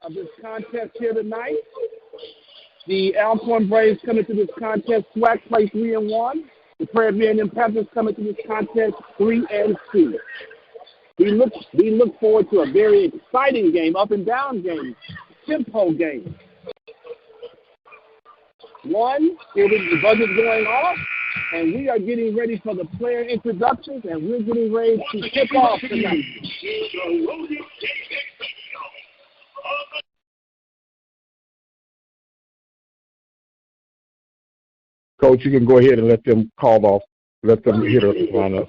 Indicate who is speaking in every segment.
Speaker 1: of this contest here tonight. The Alcorn Braves coming to this contest SWAC play 3-1. The Prairie View Panthers coming to this contest 3-2. We look forward to a very exciting game, up and down game, tempo game. Here the buzzer's going off, and we are getting ready for the player introductions, and we're getting ready to kick off tonight.
Speaker 2: Coach, you can go ahead and let them call off, let them hit the lineups.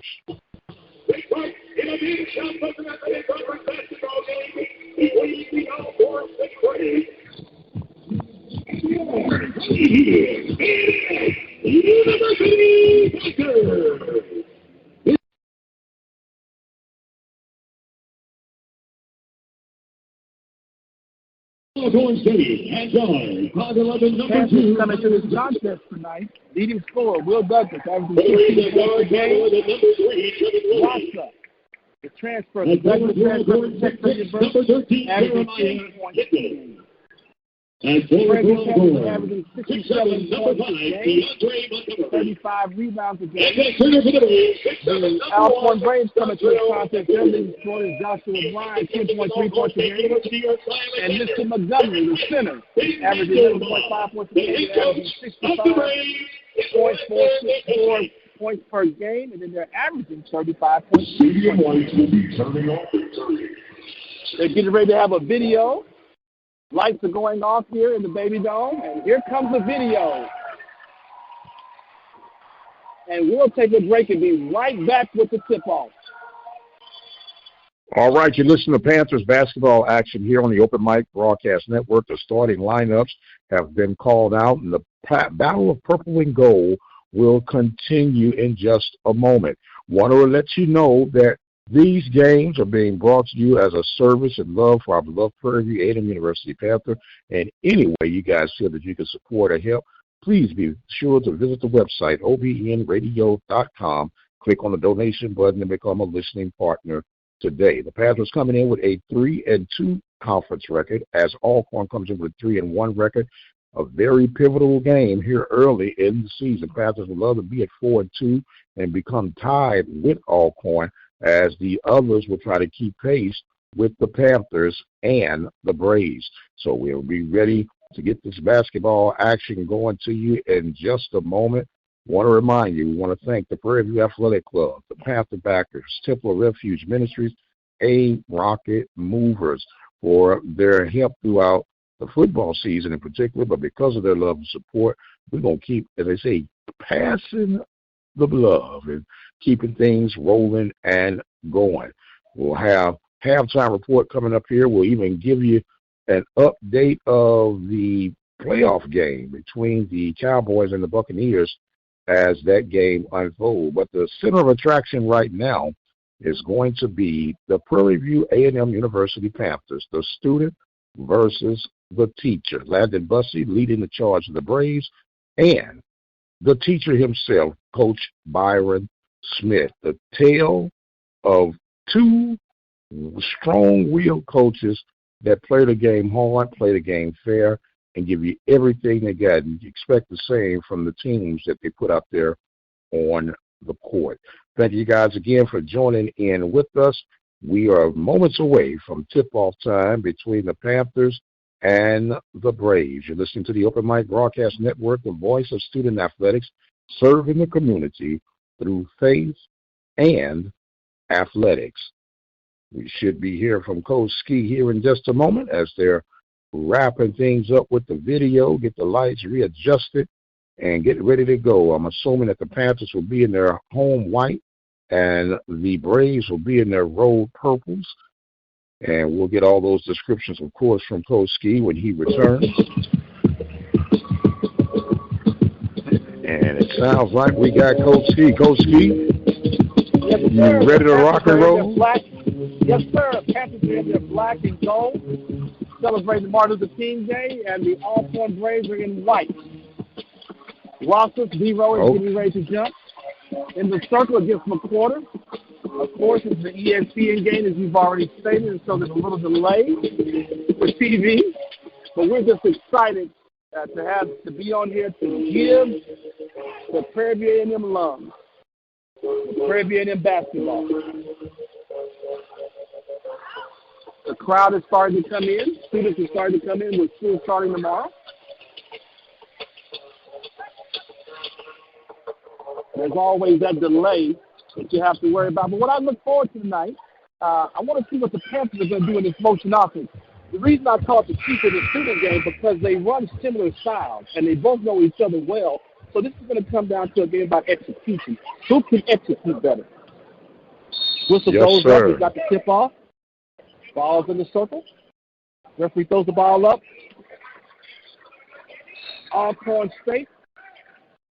Speaker 1: Alcorn City has on Cloud 11 number 2 coming to this contest tonight. Leading scorer Will Douglas averaging 16 points a game. Wassa, the transfer, the Douglas transfer from Texas University, averaging 10 points a game. Prairie View averaging 67 points a game, 35 rebounds a game. The Alcorn Braves coming to this contest. Their leading scorer is Joshua Bryan, 10.3 points a game. And Mr. Montgomery, the center, averaging 11.5 points a game, averaging 65 points per game, and then they're averaging 35 points. They're getting ready to have a video. Lights are going off here in the Baby Dome, and here comes the video. And we'll take a break and be right back with the tip-off.
Speaker 2: All right, you're listening to Panthers basketball action here on the Open Mic Broadcast Network. The starting lineups have been called out, and the battle of purple and gold will continue in just a moment. Want to let you know that these games are being brought to you as a service and love for our beloved Prairie View A&M University Panther. And any way you guys feel that you can support or help, please be sure to visit the website, obnradio.com. Click on the donation button and become a listening partner today. The Panthers coming in with a 3-2 conference record, as Alcorn comes in with a 3-1 record. A very pivotal game here early in the season. Panthers would love to be at 4-2 and become tied with Alcorn, as the others will try to keep pace with the Panthers and the Braves. So we'll be ready to get this basketball action going to you in just a moment. Want to remind you, we want to thank the Prairie View Athletic Club, the Panther Backers, Temple of Refuge Ministries, Rocket Movers for their help throughout the football season in particular, but because of their love and support, we're going to keep, as they say, passing the love and keeping things rolling and going. We'll have halftime report coming up here. We'll even give you an update of the playoff game between the Cowboys and the Buccaneers as that game unfolds. But the center of attraction right now is going to be the Prairie View A&M University Panthers, the student versus the teacher. Landon Bussey leading the charge of the Braves, and the teacher himself, Coach Byron Smith, the tale of two strong-willed coaches that play the game hard, play the game fair, and give you everything they got. And you expect the same from the teams that they put out there on the court. Thank you guys again for joining in with us. We are moments away from tip-off time between the Panthers and the Braves. You're listening to the Open Mic Broadcast Network, the voice of student athletics, serving the community through faith and athletics. We should be hearing from Coach Ski here in just a moment as they're wrapping things up with the video, get the lights readjusted, and get ready to go. I'm assuming that the Panthers will be in their home white and the Braves will be in their road purples. And we'll get all those descriptions, of course, from Coach Ski when he returns. And it sounds like we got Coach Ski. Coach Ski,
Speaker 1: yes,
Speaker 2: you ready to rock and roll?
Speaker 1: Yes, sir. Panthers are in their black and gold, celebrating Martin Luther King Day, and the Alcorn Braves are in white. Ross's D-Row is getting ready to jump in the circle against McQuarter. Of course, it's the ESPN game, as you've already stated, and so there's a little delay for TV. But we're just excited to be on here to give the Prairie View A&M alums, the Prairie View A&M basketball. The crowd is starting to come in. Students are starting to come in with school starting tomorrow. There's always that delay that you have to worry about. But what I look forward to tonight, I want to see what the Panthers are going to do in this motion offense. The reason I call it the teacher the student game because they run similar styles, and they both know each other well. So this is going to come down to a game about execution. Who can execute better? Whistle goes up. We've got the tip off. Ball's in the circle. Referee throws the ball up. Alcorn State.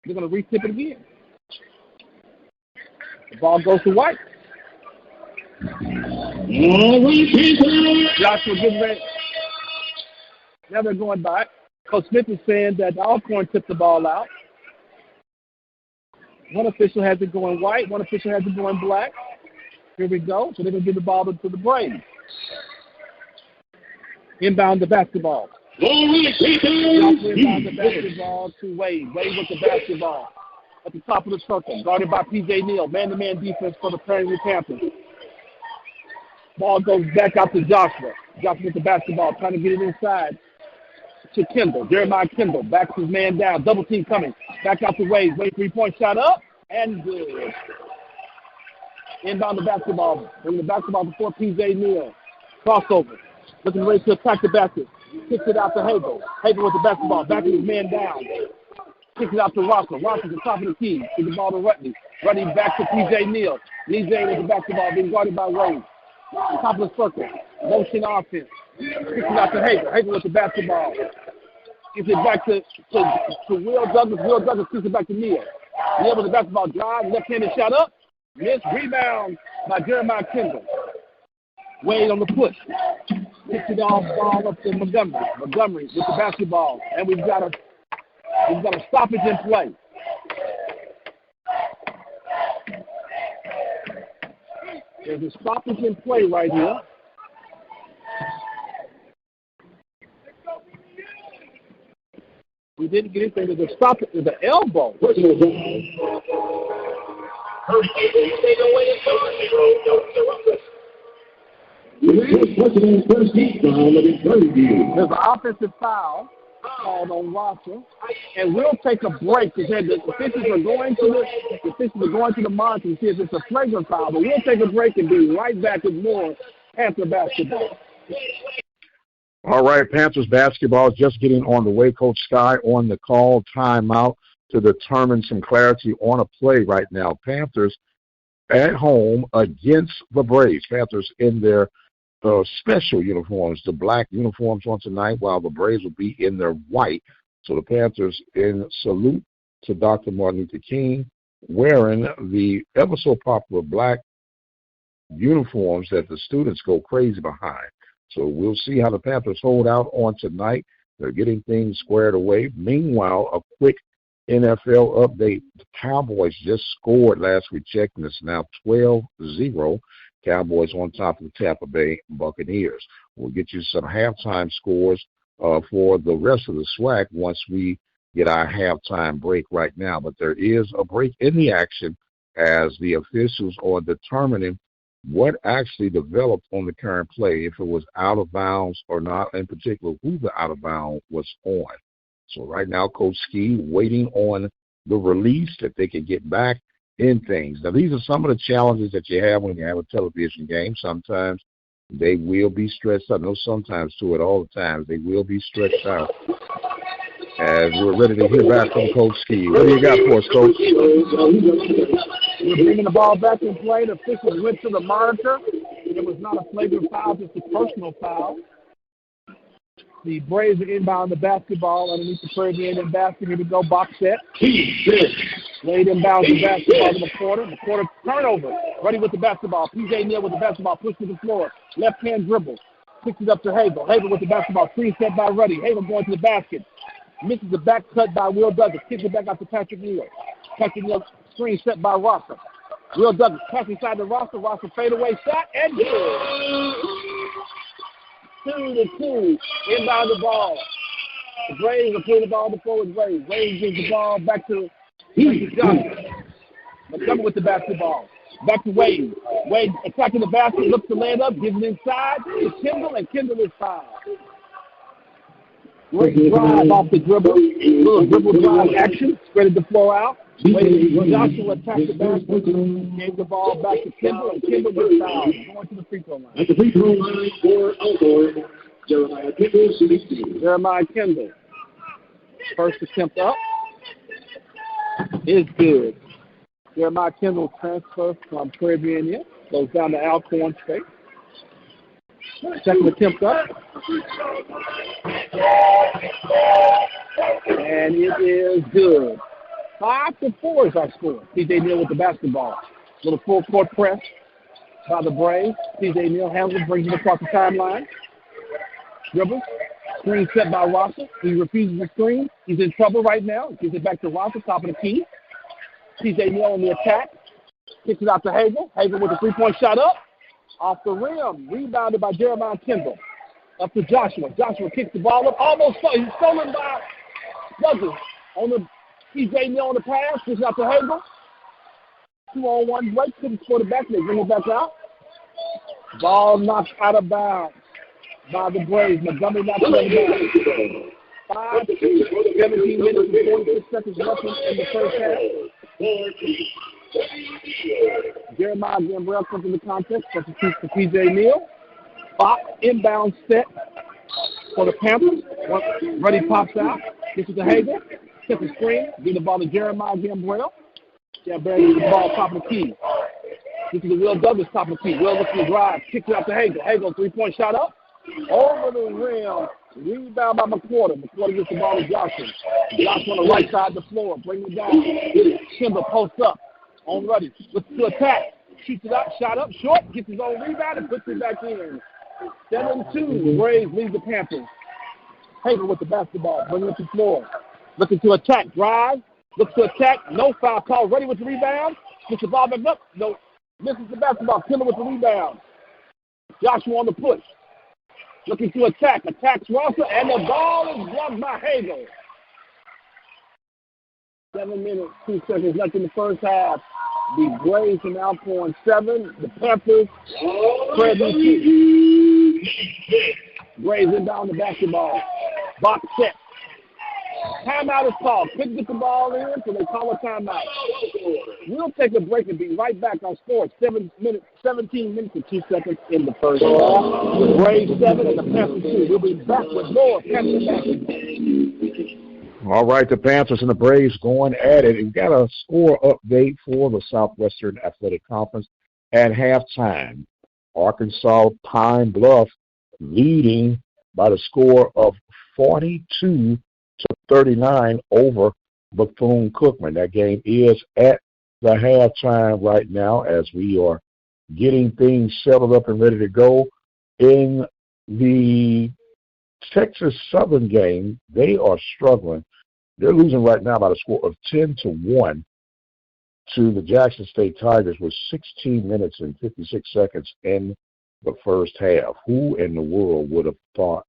Speaker 1: They're going to re-tip it again. The ball goes to White. Joshua gets ready. Now they're going back. Coach Smith is saying that Alcorn tipped the ball out. One official has it going white. One official has it going black. Here we go. So they're going to give the ball to the Braves. Inbound the basketball. Joshua inbound the basketball to Wade. Wade with the basketball at the top of the circle. Guarded by P.J. Neal. Man-to-man defense for the Prairie View Panthers. Ball goes back out to Joshua. Joshua with the basketball, trying to get it inside to Kendall. Jeremiah Kendall backs his man down. Double team coming. Back out to Wade. Wade three-point shot up and good. Inbound the basketball. Bring the basketball before P.J. Neal. Crossover. Looking ready to attack the basket. Kicks it out to Hagel. Hagel with the basketball. Backing his man down. Kicks it out to Rocker. Rocker at the top of the key. Gives the ball to Rutney. Rutney back to P.J. Neal. P.J. with the basketball being guarded by Wade. Top of the circle. Motion offense. Kicks it out to Hagel. Hagel with the basketball. Gives it back to Will Douglas. Will Douglas kicks it back to Neal. Neal with the basketball drive. Left-handed shot up. Missed. Rebound by Jeremiah Kendall. Wade on the push. Kicks it off, ball up to Montgomery. Montgomery with the basketball. And we've got a stoppage in play. There's a stoppage in play right here. We didn't get anything. There's a stoppage with the elbow. There's an offensive foul called on Roger, and we'll take a break because the officials are going to the monitor to see if it's a flagrant foul. But we'll take a break and be right back with more Panther basketball.
Speaker 2: All right, Panthers basketball just getting on the way. Coach Sky on the call timeout to determine some clarity on a play right now. Panthers at home against the Braves. Panthers in their special uniforms, the black uniforms on tonight, while the Braves will be in their white. So the Panthers, in salute to Dr. Martin Luther King, wearing the ever so popular black uniforms that the students go crazy behind. So we'll see how the Panthers hold out on tonight. They're getting things squared away. Meanwhile, a quick NFL update. The Cowboys just scored last we checked, and it's now 12-0. Cowboys on top of the Tampa Bay Buccaneers. We'll get you some halftime scores for the rest of the SWAC once we get our halftime break right now. But there is a break in the action as the officials are determining what actually developed on the current play, if it was out of bounds or not, in particular who the out of bounds was on. So right now, Coach Ski waiting on the release that they can get back in things. Now, these are some of the challenges that you have when you have a television game. Sometimes they will be stretched out. No, sometimes to it all the time. They will be stretched out. As we're ready to hear back from Coach Ski. What do you got for us, Coach?
Speaker 1: We're bringing the ball back in play. The officials went to the monitor. It was not a flagrant foul, just a personal foul. The Braves are inbound the basketball underneath the Prairie View A&M basket. Here we go, box set. Wade inbounds the basketball to the quarter. The quarter turnover. Ready with the basketball. P.J. Neal with the basketball. Push to the floor. Left hand dribble. Picks it up to Hagel. Hagel with the basketball. Screen set by Ruddy. Hagel going to the basket. Misses the back cut by Will Douglas. Kicks it back out to Patrick Neal. Patrick Neal screen set by Rocker. Will Douglas pass inside the roster. Roster fadeaway shot and good. 2-2. Inbound the ball. The Braves are putting the ball before the Braves. Braves gives the ball back to Johnson. Montgomery with the basketball. Back to Wade. Wade attacking the basket, looks to lay it up, gives it inside to Kendall, and Kendall is fouled. Great drive off the dribble. Little dribble drive action. Spreaded the floor out. Joshua attacked the basket. Gave the ball back to Kendall, and Kendall gets fouled. Going to the free throw line.
Speaker 3: At the free throw line for Alcorn, Jeremiah Kendall, shooting 2.
Speaker 1: Jeremiah Kendall. First attempt up is good. Jeremiah Kendall transfers from Prairie View, goes down to Alcorn State. Second attempt up. And it is good. 5-4 is our score. T.J. Neal with the basketball. Little full court press by the Braves. T.J. Neal handles, brings it across the timeline. Dribbles. Screen set by Rosser. He refuses the screen. He's in trouble right now. Gives it back to Rosser, top of the key. T.J. Neal on the attack. Kicks it out to Hagel. Hagel with a three-point shot up. Off the rim. Rebounded by Jeremiah Kendall. Up to Joshua. Joshua kicks the ball up. Almost he's stolen by Douglas. On the T.J. Neal on the pass. Kicks it out to Hagel. 2-on-1 break. Couldn't score the back. They bring it back out. Ball knocked out of bounds by the Braves. Montgomery not playing down. 17 minutes and 46 seconds left in the first half. Jeremiah Gambrell comes into contest, substitutes for T.J. Neal. Fox inbound set for the Panthers. Ready pops out. Gets it to Hagel. Sets a screen. Give the ball to Jeremiah Gambrell. Gambrell gets the ball top of the key. Gets it to Will Douglas top of the key. Will looks to drive. Kicks it out to Hagel. Hagel, three-point shot up. Over the rim. Rebound by McQuarter. McQuarter gets the ball to Johnson. Johnson on the right side of the floor. Bring it down. Kimber posts up. On ready. Looks to attack. Shoots it up. Shot up. Short. Gets his own rebound and puts it back in. 7-2. Braves lead the Panthers. Hagel with the basketball. Bring it to the floor. Looking to attack. Drive. Looks to attack. No foul call. Ready with the rebound. Gets the ball back up. No. Misses the basketball. Kimber with the rebound. Joshua on the push. Looking to attack. Attacks Rosser, and the ball is blocked by Hagel. 7 minutes, 2 seconds left in the first half. The Braves and Alcorn 7. The Panthers, Prairie View 2. Braves inbound the basketball. Box set. Timeout is called. Couldn't get the ball in, so they call a timeout. We'll take a break and be right back. Our score is 17 minutes and 2 seconds in the first half. The Braves 7 and the Panthers 2. We'll be back with more Panthers basketball.
Speaker 2: All right, the Panthers and the Braves going at it. We've got a score update for the Southwestern Athletic Conference at halftime. Arkansas Pine Bluff leading by the score of 42-39 over Bethune-Cookman. That game is at the halftime right now as we are getting things settled up and ready to go. In the Texas Southern game, they are struggling. They're losing right now by the score of 10-1 to the Jackson State Tigers with 16 minutes and 56 seconds in the first half. Who in the world would have thought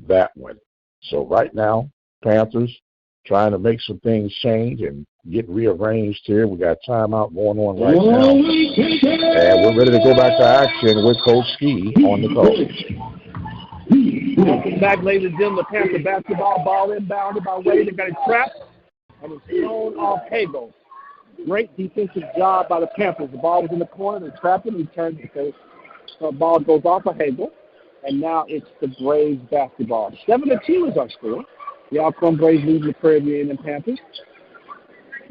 Speaker 2: that one? So right now, Panthers trying to make some things change and get rearranged here. We got timeout going on right now. And we're ready to go back to action with Coach Ski on the coach.
Speaker 1: Welcome back, ladies and gentlemen. The Panther basketball ball inbounded by Wade. They got it trapped, and it's thrown off Hagel. Great defensive job by the Panthers. The ball was in the corner. They trapped him. He turned it. The ball goes off of Hagel, and now it's the Braves basketball. 7-2 is our score. The Alcorn Braves lead the Prairie View and Panthers.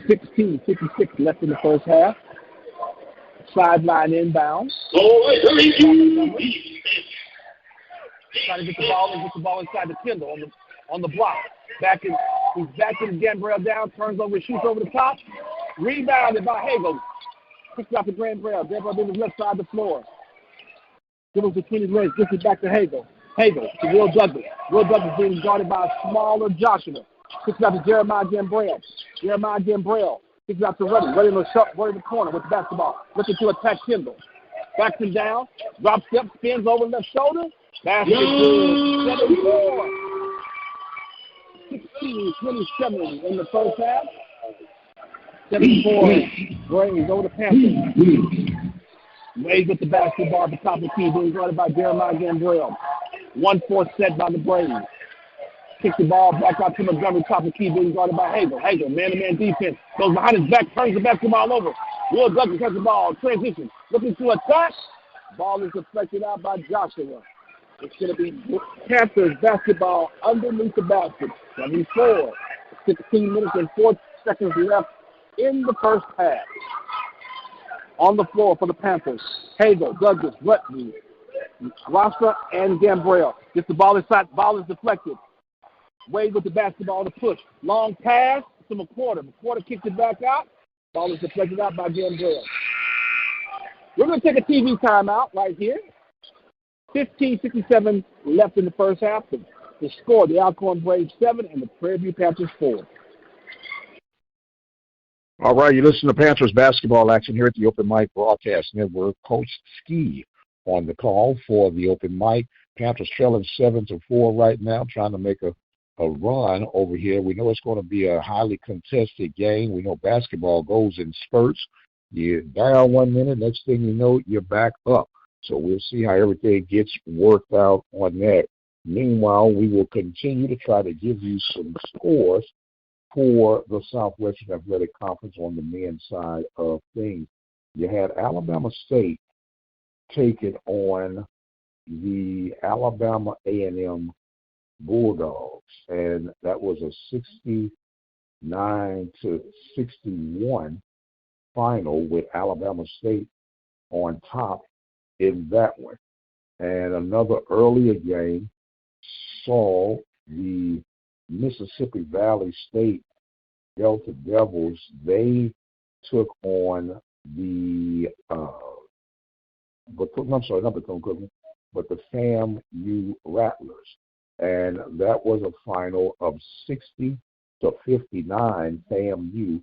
Speaker 1: 16:56 left in the first half. Sideline inbound. Trying to get the ball and get the ball inside the Kendall on the block. He's backing Gambrell down, turns over, shoots over the top. Rebounded by Hagel. Kicks out to Gambrell. Gambrell on the left side of the floor. Dribbles between his legs, gets it back to Hagel. Hagel to Will Douglas. Will Douglas being guarded by a smaller Joshua. Kicks out to Jeremiah Gambrell. Jeremiah Gambrell Kicks out to Ruddy. Ruddy in the shot, Ruddy in the corner with the basketball. Looking to attack Kendall. Backs him down. Drop step, spins over left shoulder. Basket good. 7-4. 16-27 in the first half. 7-4. Braves over the Panthers. Braves with the basketball at the top of the key, being guarded by Jeremiah Gambrell. 1-4 set by the Braves. Kicks the ball back out to Montgomery, top of the key, being guarded by Hagel. Hagel, man-to-man defense. Goes behind his back, turns the basketball over. Will Douglas has the ball. Transition. Looking to attack. Ball is deflected out by Joshua. It's going to be Panthers basketball underneath the basket. 74. 16 minutes and 4 seconds left in the first half. On the floor for the Panthers, Hagel, Douglas, Rutney, Rasta, and Gambrell. Gets the ball inside. Ball is deflected. Wade with the basketball to push. Long pass to McQuarter. McQuarter kicks it back out. Ball is deflected out by Gambrell. We're going to take a TV timeout right here. 15:67 left in the first half. The score, the Alcorn Braves 7 and the Prairie View Panthers 4.
Speaker 2: All right, you listen to Panthers basketball action here at the Open Mic Broadcast Network. Coach Ski on the call for the Open Mic. Panthers trailing 7-4 right now, trying to make a run over here. We know it's going to be a highly contested game. We know basketball goes in spurts. You're down 1 minute, next thing you know, you're back up. So we'll see how everything gets worked out on that. Meanwhile, we will continue to try to give you some scores for the Southwestern Athletic Conference on the men's side of things. You had Alabama State taking on the Alabama A&M Bulldogs, and that was a 69-61 final with Alabama State on top in that one. And another earlier game saw the Mississippi Valley State Delta Devils. They took on the the FAMU Rattlers, and that was a final of 60-59. FAMU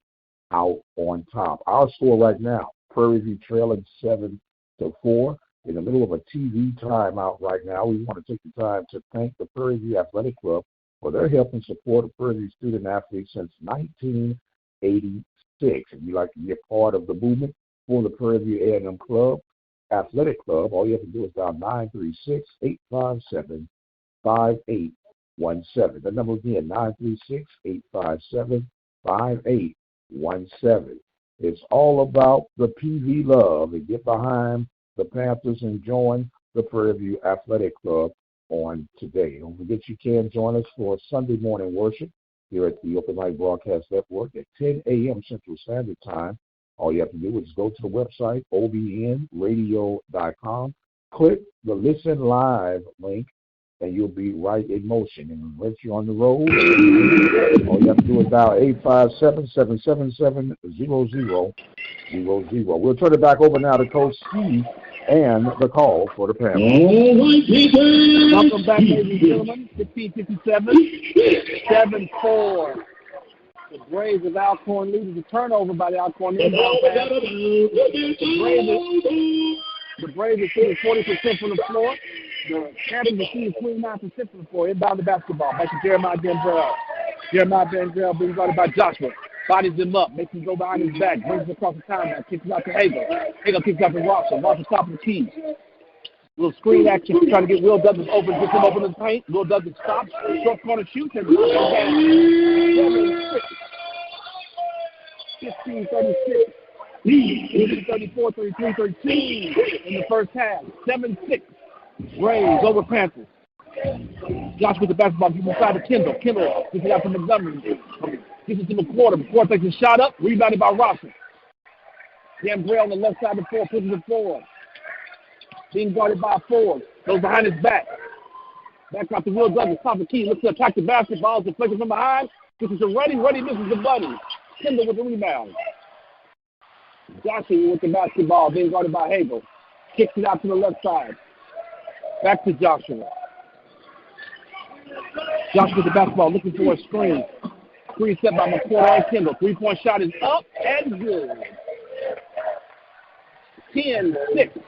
Speaker 2: out on top. Our score right now: Prairie View trailing 7-4. In the middle of a TV timeout right now. We want to take the time to thank the Prairie View Athletic Club for their help and support of Prairie View student athletes since 1986. If you'd like to be a part of the movement for the Prairie View A&M Club, Athletic Club, all you have to do is dial 936-857-5817. The number again, 936-857-5817. It's all about the PV love, and get behind the Panthers and join the Prairie View Athletic Club on today. Don't forget you can join us for Sunday morning worship here at the Open Mic Broadcast Network at 10 a.m. Central Standard Time. All you have to do is go to the website, obnradio.com, click the Listen Live link, and you'll be right in motion. And once you're on the road, all you have to do is dial 857-777-0000. We'll turn it back over now to Coach Steve and the call for the panel.
Speaker 1: Welcome back, ladies and gentlemen. 15:57, 7-4. The Braves of Alcorn leading the turnover by the Alcorn inbound pass. The Braves are shooting 40% from the floor. The Panthers are shooting 29% from the floor. Inbound the basketball. Back to Jeremiah Gambrell. Jeremiah Gambrell being guarded by Joshua. Bodies him up, makes him go behind his back, brings him across the timeline, kicks it out to Hagel. Hagel kicks out to Ross. Ross top of the key. Little screen action, trying to get Will Douglas open, gets him open in the paint. Will Douglas stops, short corner shoots, and 15-36. 34, 33, 13 in the first half. 7-6. Braves over Panthers. Josh with the basketball, gets inside to Kendall. Kendall gets it out to Montgomery. Gets it to McQuarter. McQuarter takes a shot up, rebounded by Rosser. Gambrell on the left side of the floor, pushes it forward. Being guarded by Ford. Goes behind his back. Back out to Will Douglas, top of the key. Looks to attack the basketball. Deflected from behind. Gets it to Ruddy. Ruddy misses the buddy. Kendall with the rebound. Joshua with the basketball, being guarded by Hagel. Kicks it out to the left side. Back to Joshua. Joshua with the basketball, looking for a screen. Screen set by McCoy and Kendall. 3-point shot is up and good. 10-6.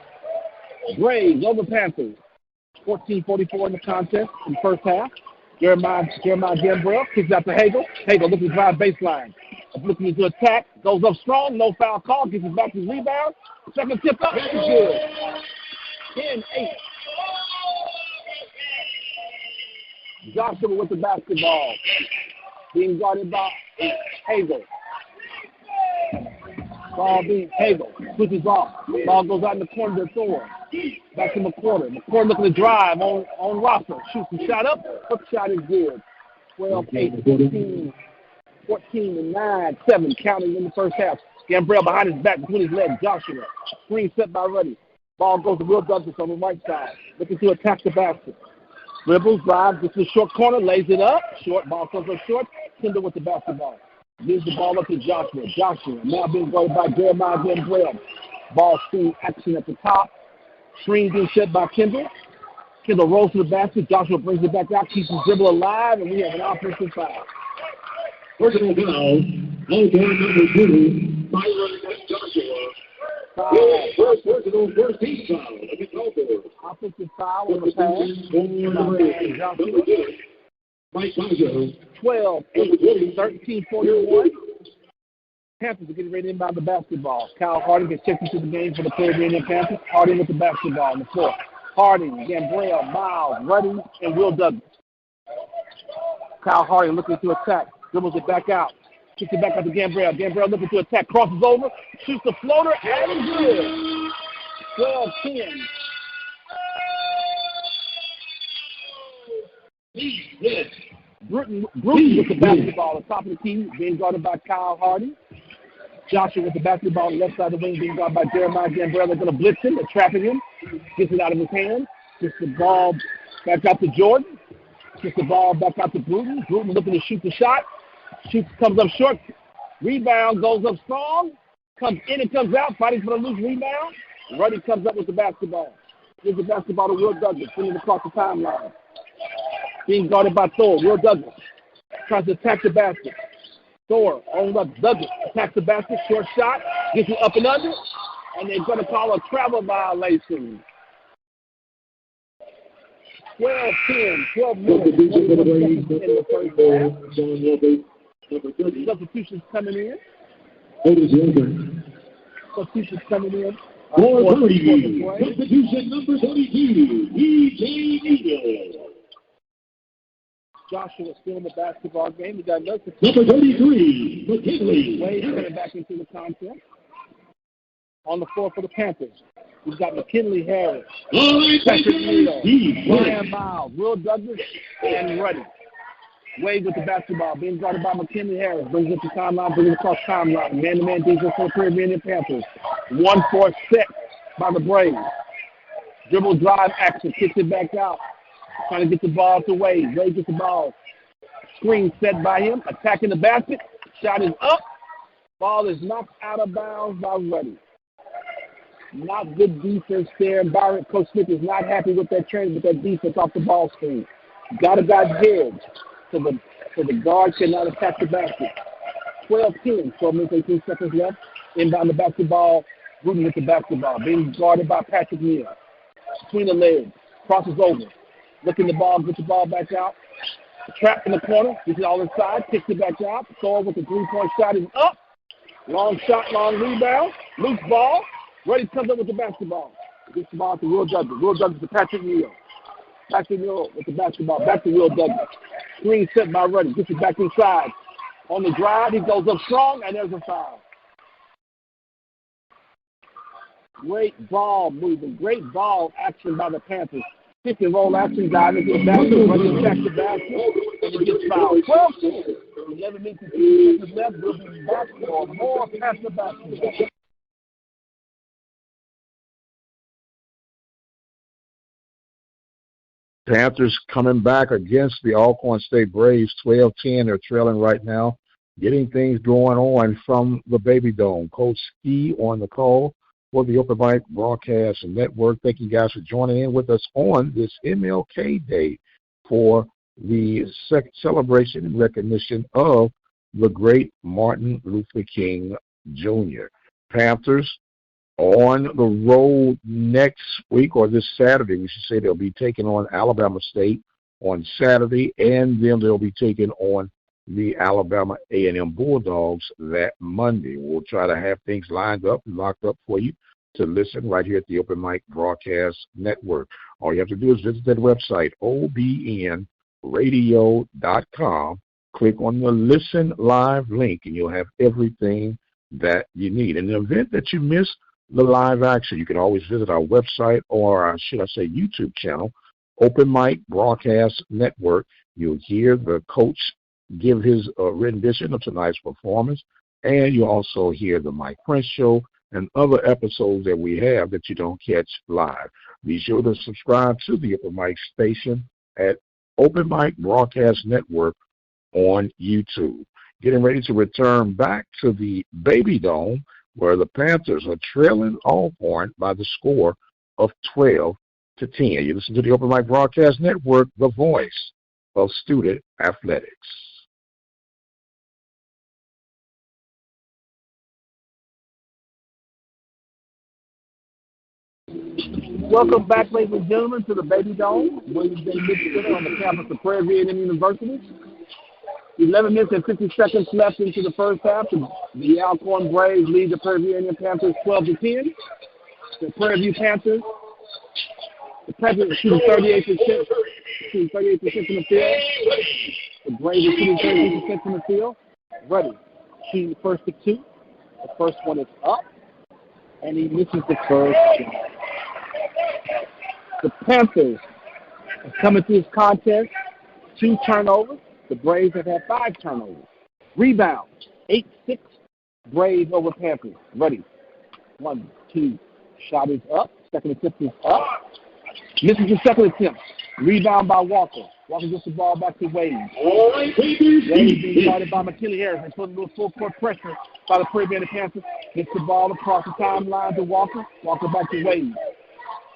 Speaker 1: Braves over Panthers. 14:44 in the contest in the first half. Jeremiah Gambrell kicks out to Hagel. Hagel looking to drive baseline. Looking to attack. Goes up strong. No foul call. Gets it back to his rebound. Second tip up. Good. 10-8. Joshua with the basketball. Being guarded by Hagel. Ball being Hagel. Switches off. Ball goes out in the corner to Thor. Back to McCorder. McCorder looking to drive on Rosser. Shoots the shot up. Hook shot is good. 12-8, 14-9, 7. Counting in the first half. Gambrell behind his back between his legs. Joshua. Screen set by Ruddy. Ball goes to Will Douglas on the right side. Looking to attack the basket. Dribbles, drives, gets to the short corner, lays it up. Short ball comes up short. Kendall with the basketball. Gives the ball up to Joshua. Joshua now being guarded by Jeremiah Gambrell. Ball screen action at the top. Screen being set by Kendall. Kendall rolls to the basket. Joshua brings it back out, keeps his dribble alive, and we have an offensive foul.
Speaker 3: Personal foul. Alcorn number 2. Byron Joshua. First personal, first team foul.
Speaker 1: Offensive foul on the pass. Joshua.
Speaker 3: Mike Baggio.
Speaker 1: 12-8, 13-41. Panthers are getting ready to inbound the basketball. Kyle Harding gets checked into the game for the Prairie View Panthers. Harding with the basketball on the floor. Harding, Gambrell, Miles, Ruddy, and Will Douglas. Kyle Harding looking to attack. Dribbles it back out. Kicks it back out to Gambrell. Gambrell looking to attack. Crosses over. Shoots the floater. And good. 12-10. Bruton with the basketball at the top of the key, being guarded by Kyle Harding. Joshua with the basketball on the left side of the wing, being guarded by Jeremiah Gambrell. They're going to blitz him. They're trapping him. Gets it out of his hand. Gets the ball back out to Jordan. Gets the ball back out to Bruton. Bruton looking to shoot the shot. Shoots, comes up short. Rebound, goes up strong. Comes in and comes out, fighting for the loose rebound. Ruddy comes up with the basketball. Gives the basketball to Will Douglas, sending it across the timeline. Being guarded by Thor. Will Douglas tries to attack the basket. Thor on up. Douglas attacks the basket. Short shot. Gets it up and under. And they're going to call a travel violation. 12-10. 12 minutes. In the first half. Substitutions coming in. Substitutions coming in.
Speaker 3: Substitution number 22. E.J. Eagle.
Speaker 1: Joshua still in the basketball game. We got another
Speaker 3: number 33, McKinley.
Speaker 1: Wade coming back into the contest. On the floor for the Panthers, we've got McKinley Harris, Patrick Neal, Brian Miles, Will Douglas, and Ruddy. Wade with the basketball, being guarded by McKinley Harris. Brings it to timeline, brings it across timeline. Man-to-man defense for the Prairie View Panthers. 1-4 set by the Braves. Dribble drive action, kicks it back out. Trying to get the ball to Wade. Wade gets the ball. Screen set by him. Attacking the basket. Shot is up. Ball is knocked out of bounds by Ruddy. Not good defense there. Coach Smith is not happy with that training, with that defense off the ball screen. Got a guy's head so the guard cannot attack the basket. 12-10. 12 minutes, 18 seconds left. Inbound the basketball. Bruton with the basketball. Being guarded by Patrick Neal. Between the legs. Crosses over. Looking the ball, gets the ball back out. Trapped in the corner. Gets it all inside. Kicks it back out. Thor with the three-point shot is up. Long shot, long rebound. Loose ball. Ruddy comes up with the basketball. Gets the ball to Will Douglas. Will Douglas to Patrick Neal. Patrick Neal with the basketball. Back to Will Douglas. Screen set by Ruddy. Gets it back inside. On the drive, he goes up strong, and there's a foul. Great ball movement. Great ball action by the Panthers. Pick and roll action, dive into the basket, running back to basket, and it gets fouled. 12-10. 11 minutes and 2 seconds left. We'll be back for more Panther basketball.
Speaker 2: Panthers coming back against the Alcorn State Braves, 12-10. They're trailing right now, getting things going on from the Baby Dome. Coach Ski on the call for the Open Mic Broadcast and Network. Thank you guys for joining in with us on this MLK Day for the celebration and recognition of the great Martin Luther King Jr. Panthers on the road next week, or this Saturday, we should say. They'll be taking on Alabama State on Saturday, and then they'll be taking on the Alabama A&M Bulldogs that Monday. We'll try to have things lined up and locked up for you to listen right here at the Open Mic Broadcast Network. All you have to do is visit that website, obnradio.com. Click on the Listen Live link, and you'll have everything that you need. In the event that you miss the live action, you can always visit our website, or should I say YouTube channel, Open Mic Broadcast Network. You'll hear the coach give his rendition of tonight's performance, and you'll also hear the Mike Prince Show and other episodes that we have that you don't catch live. Be sure to subscribe to the Open Mic station at Open Mic Broadcast Network on YouTube. Getting ready to return back to the Baby Dome, where the Panthers are trailing Alcorn by the score of 12-10. You listen to the Open Mic Broadcast Network, the voice of student athletics.
Speaker 1: Welcome back, ladies and gentlemen, to the Baby Dome, William J. Michigan, on the campus of Prairie View University. 11 minutes and 50 seconds left into the first half. The Alcorn Braves lead the Prairie View Panthers 12-10. The Prairie View Panthers, the Panthers shooting 38% from the field. The Braves are shooting 38% from the field. Ready. Shooting the first of two. The first one is up, and he misses the first shot. The Panthers are coming to this contest, 2 turnovers. The Braves have had 5 turnovers. Rebound, 8-6, Braves over Panthers. Ready. 1, 2, shot is up. Second attempt is up. Misses the second attempt. Rebound by Walker. Walker gets the ball back to Wade. Wade being guarded by McKinley Harris. They put a little full court pressure by the Prairie View Panthers. Gets the ball across the timeline to Walker. Walker back to Wade.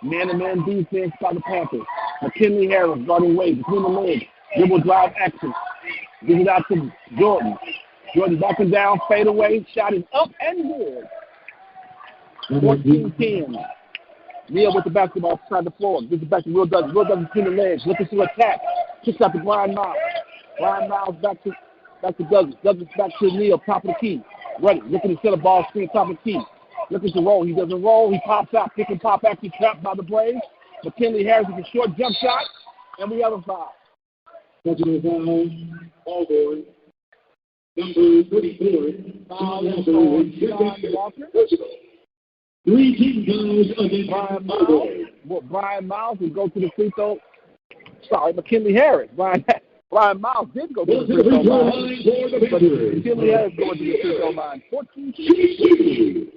Speaker 1: Man-to-man defense by the Panthers. McKinley Harris guarding Wade between the legs. Dribble drive action. Gives it out to Jordan. Jordan backing down, fade away. Shot is up and good. 14-10. Neal with the basketball beside the floor. Gives it back to Will Douglas. Will Douglas between the legs. Looking to attack. Kicks out to Brian Miles. Brian Miles back to Douglas. Douglas back to Neal, top of the key. Ready. Looking to set a ball screen, top of the key. Looking to roll. He doesn't roll. He pops out. Pick and pop actually trapped by the Braves. McKinley Harris with a short jump shot. And we have a foul.
Speaker 3: Touchdown foul, Alcorn. Number 34, foul on John Walker. 3 team fouls against Alcorn.
Speaker 1: Brian Miles will go to the free throw. Sorry, McKinley Harris. Brian Miles did go to the free throw line. But McKinley Harris going to the free throw line. 14-2.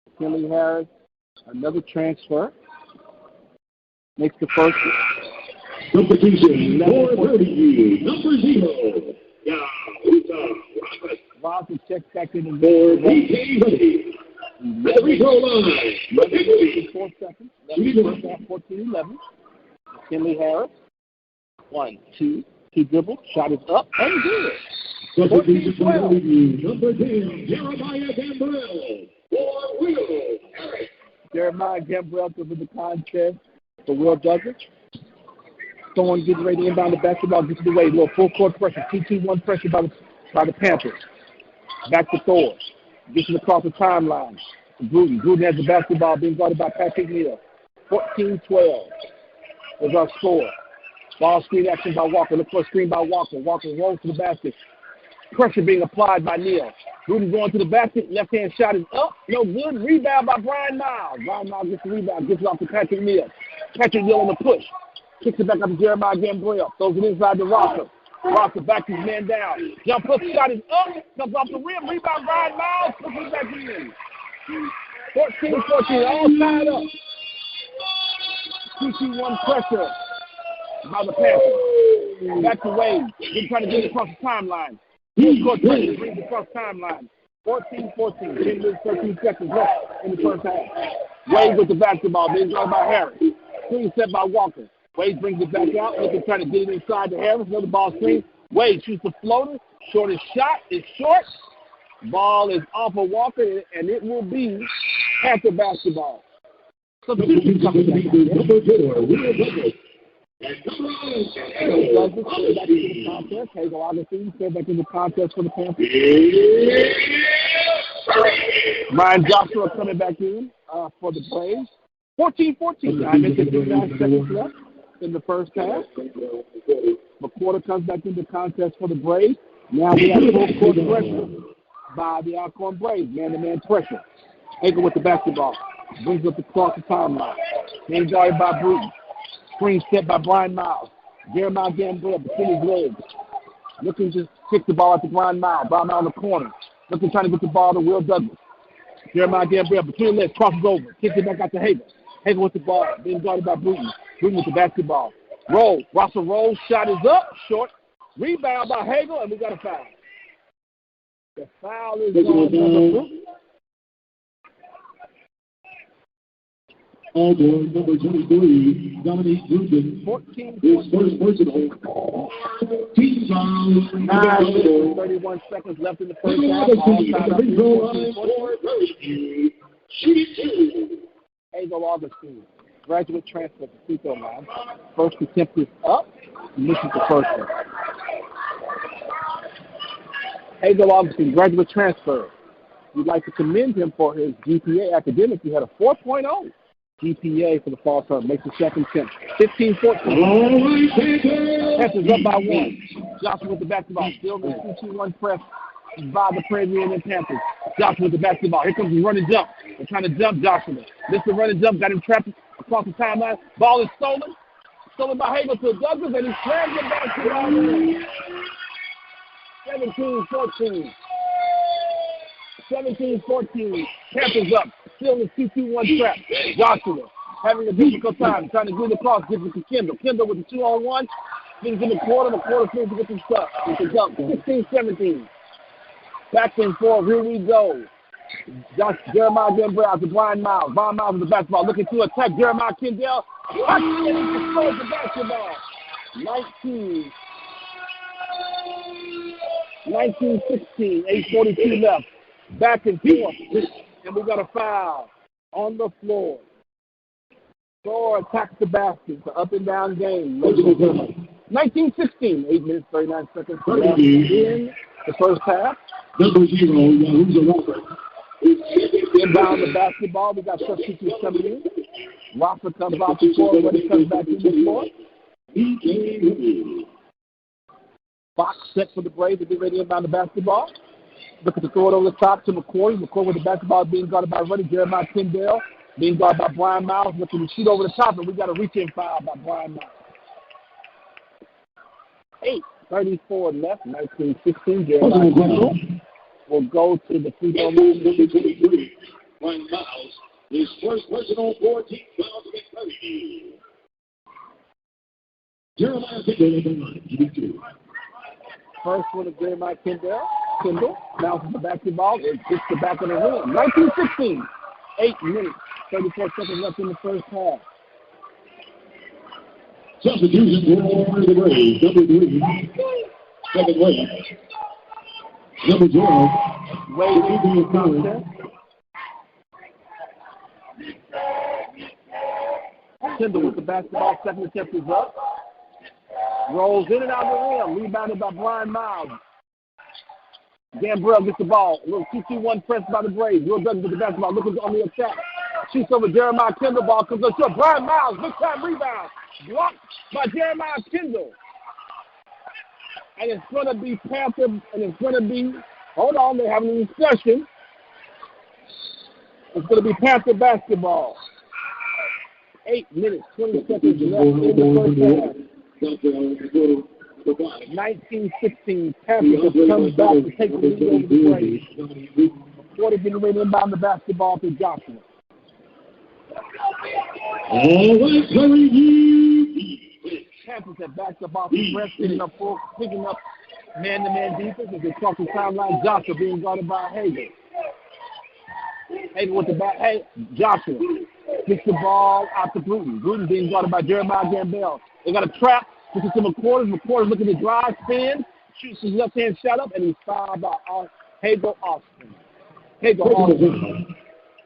Speaker 1: McKinley Harris, another transfer. Makes the first.
Speaker 3: Substitution for Prairie View, number 0.
Speaker 1: Robinson checks back in and
Speaker 3: for BK Ready. At the free throw line.
Speaker 1: 4 seconds. 14-11. McKinley Harris. 1, 2, 2 dribbles. Shot is up and good.
Speaker 3: Substitution for Prairie View, number 10, Jeremiah Gambrell for Will Harris.
Speaker 1: Jeremiah Gambrell to win the contest for Will Douglas. Thorne gets ready to inbound the basketball, gets it away. A little full court pressure. 2-2-1 pressure by the Panthers. Back to Thor. Gets it across the timeline. Gruden. Gruden has the basketball being guarded by Patrick Neal. 14-12 is our score. Ball screen action by Walker. Look for a screen by Walker. Walker rolls to the basket. Pressure being applied by Neal. Gruden going to the basket. Left-hand shot is up. No good. Rebound by Brian Miles. Brian Miles gets the rebound. Gets it off to Patrick Neal. Patrick Neal on the push. Kicks it back up to Jeremiah Gambrell. Throws it inside to Rocker. Rocker backs his man down. Jump hook shot is up. Comes off the rim. Rebound Brian Miles. Puts it back in. 14-14. All tied up. 2-2-1 pressure by the Panthers. Back to Wade. He's trying to get it across the timeline. Full court pressure brings it across the timeline. 14-14. 10 minutes, 13 seconds left in the first half. Wade with the basketball. Being guarded by Harris. Screen set by Walker. Wade brings it back out. Looking trying to get it inside to Harris. Another ball screen. Wade shoots the floater. Shortest shot is short. Ball is off of Walker, and it will be Panther basketball.
Speaker 3: Substitution coming back. Number 4, Will Douglas.
Speaker 1: Douglas goes back into the contest. Hazel Augustine goes back into the contest for the Panthers. Ryan Joshua coming back in for the Braves. 14-14. 9 minutes and 59 seconds left in the first half. McQuarter comes back into the contest for the Braves. Now we have full court pressure by the Alcorn Braves. Man-to-man pressure. Hager with the basketball. Brings up across the timeline. Being guarded by Bruton. Screen set by Brian Miles. Jeremiah Gambrell between his legs. Looking to kick the ball at the Brian Miles. Brian Miles in the corner. Looking trying to get the ball to Will Douglas. Jeremiah Gambrell between his legs. Crosses over. Kicks it back out to Hager. Hager with the ball. Being guarded by Bruton. Bruton with the basketball. Roll. Russell rolls. Shot is up. Short. Rebound by Hagel, and we got a foul. The foul is on number 2.
Speaker 3: Alcorn, number 23, Dominique Bruton.
Speaker 1: 14.
Speaker 3: His first personal. Team foul.
Speaker 1: 9 minutes, 31 seconds left in the first half. All tied up. Hazel Augustine, graduate transfer to free throw line. First attempt is up. Misses the first one. Hazel Augustine, graduate transfer. We'd like to commend him for his GPA academics. He had a 4.0 GPA for the fall term. Makes the second attempt. 15-14. Panthers up by 1. Johnson with the basketball. Still in the 2-2-1 press by the Prairie View Panthers. Johnson with the basketball. Here comes the running jump. They're trying to jump Joshua. Missed the running jump. Got him trapped across the timeline. Ball is stolen. Stolen by Hagel to Douglas, and he slams the basketball in. 17-14. 17-14. Panthers up. Still in the 2-2-1 trap. Joshua having a difficult time trying to get across. Gives it to Kendall. Kendall with the 2-on-1. Things in the quarter. The quarter seems to get some stuff. It's a jump. 16-17. Back and forth. Here we go. Jeremiah Gambrell to Brian Miles. Brian Miles with the basketball. Looking to attack Jeremiah Kendall. And he destroys the basketball. 19-16. 8:42 left. Back and forth. And we got a foul on the floor. Thor attacks the basket. It's an up and down game. 19-16. 8 minutes, 39 seconds. In the first half.
Speaker 3: Number 0, Yahuza Walker.
Speaker 1: Inbound the basketball. We got substitutes coming in. Rafa comes off the floor when he comes back in the floor. Fox set for the Braves to get ready to inbound the basketball. Looking to throw it over the top to McCoy. McCoy with the basketball being guarded by Ruddy. Jeremiah Kendall being guarded by Brian Miles. Looking to shoot over the top, and we got a reach-in foul by Brian Miles. 8:34 left. 19-16. Jeremiah Kendall will go to the free throw line.
Speaker 3: Brian Miles, his first personal 14 fouls against Prairie View. Jeremiah Kendall on the line, GB2.
Speaker 1: First one of Jeremiah Kendall. Kendall bounces the basketball. It hits the back of the rim. 19-16. 8 minutes, 34 seconds left in the first half.
Speaker 3: Substitution for the Braves. Number 3, second Wade. Number 12,
Speaker 1: Wade into the contest. Kendall with the basketball. Second attempt is up. Rolls in and out of the rim. Rebounded by Brian Miles. Gambrell gets the ball. A little 2-2-1 press by the Braves. Will Douglas with the basketball. Looking on the attack. Shoots over Jeremiah Kendall. Ball comes up to Brian Miles. Big time rebound. Blocked by Jeremiah Kendall. And it's going to be Panther. And it's going to be, hold on, they're having a discussion. It's going to be Panther basketball. 8 minutes, 20 seconds left in the first half. 19-16. Panthers have come back to take the lead over the Braves. 40 getting ready to inbound the basketball to Johnson.
Speaker 3: all right, Prairie View.
Speaker 1: Panthers have backed up off the press, picking up man-to-man defense as they cross the timeline. Joshua being guarded by Hager. Hager with the back. Hey, Joshua kicks the ball out to Bruton. Bruton being guarded by Jeremiah Gambrell. They got a trap. This is to McCoy. McCoy looking to drive, spin, shoots his left-hand shot up, and he's fouled by Hagel Austin. Hagel Austin.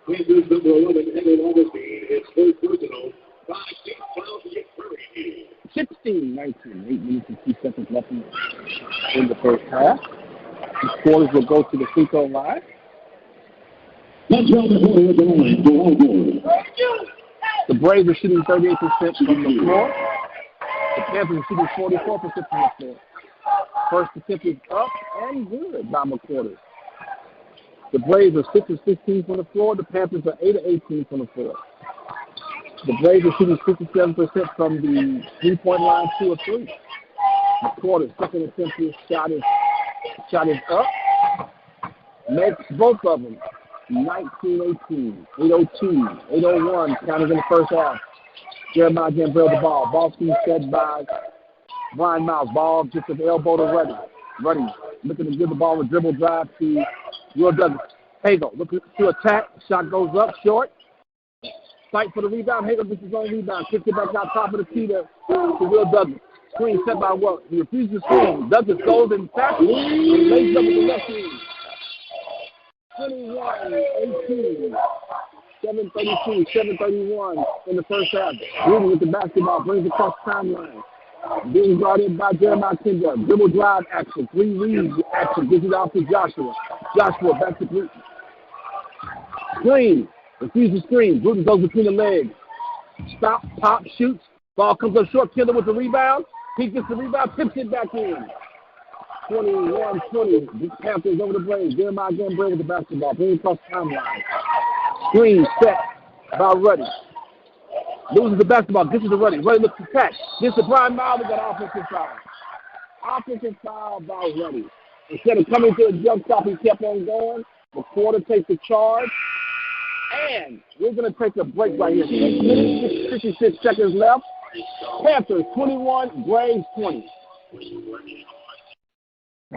Speaker 3: Panthers number 11, Henry Augustine. It's full personal. 5-6 foul against Prairie View.
Speaker 1: 16-19. 8 minutes and 2 seconds left in the first half. The quarters will go to the free throw line.
Speaker 3: Touchdown the quarter at the line for Alcorn.
Speaker 1: The Braves are shooting 38% from the floor. The Panthers are shooting 44% from the floor. First attempt is up and good by McQuarters. The Braves are 6 of 16 from the floor. The Panthers are 8 of 18 from the floor. The Braves are shooting 57% from the three-point line, 2 of 3. McQuarters' second attempt is shot is up. Makes both of them 19-18, 802, 801, counted in the first half. Jeremiah Gambrell the ball. Ball scheme set by Brian Miles. Ball just at the elbow to Ruddy. Ruddy looking to give the ball a dribble drive to Will Douglas. Hagel looking to attack. Shot goes up short. Fight for the rebound. Hagel gets his own rebound. Kicks it back out top of the key to Will Douglas. Screen set by Will. He refuses to screen. Douglas goes and tackles. And lays up with the left hand. 21-18. 7:32, 7:31 in the first half. Rudy with the basketball brings across the timeline. Being brought in by Jeremiah Kinder. Dribble drive action. 3 reads action. Gives it out to Joshua. Joshua back to Bruton. Screen. Refuses screen. Bruton goes between the legs. Stop, pop, shoots. Ball comes up short. Kinder with the rebound. He gets the rebound. Tips it back in. 21-20. The Panthers over the Braves. Jeremiah Gambrell with the basketball. Bring across the timeline. Screen set by Ruddy. Loses the basketball. This is the Ruddy. Ruddy looks to catch. This is Brian Miles. We got offensive foul. Offensive foul by Ruddy. Instead of coming to a jump stop, he kept on going. The quarter takes the charge. And we're going to take a break right here. 6 minutes, 56 seconds left. Panthers 21, Braves 20.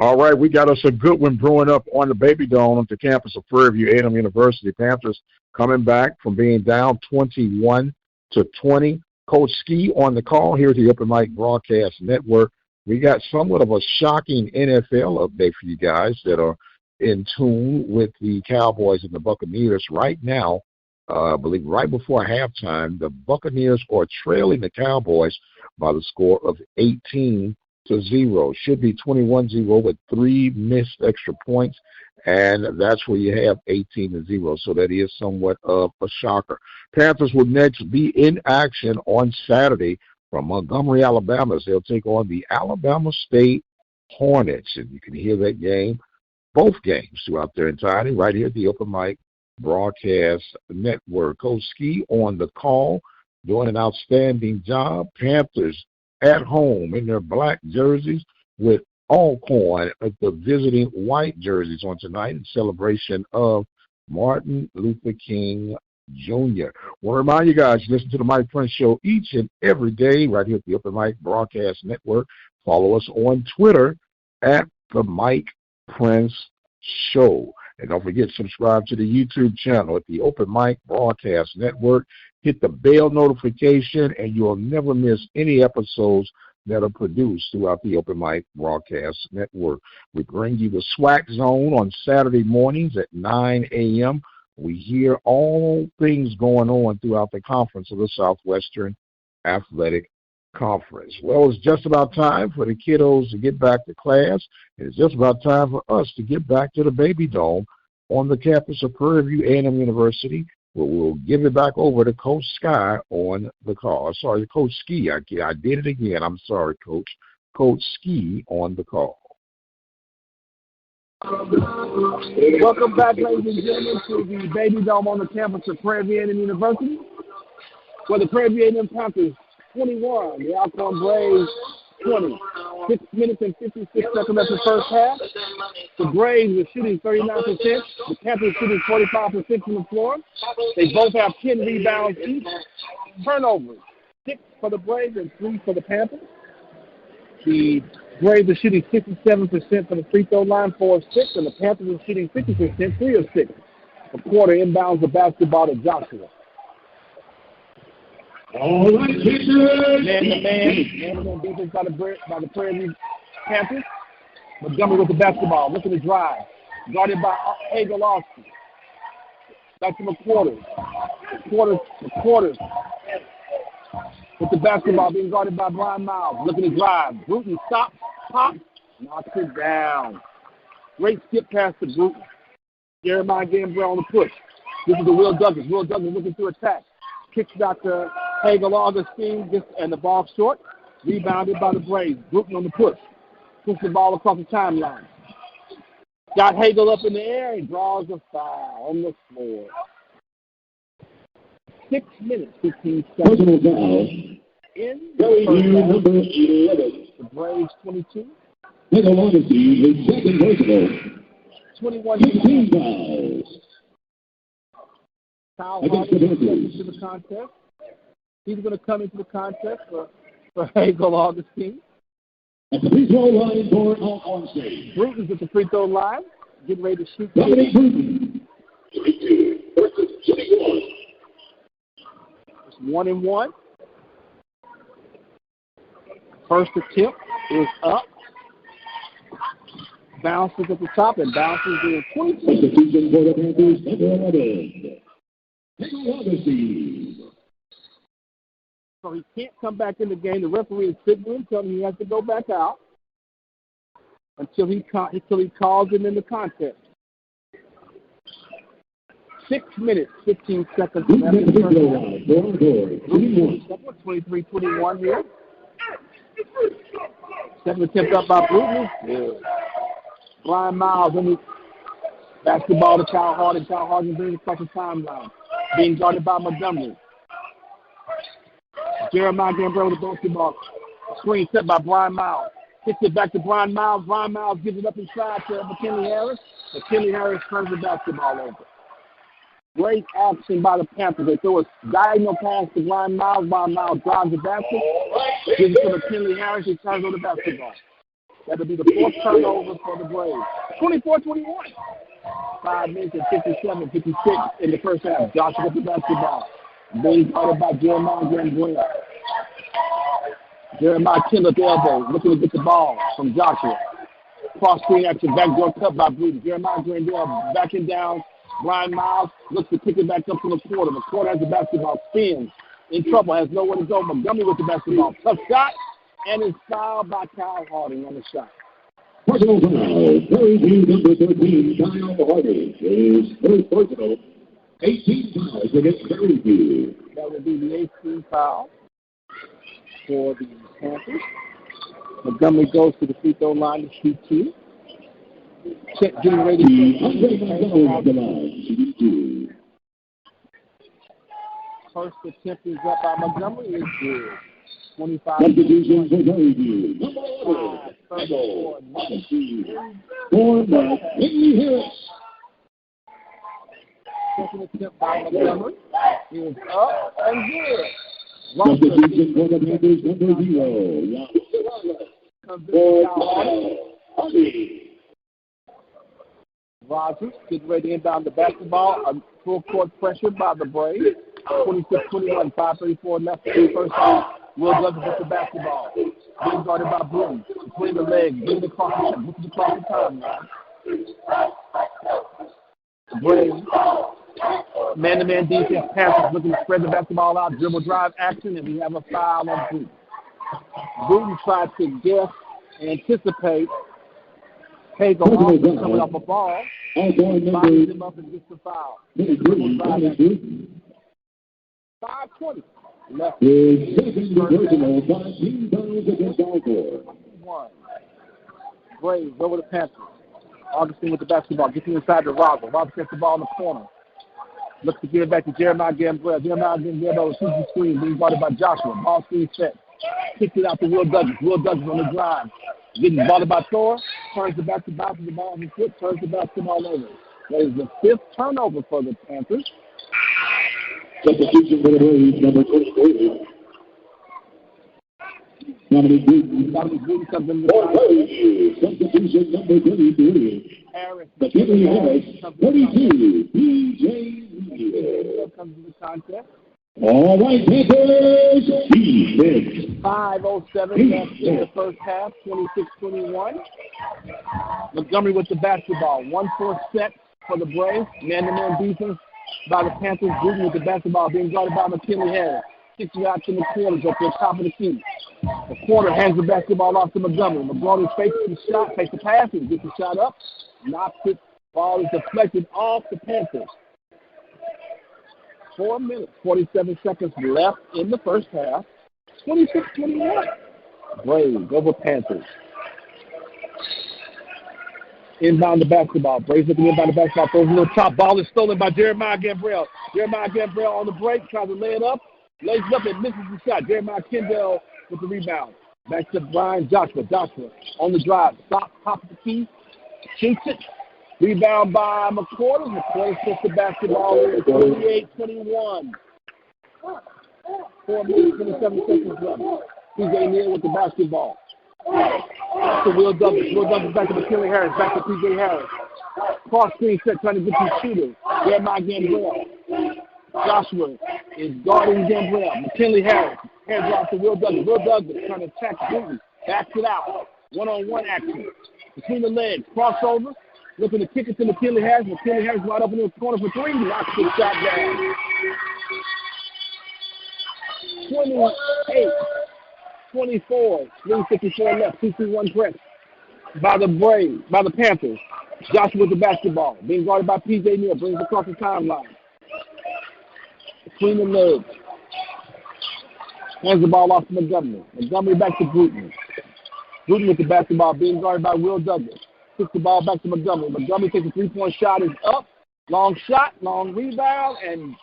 Speaker 2: All right, we got us a good one brewing up on the Baby Dome at the campus of Prairie View A&M University. Panthers coming back from being down 21-20. Coach Ski on the call here at the Open Mic Broadcast Network. We got somewhat of a shocking NFL update for you guys that are in tune with the Cowboys and the Buccaneers right now. I believe right before halftime, the Buccaneers are trailing the Cowboys by the score of 18-0. Should be 21-0 with 3 missed extra points, and that's where you have 18-0. So that is somewhat of a shocker. Panthers will next be in action on Saturday from Montgomery, Alabama, as they'll take on the Alabama State Hornets. And you can hear that game, both games throughout their entirety, right here at the Open Mic Broadcast Network. Coach Ski on the call, doing an outstanding job. Panthers at home in their black jerseys with Alcorn at the visiting white jerseys on tonight in celebration of Martin Luther King Jr. I want to remind you guys, listen to the Mike Prince Show each and every day right here at the Open Mic Broadcast Network. Follow us on Twitter at the Mike Prince Show. And don't forget, subscribe to the YouTube channel at the Open Mic Broadcast Network. Hit the bell notification, and you'll never miss any episodes that are produced throughout the Open Mic Broadcast Network. We bring you the SWAC Zone on Saturday mornings at 9 a.m. We hear all things going on throughout the conference of the Southwestern Athletic Conference. Well, it's just about time for the kiddos to get back to class. It's just about time for us to get back to the Baby Dome on the campus of Prairie View A&M University, where we'll give it back over to Coach Sky on the call. Sorry, Coach Ski. I did it again. I'm sorry, Coach. Coach Ski on the call.
Speaker 1: Welcome back, ladies and gentlemen, to the Baby Dome on the campus of Prairie View A&M University, where the Prairie View A&M Panthers 21, the Alcorn Braves 20. 6 minutes and 56 seconds left in the first half. The Braves are shooting 39%. The Panthers shooting 45% from the floor. They both have 10 rebounds each. Turnovers, 6 for the Braves and 3 for the Panthers. The Braves are shooting 67% from the free throw line, 4 of 6, and the Panthers are shooting 50%, 3 of 6. A quarter inbounds the basketball to Joshua.
Speaker 3: All right, Panthers.
Speaker 1: Man-to-man defense by the Prairie View Panthers. Montgomery with the basketball, looking to drive. guarded by Hagel Austin. Back to McQuarters. McQuarters with the basketball being guarded by Brian Miles. Looking to drive. Bruton stops, pops, knocks it down. Great skip pass to Bruton. Jeremiah Gambrell on the push. This is the Will Douglas. Will Douglas looking to attack. Kicks out to Hagel Augustine, and the ball short. Rebounded by the Braves. Bruton on the push. Puts the ball across the timeline. Got Hagel up in the air and draws a foul on the floor. 6 minutes, 15 seconds.
Speaker 3: Personal foul.
Speaker 1: In
Speaker 3: Prairie View, number 11.
Speaker 1: The Braves 22.
Speaker 3: Hagel Augustine, his second personal.
Speaker 1: 21
Speaker 3: 15 fouls.
Speaker 1: Kyle
Speaker 3: Against
Speaker 1: Hardy
Speaker 3: the Panthers.
Speaker 1: into the contest. He's going to come into the contest for Hagel Augustine.
Speaker 3: At the free throw line for Alcorn State.
Speaker 1: Bruton's at the free throw line, getting ready to shoot.
Speaker 3: Dominic Bruton. 22 versus 21.
Speaker 1: It's 1-1. First attempt is up. Bounces at the top and bounces in 22.
Speaker 3: Substitution for the Panthers, number 11. Hagel Augustine.
Speaker 1: So he can't come back in the game. The referee is signaling, telling him he has to go back out until he calls him in the contest. 6 minutes, 15 seconds left in the first half. 23-21 here. Second attempt up by Bruton. Yeah. Brian Miles on the basketball to Kyle Harden. Kyle Harden brings it across the timeline. Being guarded by Montgomery. Jeremiah Gambrell with the basketball. Screen set by Brian Miles. Kicks it back to Brian Miles. Brian Miles gives it up inside to McKinley Harris. McKinley Harris turns the basketball over. Great action by the Panthers. They throw a diagonal pass to Brian Miles. Brian Miles drives the basket. Gives it to McKinley Harris. He turns over the basketball. That would be the fourth turnover for the Braves. 24-21. 5 minutes and 57, 56 in the first half. Joshua with the basketball. Being guarded by Jeremiah Gambrell. Jeremiah Kendall at the elbow, looking to get the ball from Joshua. Cross screen action, backdoor cut by Bruton. Jeremiah Gambrell backing down. Brian Miles looks to pick it back up to McQuarter. McQuarter has the basketball, spins, in trouble, has nowhere to go. Montgomery with the basketball. Tough shot, and is fouled by Kyle Harding on the shot.
Speaker 3: Personal foul. Prairie View, number 13, Kyle Harding. His first personal. 18 fouls against Prairie View.
Speaker 1: That would be the 18th foul for the Panthers. Montgomery goes to the free throw line to shoot two. Getting ready to
Speaker 3: shoot.
Speaker 1: First attempt is up by Montgomery. Is good. 25.
Speaker 3: Substitution for Prairie View. Number 11. For McKinley Harris.
Speaker 1: Second attempt by Montgomery is up and good.
Speaker 3: Substitution for the Panthers, number 0.
Speaker 1: Rogers getting ready to inbound the basketball. Full court pressure by the Braves. 26-21, 5:34 left in the first half. Will Douglas with the basketball. Being guarded by Bruton. Between the legs, getting across the timeline. The Braves. Man-to-man defense, Panthers looking to spread the basketball out, dribble drive action, and we have a foul on Bruton. Bruton tried to guess and anticipate Hagel coming off a ball, binds him up and gets the foul. 5:20 left.
Speaker 3: His second personal, 15 fouls against Alcorn.
Speaker 1: Braves over the Panthers. Augustine with the basketball, gets inside to Rogers. Rogers gets the ball in the corner. Looks to give it back to Jeremiah Gambrell. Jeremiah Gambrell shoots the screen, being guarded by Joshua. Ball screen set. Kicks it out to Will Douglas. Will Douglas on the drive. Getting balled by Thor. Turns the basketball to the ball in his foot. Turns the basketball over. That is the 5th turnover for the Panthers.
Speaker 3: Substitution for the Braves, number 23. Dominic Bruton
Speaker 1: comes in the
Speaker 3: substitution number 23.
Speaker 1: Harris.
Speaker 3: McKinley Harris, 32. B.J.
Speaker 1: Comes in the contest.
Speaker 3: All right, Panthers, defense.
Speaker 1: 5:07 left in the first half, 26-21. Montgomery with the basketball. 1-4 set for the Braves. Man-to-man defense by the Panthers. Bruton with the basketball being guarded by McKinley Harris. 6 yards in the corners up to the top of the key. The quarter hands the basketball off to Montgomery. Montgomery fakes the shot, fakes the pass, and gets the shot up. Knocks it. Ball is deflected off the Panthers. 4 minutes, 47 seconds left in the first half. 26-21. Braves over Panthers. Inbound the basketball. Braves looking inbound the basketball. Throws a little top. Ball is stolen by Jeremiah Gambrell. Jeremiah Gambrell on the break. Tries to lay it up. Lays it up and misses the shot. Jeremiah Kendall with the rebound. Back to Brian Joshua. Joshua on the drive. Stop. Top of the key. Shoots it. Rebound by McCorders. McCorders puts the basketball in. 28-21. 4 minutes, 27 seconds left. P.J. Neal with the basketball. To Will Douglas. Will Douglas back to McKinley Harris. Back to P.J. Harris. Cross screen set trying to get to the shooter. Jeremiah Gambrell. Joshua is guarding Gambrell. McKinley Harris. Hands off to Will Douglas. Will Douglas trying to attack Bruton. Backs it out. One-on-one action. Between the legs. Crossover. Looking to kick it to McKinley Harris. McKinley Harris right up in the corner for 3. Knocks the shot down. 28-24. 3:54 left. 2-2-1 press by the Braves, by the Panthers. Joshua with the basketball. Being guarded by P.J. Neal. Brings it across the timeline. Between the legs. Hands the ball off to Montgomery. Montgomery back to Bruton. Bruton with the basketball. Being guarded by Will Douglas. Kicks the ball back to Montgomery. Montgomery takes a 3-point shot. Is up. Long shot. Long rebound. And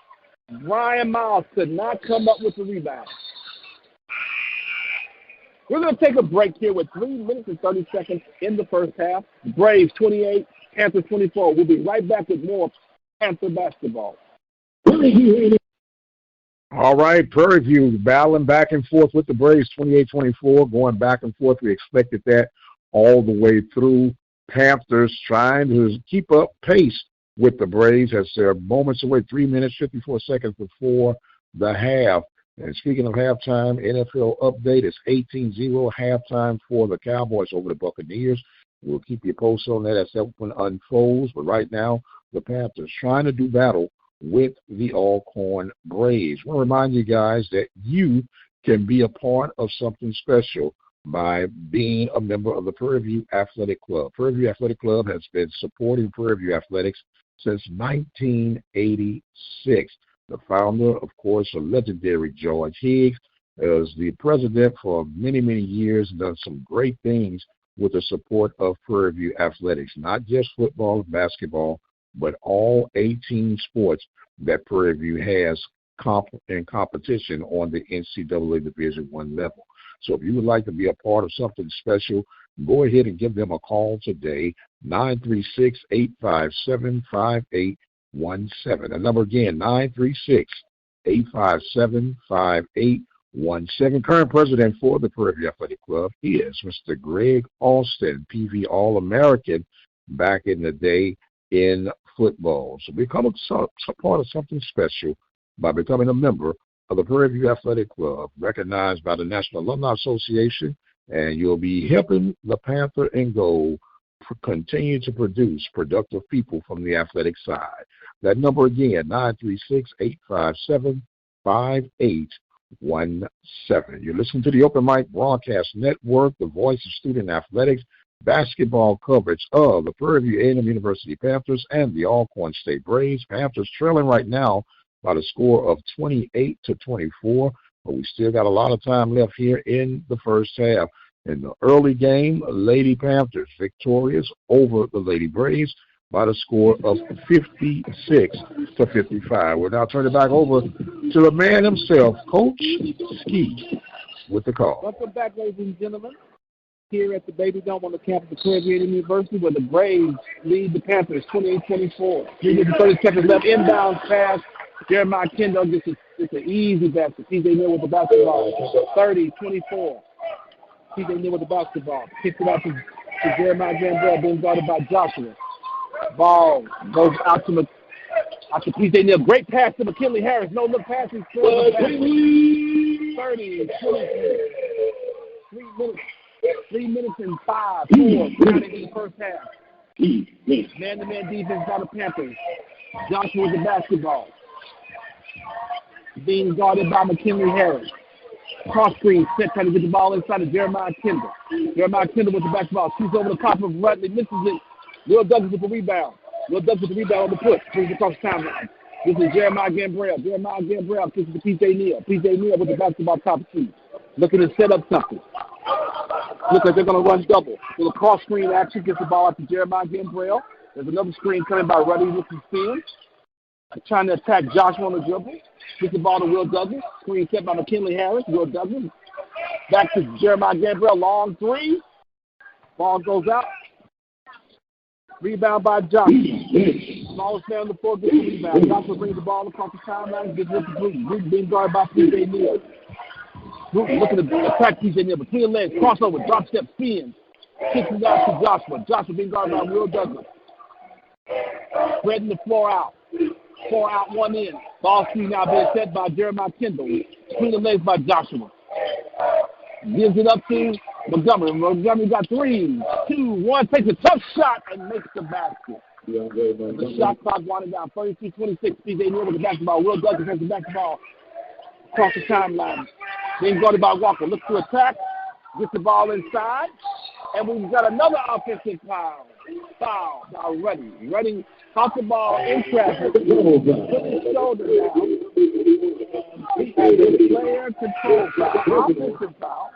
Speaker 1: Brian Miles could not come up with the rebound. We're going to take a break here with 3 minutes and 30 seconds in the first half. Braves 28, Panthers 24. We'll be right back with more Panther basketball.
Speaker 2: All right, Prairie View battling back and forth with the Braves 28-24, going back and forth. We expected that all the way through. Panthers trying to keep up pace with the Braves as they're moments away, 3 minutes, 54 seconds before the half. And speaking of halftime, NFL update is 18-0 halftime for the Cowboys over the Buccaneers. We'll keep you posted on that as that one unfolds. But right now, the Panthers trying to do battle with the Alcorn Braves. I want to remind you guys that you can be a part of something special by being a member of the Prairie View Athletic Club. Prairie View Athletic Club has been supporting Prairie View Athletics since 1986. The founder, of course, a legendary George Higgs, is the president for many, many years, and done some great things with the support of Prairie View Athletics, not just football and basketball, but all 18 sports that Prairie View has in competition on the NCAA Division I level. So if you would like to be a part of something special, go ahead and give them a call today, 936-857-5817. The number again, 936-857-5817. Current president for the Prairie View Athletic Club is Mr. Greg Alston, PV All-American back in the day in football. So become a part of something special by becoming a member of the Prairie View Athletic Club, recognized by the National Alumni Association, and you'll be helping the Panther and Gold continue to produce productive people from the athletic side. That number again, 936-857-5817. You're listening to the Open Mic Broadcast Network, the voice of student athletics, basketball coverage of the Prairie View A&M University Panthers and the Alcorn State Braves. Panthers trailing right now by the score of 28-24, but we still got a lot of time left here in the first half. In the early game, Lady Panthers victorious over the Lady Braves by the score of 56-55. We'll now turn it back over to the man himself, Coach Ski, with the call.
Speaker 1: Welcome back, ladies and gentlemen, here at the Baby Dome on the campus of Prairie View University, where the Braves lead the Panthers 28-24. 3 minutes and 30 seconds left. Inbound pass. Jeremiah Kendall gets it's an easy basket. P.J. Neal with the basketball. 30-24. P.J. Neal with the basketball. Kicks it out to Jeremiah Gambrell, being guarded by Joshua. Ball goes out to After PJ Neal, great pass to McKinley Harris. No look pass. He scores. 30, 20, 3 minutes and 5, 4 counting in the first half. Man-to-man defense by the Panthers. Joshua with the basketball. Being guarded by McKinley Harris. Cross screen set, trying to get the ball inside of Jeremiah Kendall. Jeremiah Kendall with the basketball. Shoots over the top of Rutley. Misses it. Will Douglas with the rebound. Will Douglas with the rebound on the push. Brings it across the timeline. This is Jeremiah Gambrell. Jeremiah Gambrell kisses to P.J. Neal. P.J. Neal with the basketball top two. Looking to set up something. Looks like they're going to run double. With a cross screen action, gets the ball out to Jeremiah Gambrell. There's another screen coming by Ruddy with some spin. Trying to attack Joshua on the dribble. Gets the ball to Will Douglas. Screen set by McKinley Harris. Will Douglas. Back to Jeremiah Gambrell. Long three. Ball goes out. Rebound by Joshua. Smallest man on the floor gets the rebound. Joshua brings the ball across the timeline. Gets with the Bruton. Bruton being guarded by P.J. Neal. Bruton looking to attack P.J. Neal. Between the legs. Crossover. Drop step. Spin. Kicks it out to Joshua. Joshua being guarded by Will Douglas. Spreading the floor out. 4 out, 1 in. Ball screen now being set by Jeremiah Kendall. Between the legs by Joshua. Gives it up to Montgomery. Montgomery got 3, 2, 1. Takes a tough shot and makes the basket. The shot clock winding down. 32-26. P.J. Neal with the basketball. Will Douglas has the basketball across the timeline. Being guarded by Walker. Looks to attack. Gets the ball inside. And we've got another offensive foul. Foul by Ruddy. Ruddy caught the ball in traffic. Put his shoulder down. He had a player control foul. Offensive foul.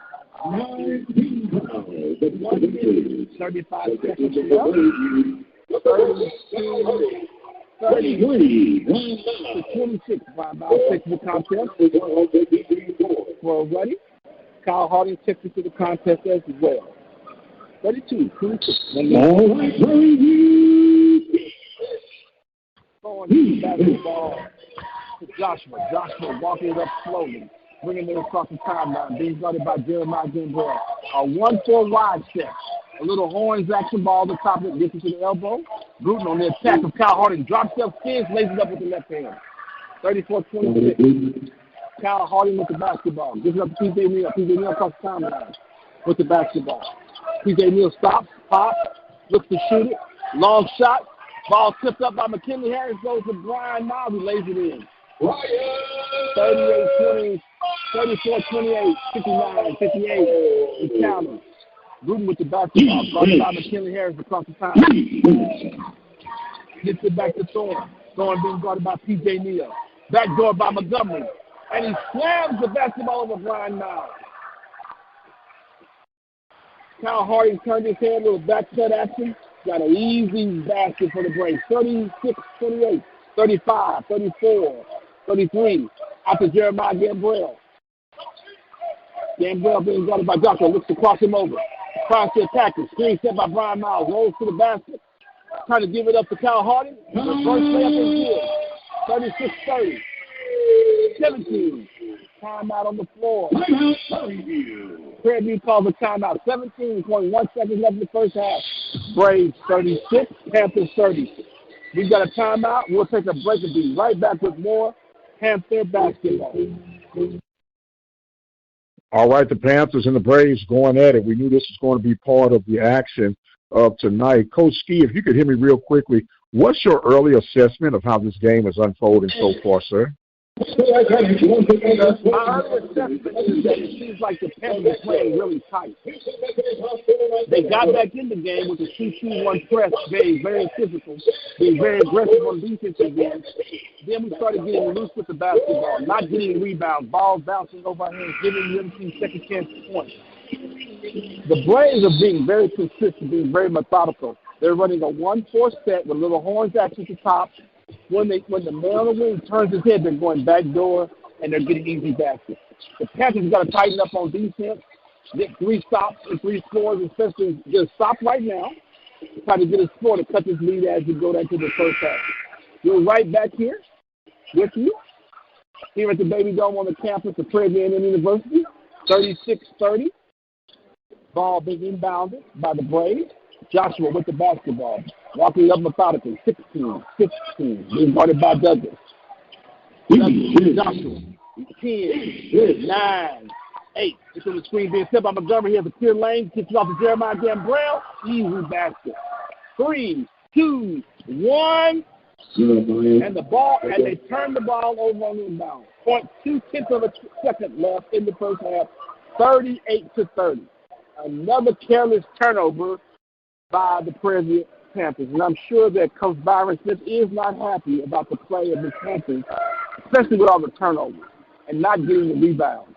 Speaker 1: 35 seconds to go. 33 to 26. About technical contest for Ruddy. Kyle Harding takes it to the contest as well. 32, 26. All right, Prairie View. Throwing the basketball to Joshua. Joshua walking it up slowly, bringing it across the timeline, being guarded by Jeremiah Gambrell. A 1-4 wide step. A little horns action ball at the top of it, gets it to the elbow. Bruton on the attack of Kyle Harding. Drop step, spins, lays it up with the left hand. 34-26. Kyle Harding with the basketball. Gives it up to P.J. Neal. P.J. Neal across the timeline with the basketball. P.J. Neal stops, pops, looks to shoot it. Long shot. Ball tipped up by McKinley Harris. Goes to Brian Miles. He lays it in. 38-20, 34-28, 59-58. The counter. Bruton with the basketball. Guarded by McKinley Harris across the timeline. Gets it back to Thorne. Thorne being guarded by P.J. Neal. Backdoor by Montgomery. And he slams the basketball over Brian Miles. Kyle Harding turned his head, little back cut action. Got an easy basket for the Braves. 36-28, 35, 34, 33. After Jeremiah Gambrell. Gambrell being guarded by Joshua. Looks to cross him over. Tries to attack him. Screen set by Brian Miles. Rolls to the basket. Trying to give it up to Kyle Harding. The first layup is good. 36-30. 17. Timeout on the floor. Prairie View calls a timeout. 17.1 seconds left in the first half. Braves 36, Panthers 30. We've got a timeout. We'll take a break and be right back with more Panther basketball.
Speaker 2: All right, the Panthers and the Braves going at it. We knew this was going to be part of the action of tonight. Coach Ski, if you could hear me real quickly, what's your early assessment of how this game is unfolding so far, sir?
Speaker 1: My early assessment is that it seems like the Panthers playing really tight. They got back in the game with the 2-2-1 press, being very physical, being very aggressive on defense again. Then we started getting loose with the basketball, not getting rebounds, balls bouncing over our hands, giving the other team second chance points. The Braves are being very consistent, being very methodical. They're running a 1-4 set with little horns action at the top. When the man on the wing turns his head, they're going back door, and they're getting easy baskets. The Panthers got to tighten up on defense, get 3 stops and 3 scores, especially just stop right now, try to get a score to cut this lead as we go down to the first half. We're right back here with you, here at the Baby Dome on the campus of Prairie View University, 36-30. Ball being inbounded by the Braves. Joshua with the basketball. Walking up methodically. 16. Being guarded by Douglas. Joshua. 10, 9, 8. It's on the screen being set by Montgomery. He has a clear lane. Kicks it off to Jeremiah Gambrell. Easy basket. 3, 2, 1. And the ball, and they turn the ball over on inbound. 0.2 of a second left in the first half. 38-30. Another careless turnover by the Prairie View Panthers. And I'm sure that Coach Byron Smith is not happy about the play of the Panthers, especially with all the turnovers and not getting the rebounds.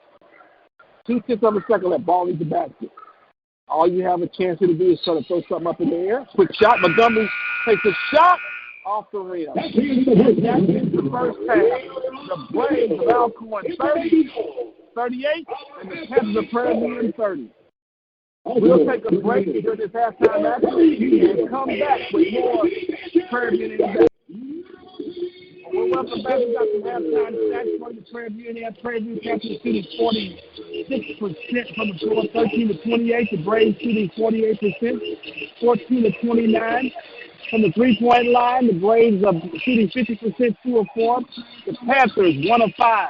Speaker 1: 2/10 of a second left. Ball needs the basket. All you have a chance to do is try to throw something up in the air. Quick shot. Montgomery takes a shot off the rim. That's the first half. The Braves of Alcorn 30, 38, and the Panthers of Prairie View 30. We'll take a break during this halftime action and come back with more Prairie View in. Well, welcome back. We got some halftime stats for the Prairie View. Prairie View Panthers shooting 46% from the floor, 13-28. The Braves shooting 48%, 14-29. From the three-point line, the Braves are shooting 50%, 2 of 4. The Panthers, 1 of 5.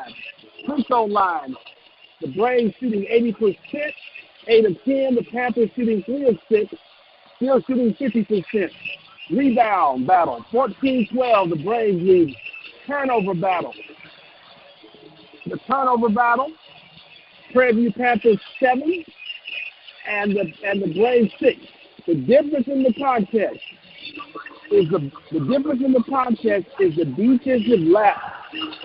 Speaker 1: Free throw line, the Braves shooting 80%, 8 of 10. The Panthers shooting 3 of 6, still shooting 50%. Rebound battle, 14-12. The Braves lead. Turnover battle. The turnover battle, Prairie View Panthers 7 and the Braves 6. The difference in the contest is the defensive lapse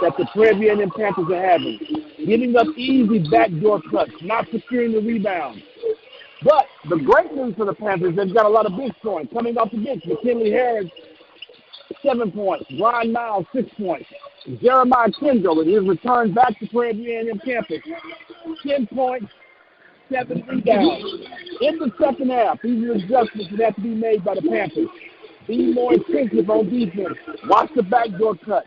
Speaker 1: that the Prairie View and Panthers are having, giving up easy backdoor cuts, not securing the rebound. But the great news for the Panthers, they've got a lot of big scoring coming off the bench. McKinley Harris, 7 points. Brian Miles, 6 points. Jeremiah Kendall, in his return back to Prairie View and campus, 10 points, 7 rebounds. In the second half, these are adjustments that have to be made by the Panthers. Be more intensive on defense. Watch the backdoor cut.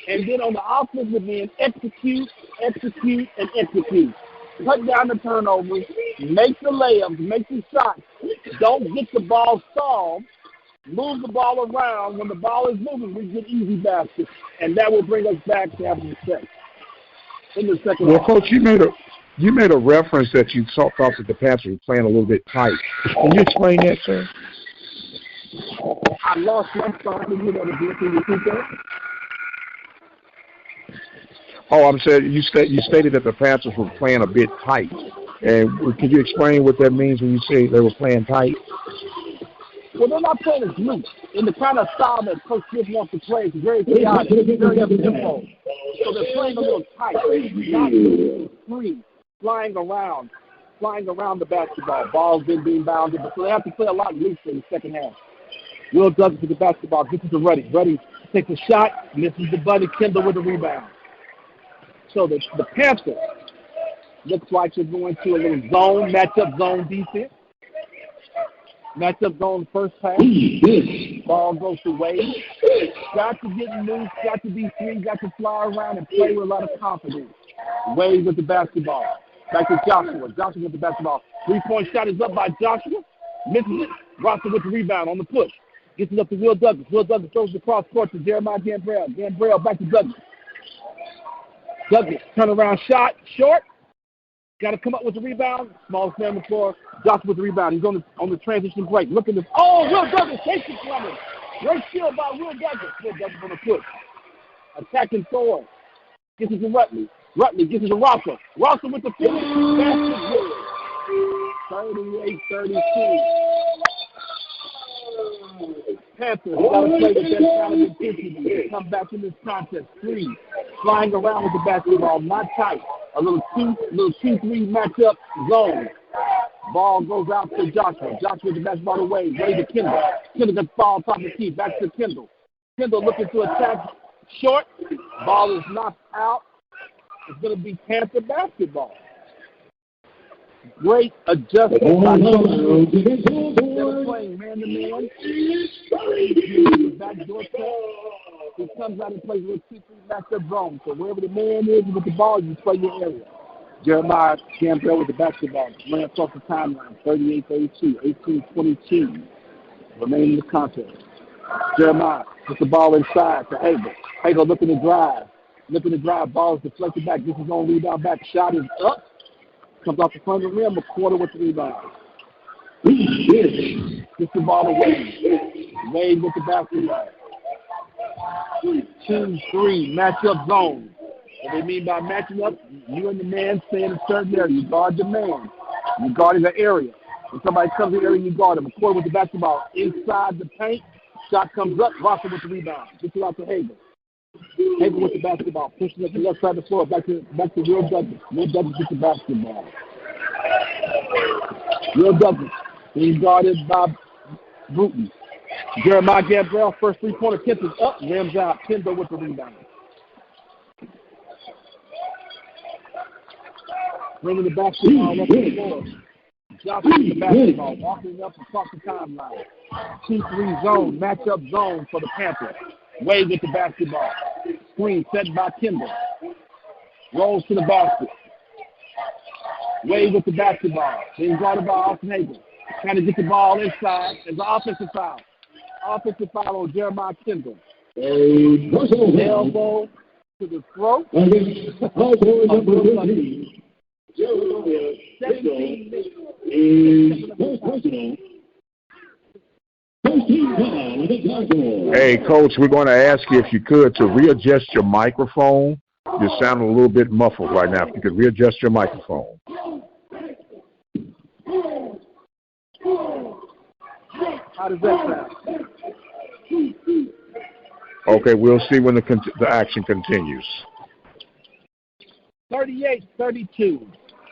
Speaker 1: And then on the offensive end, execute. Cut down the turnovers. Make the layups. Make the shots. Don't get the ball stalled. Move the ball around. When the ball is moving, we get easy baskets. And that will bring us back to having success in the second half.
Speaker 2: Well, Coach, you made a reference that you thought that the Panthers were playing a little bit tight. Can you explain that, sir?
Speaker 1: I lost my thought. Can you repeat that?
Speaker 2: Oh, I'm saying you stated that the Panthers were playing a bit tight. And could you explain what that means when you say they were playing tight?
Speaker 1: Well, they're not playing as loose. In the kind of style that Coach Smith wants to play, it's very chaotic, very up-tempo. So they're playing a little tight, not free, flying around the basketball. Ball's been being bounded, so they have to play a lot looser in the second half. Will Douglas with the basketball, gets it to Ruddy. Ruddy takes a shot, misses the buddy. Kendall with the rebound. So the Panthers looks like they're going to a little zone, matchup zone defense. Matchup zone first pass. Ball goes to Wade. Got to get loose, got to be free, got to fly around and play with a lot of confidence. Wade with the basketball. Back to Joshua. Joshua with the basketball. 3-point shot is up by Joshua. Misses it. Rosser with the rebound on the push. Gets it up to Will Douglas. Will Douglas throws the cross court to Jeremiah Gambrell. Gambrell back to Douglas. Douglas, turnaround shot, short. Got to come up with the rebound. Smallest man on the floor. Joshua with the rebound. He's on the transition break. Look at this. Oh, Will Douglas takes it from him. Great steal by Will Douglas. Will Douglas on the push. Attacking forward. Gets it to Rutley. Rutley gets it to Rosser. Rosser with the finish. Basket good. 38-32. Panthers got to play with that kind of intensity to come back in this contest. Free, flying around with the basketball, not tight. A little 2-3 matchup zone. Ball goes out to Joshua. Joshua with the basketball away. Way to Kendall. Kendall gets the ball top of the key. Back to Kendall. Kendall looking to attack short. Ball is knocked out. It's going to be Panther basketball. Great adjustment by Joshua. They were playing man-to-man. Backdoor cut. He comes out and plays with 2-3 matchup zone. So wherever the man is with the ball, you play your area. Jeremiah Campbell with the basketball. Ran across the timeline. 38-32. 18-22. Remaining in the contest. Jeremiah puts the ball inside to Hagel. Hagel looking to drive. Ball is deflected back. This is on rebound back. Shot is up. Comes off the front of the rim. A quarter with the rebound. Gets the ball away. Wade with the basketball. 2-3 matchup zone. What they mean by matching up, you and the man stay in a certain area. You guard the man. You guard the area. When somebody comes in the area, you guard them. A quarter with the basketball inside the paint. Shot comes up. Roster with the rebound. Gets it out to Hagel. Hagel with the basketball. Pushing up the left side of the floor. Back to Will Douglas. Will Douglas gets the basketball. Will Douglas being guarded by Bruton. Jeremiah Gambrell, first three-pointer attempt is up. Rims out. Kendall with the rebound. Bringing the basketball up to the floor. Johnson with the basketball. Walking up across the timeline. 2-3 zone. Matchup zone for the Panthers. Wade with the basketball. Screen set by Kendall. Rolls to the basket. Wade with the basketball. Being guarded by Austin Hagel. Trying to get the ball inside. There's an offensive foul. Offensive foul on Jeremiah Kendall. Elbow to the throat. 17
Speaker 2: Hey, Coach, we're going to ask you, if you could, to readjust your microphone. You're sounding a little bit muffled right now. If you could readjust your microphone.
Speaker 1: How does that sound?
Speaker 2: Okay, we'll see when the action continues.
Speaker 1: 38-32.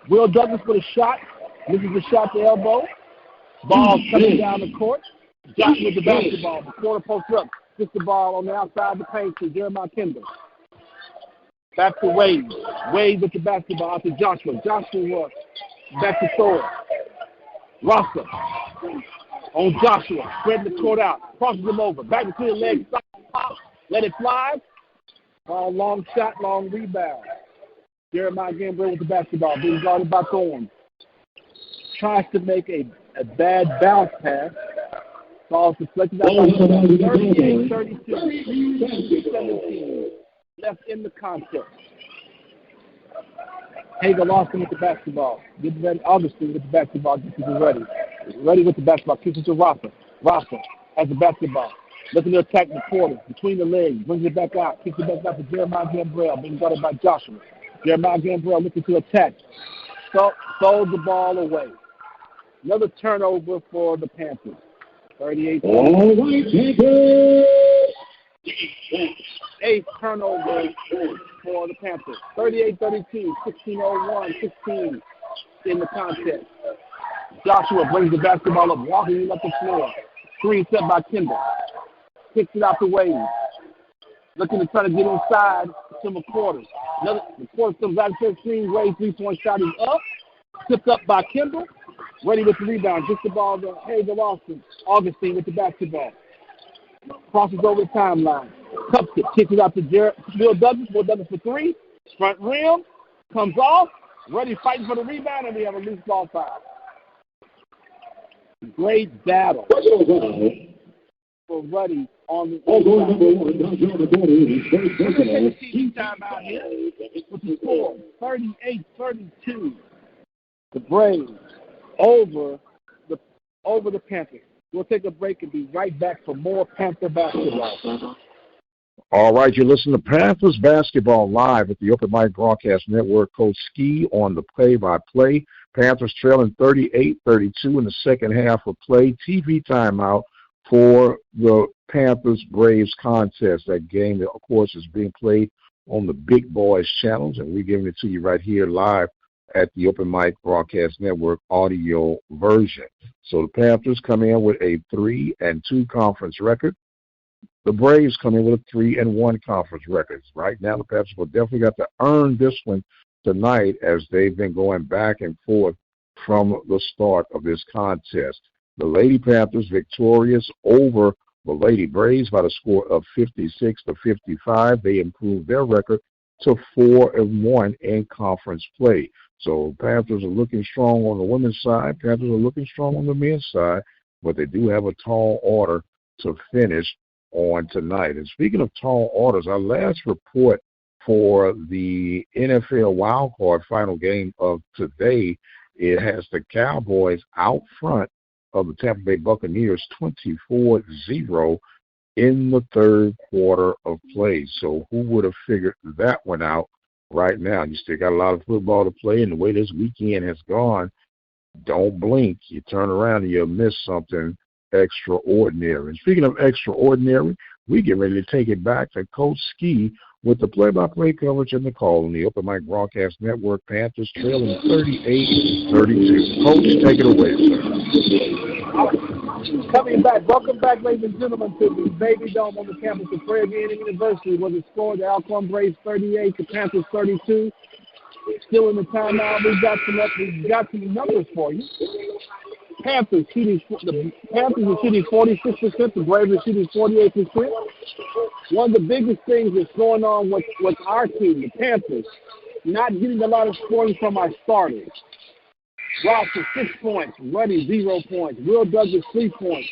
Speaker 1: Will Douglas with a shot. This is a shot to elbow. Ball coming down the court. Johnson with the basketball. The quarter post up. Gets the ball on the outside of the paint to Jeremiah Kendall. Back to Wade. Wade with the basketball out to Joshua. Joshua back to Thor. Rosser on Joshua. Spreading the court out. Crosses him over. Back between the legs. Stop, pop. Let it fly. Long shot, long rebound. Jeremiah Gambrell with the basketball. Being guarded by Thorne. Tries to make a bad bounce pass. Ball deflected out by 38-32. 17 left in the contest. Hagel Austin with the basketball. Getting ready. Augustine with the basketball. Gets it ready. Ready with the basketball. Kicks it to Rosser. Rosser has the basketball. Looking to attack the quarter. Between the legs. Brings it back out. Kicks it back out to Jeremiah Gambrell. Being guarded by Joshua. Jeremiah Gambrell looking to attack. Throws the ball away. Another turnover for the Panthers. 38.
Speaker 3: All right, Panthers.
Speaker 1: Eighth turnover for the Panthers. 38-32, 16:01, 16 in the contest. Joshua brings the basketball up, walking up the floor. Screen set by Kendall. Kicks it out the way. Looking to try to get inside to McQuarters. McQuarters comes out to the screen. Wade, three-point shot is up. Tipped up by Kendall. Ready with the rebound. Gets the ball to Hagel Austin. Augustine with the basketball. Crosses over the timeline. Cups it. Kicks it out to Will Douglas. Will Douglas for three. Front rim. Comes off. Ready fighting for the rebound. And we have a loose ball foul. Great battle for Ruddy on the time out here. With the score 38-32. The Braves over the Panthers. We'll take a break and be right back for more Panther basketball.
Speaker 2: All right, you listen to Panthers basketball live at the Open Mic Broadcast Network. Coach Ski on the play-by-play. Panthers trailing 38-32 in the second half of play. TV timeout for the Panthers-Braves contest. That game, of course, is being played on the Big Boys channels, and we're giving it to you right here live at the Open Mic Broadcast Network audio version. So the Panthers come in with a 3-2 conference record. The Braves come in with a 3-1 conference record. Right now, the Panthers will definitely got to earn this one tonight, as they've been going back and forth from the start of this contest. The Lady Panthers victorious over the Lady Braves by the score of 56-55. They improved their record to 4-1 in conference play. So Panthers are looking strong on the women's side. Panthers are looking strong on the men's side. but they do have a tall order to finish on tonight. And speaking of tall orders, our last report for the NFL wildcard final game of today, it has the Cowboys out front of the Tampa Bay Buccaneers 24-0 in the third quarter of play. So who would have figured that one out right now? You still got a lot of football to play, and the way this weekend has gone, don't blink. You turn around and you'll miss something extraordinary. And speaking of extraordinary, we get ready to take it back to Coach Ski with the play-by-play coverage and the call on the Open Mic Broadcast Network. Panthers trailing 38-32. Coach, take it away,
Speaker 1: sir. Coming back, welcome back, ladies and gentlemen, to the Baby Dome on the campus of Prairie View University, where the score, the Alcorn Braves 38, the Panthers 32. Still in the timeout. We've got some numbers for you. The Panthers are shooting 46%. The Braves are shooting 48%. One of the biggest things that's going on with our team, the Panthers, not getting a lot of scoring from our starters. Roster 6 points. Ruddy 0 points. Will Douglas 3 points.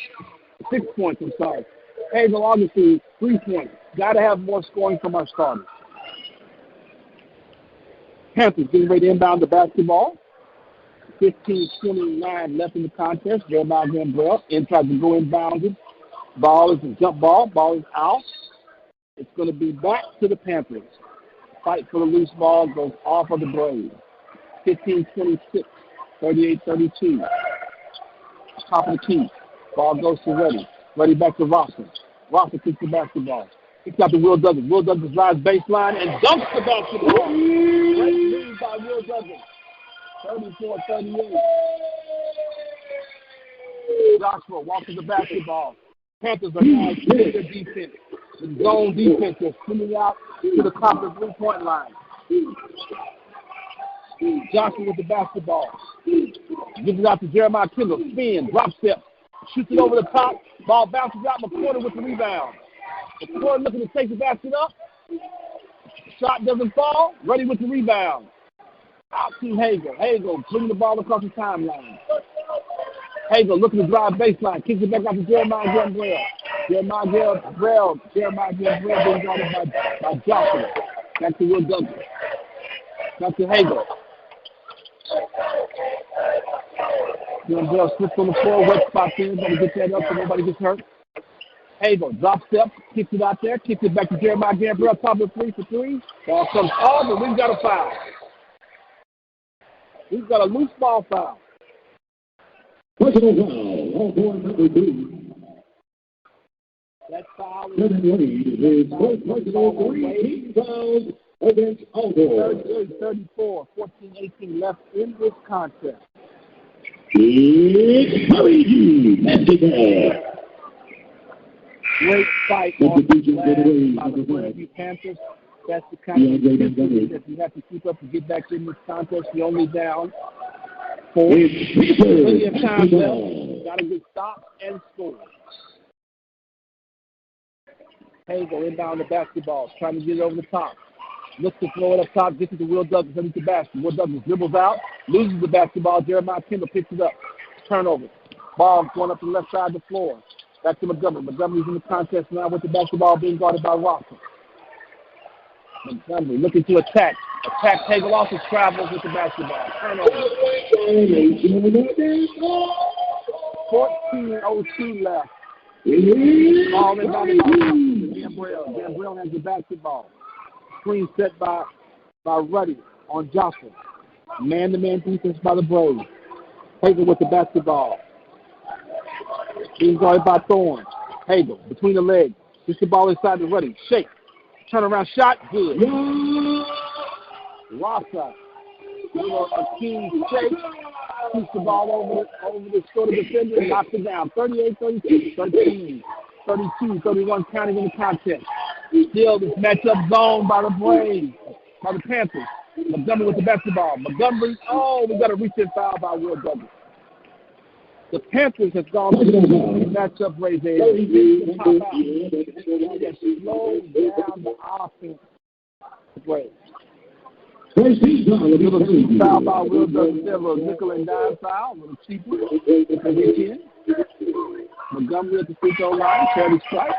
Speaker 1: 6 points. I'm sorry. Hazel Augustine 3 points. Got to have more scoring from our starters. Panthers getting ready to inbound the basketball. 15:29 left in the contest. Jeremiah Gambrell tries to go inbounded. Ball is a jump ball. Ball is out. It's going to be back to the Panthers. Fight for the loose ball goes off of the Braves. 15:26, 38-32. Top of the key. Ball goes to Reddy. Reddy back to Rosser. Rosser kicks the basketball. Kicks out to Will Douglas. Will Douglas drives baseline and dunks the basketball. Great move by Will Douglas. 34-38. Joshua walks to the basketball. Panthers are now doing their defense. The zone defense is spinning out to the top of the three-point line. Joshua with the basketball. Gives it out to Jeremiah Kendall. Spin, drop step. Shoots it over the top. Ball bounces out. McCorder with the rebound. McCorder looking to take the basket up. Shot doesn't fall. Ready with the rebound. Out to Hagel. Hagel bringing the ball across the timeline. Hagel looking to drive baseline. Kicks it back out to Jeremiah Gambrell. Jeremiah Gambrell being guarded by Joshua. Back to Will Douglas. Back to Hagel. Gambrell slips on the floor. Wet spot in. Got to get that up so nobody gets hurt. Hagel drop step. Kicks it out there. Kicks it back to Jeremiah Gambrell. Top of the three for three. Ball comes off, and we've got a foul. We've got a loose ball foul.
Speaker 3: Personal foul, Alcorn number 2.
Speaker 1: That foul is
Speaker 3: his first personal 3 team fouls against Alcorn.
Speaker 1: 34, 14-18 left in this contest.
Speaker 3: It's Prairie View basketball.
Speaker 1: Great fight on the glass by the Prairie View Panthers. That's the kind of intensity that you have to keep up to get back in this contest. You're only down 4. Plenty of time left. Got to get stopped and score. Hagel inbound the basketball, trying to get it over the top. Looks to throw it up top, gets it to Will Douglas underneath the basket. Will Douglas dribbles out, loses the basketball. Jeremiah Kendall picks it up. Turnover. Ball going up the left side of the floor. Back to Montgomery. Montgomery's in the contest now with the basketball being guarded by Rosser. Montgomery looking to attack. Attack. Hagel also travels with the basketball. Turnover. 14:02 left. Ball inbounded by Gambrell. Gambrell has the basketball. Screen set by Ruddy on Johnson. Man-to-man defense by the Braves. Hagel with the basketball. Being guarded by Thorne. Hagel between the legs. Gets the ball inside the Ruddy. Shake. Turnaround shot. Good. Rosser. A keen shake. Keeps the ball over the shoulder defender and knocks it down. 38-32, 13, 32, 31 counting in the contest. Still this matchup zone by the Braves, by the Panthers. Montgomery with the basketball. Montgomery, we got a reach-in foul by Will Douglas. The Panthers have gone to the matchup raise there. They pop out. They slow down the offense. Braves. Foul by Will Douglas. A little nickel and dime foul, a little cheaper. Montgomery at the free throw line, charity strike.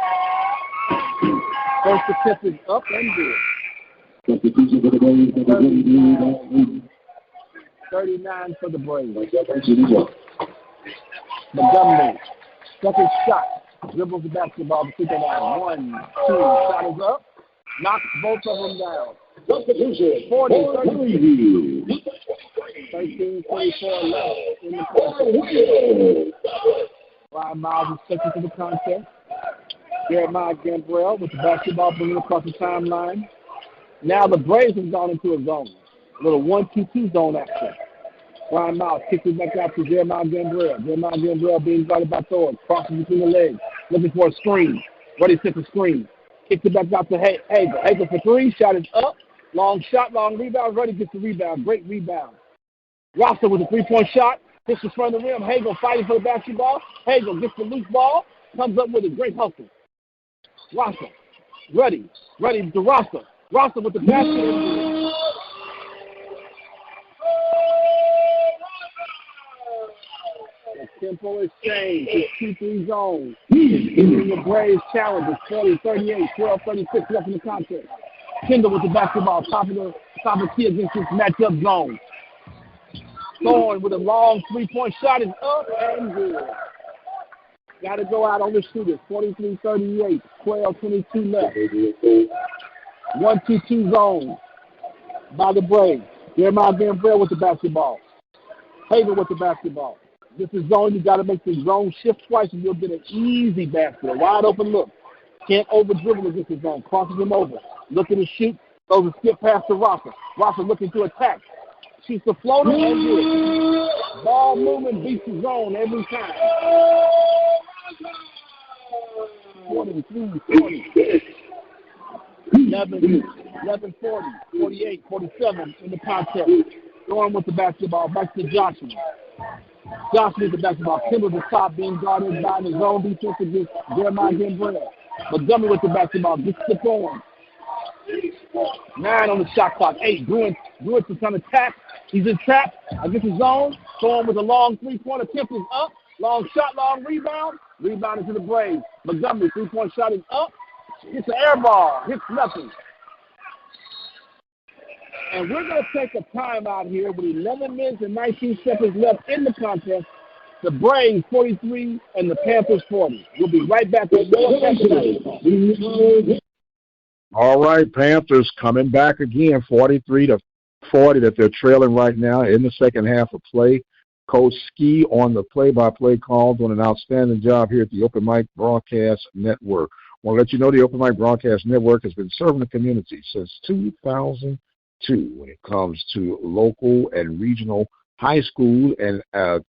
Speaker 1: First attempt is up and good. 39 for the Braves. Montgomery, second shot, dribbles the basketball to free throw line. 1, 2, shot is up, knocks both of them down. 40, 13-24 left in the contest. Ryan Miles is second to the contest. Jeremiah Gambrell with the basketball bringing across the timeline. Now the Braves have gone into a zone. A little 1-2-2 zone action. Ryan Miles kicks it back out to Jeremiah Gambrell. Jeremiah Gambrell being guarded by Thor. Crosses between the legs. Looking for a screen. Ready to set the screen. Kicks it back out to Hagel. Hagel for three. Shot is up. Long shot, long rebound. Ready gets the rebound. Great rebound. Rosser with a three-point shot. Hits in front of the rim. Hagel fighting for the basketball. Hagel gets the loose ball. Comes up with a great hustle. Rosser. Ready to Rosser. Rosser with the basket. Tempo exchange. It's 2-3 zone. Giving the Braves challenge. It's 40-38, 12-36 left in the contest. Kendall with the basketball, top of the key against this matchup zone. Thorne with a long three-point shot is up and good. Got to go out on the shooters. 43-38, 12-22 left. 1-2-2 zone by the Braves. Jeremiah Gambrell with the basketball. Hagel with the basketball. This is zone. You got to make the zone shift twice and you'll get an easy basket. A wide open look. Can't over dribble against the zone. Crosses him over. Looking to shoot. Throws a skip pass to Rosser. Rosser looking to attack. Shoots the floater and good. Ball movement beats the zone every time. 43, 40. 11, 40, 48, 47 in the contest. Going with the basketball. Back to Joshua. Joshua with the basketball. Kendall the top being guarded by the zone defense against Jeremiah Gambrell. Montgomery with the basketball. Gets the Thorne. 9 on the shot clock. 8. Bruins is trying to tap. He's in trap against the zone. Thorne with a long three-point attempt is up. Long shot, long rebound. Rebounded to the Braves. Montgomery, three-point shot is up. Hits the air ball. Hits nothing. And we're going to take a timeout here with 11 minutes and 19 seconds left in the contest. The Braves 43 and the Panthers 40. We'll be right back with more basketball.
Speaker 2: All right, Panthers coming back again, 43-40 that they're trailing right now in the second half of play. Coach Ski on the play-by-play call, doing an outstanding job here at the Open Mic Broadcast Network. I want to let you know the Open Mic Broadcast Network has been serving the community since 2002 when it comes to local and regional high school and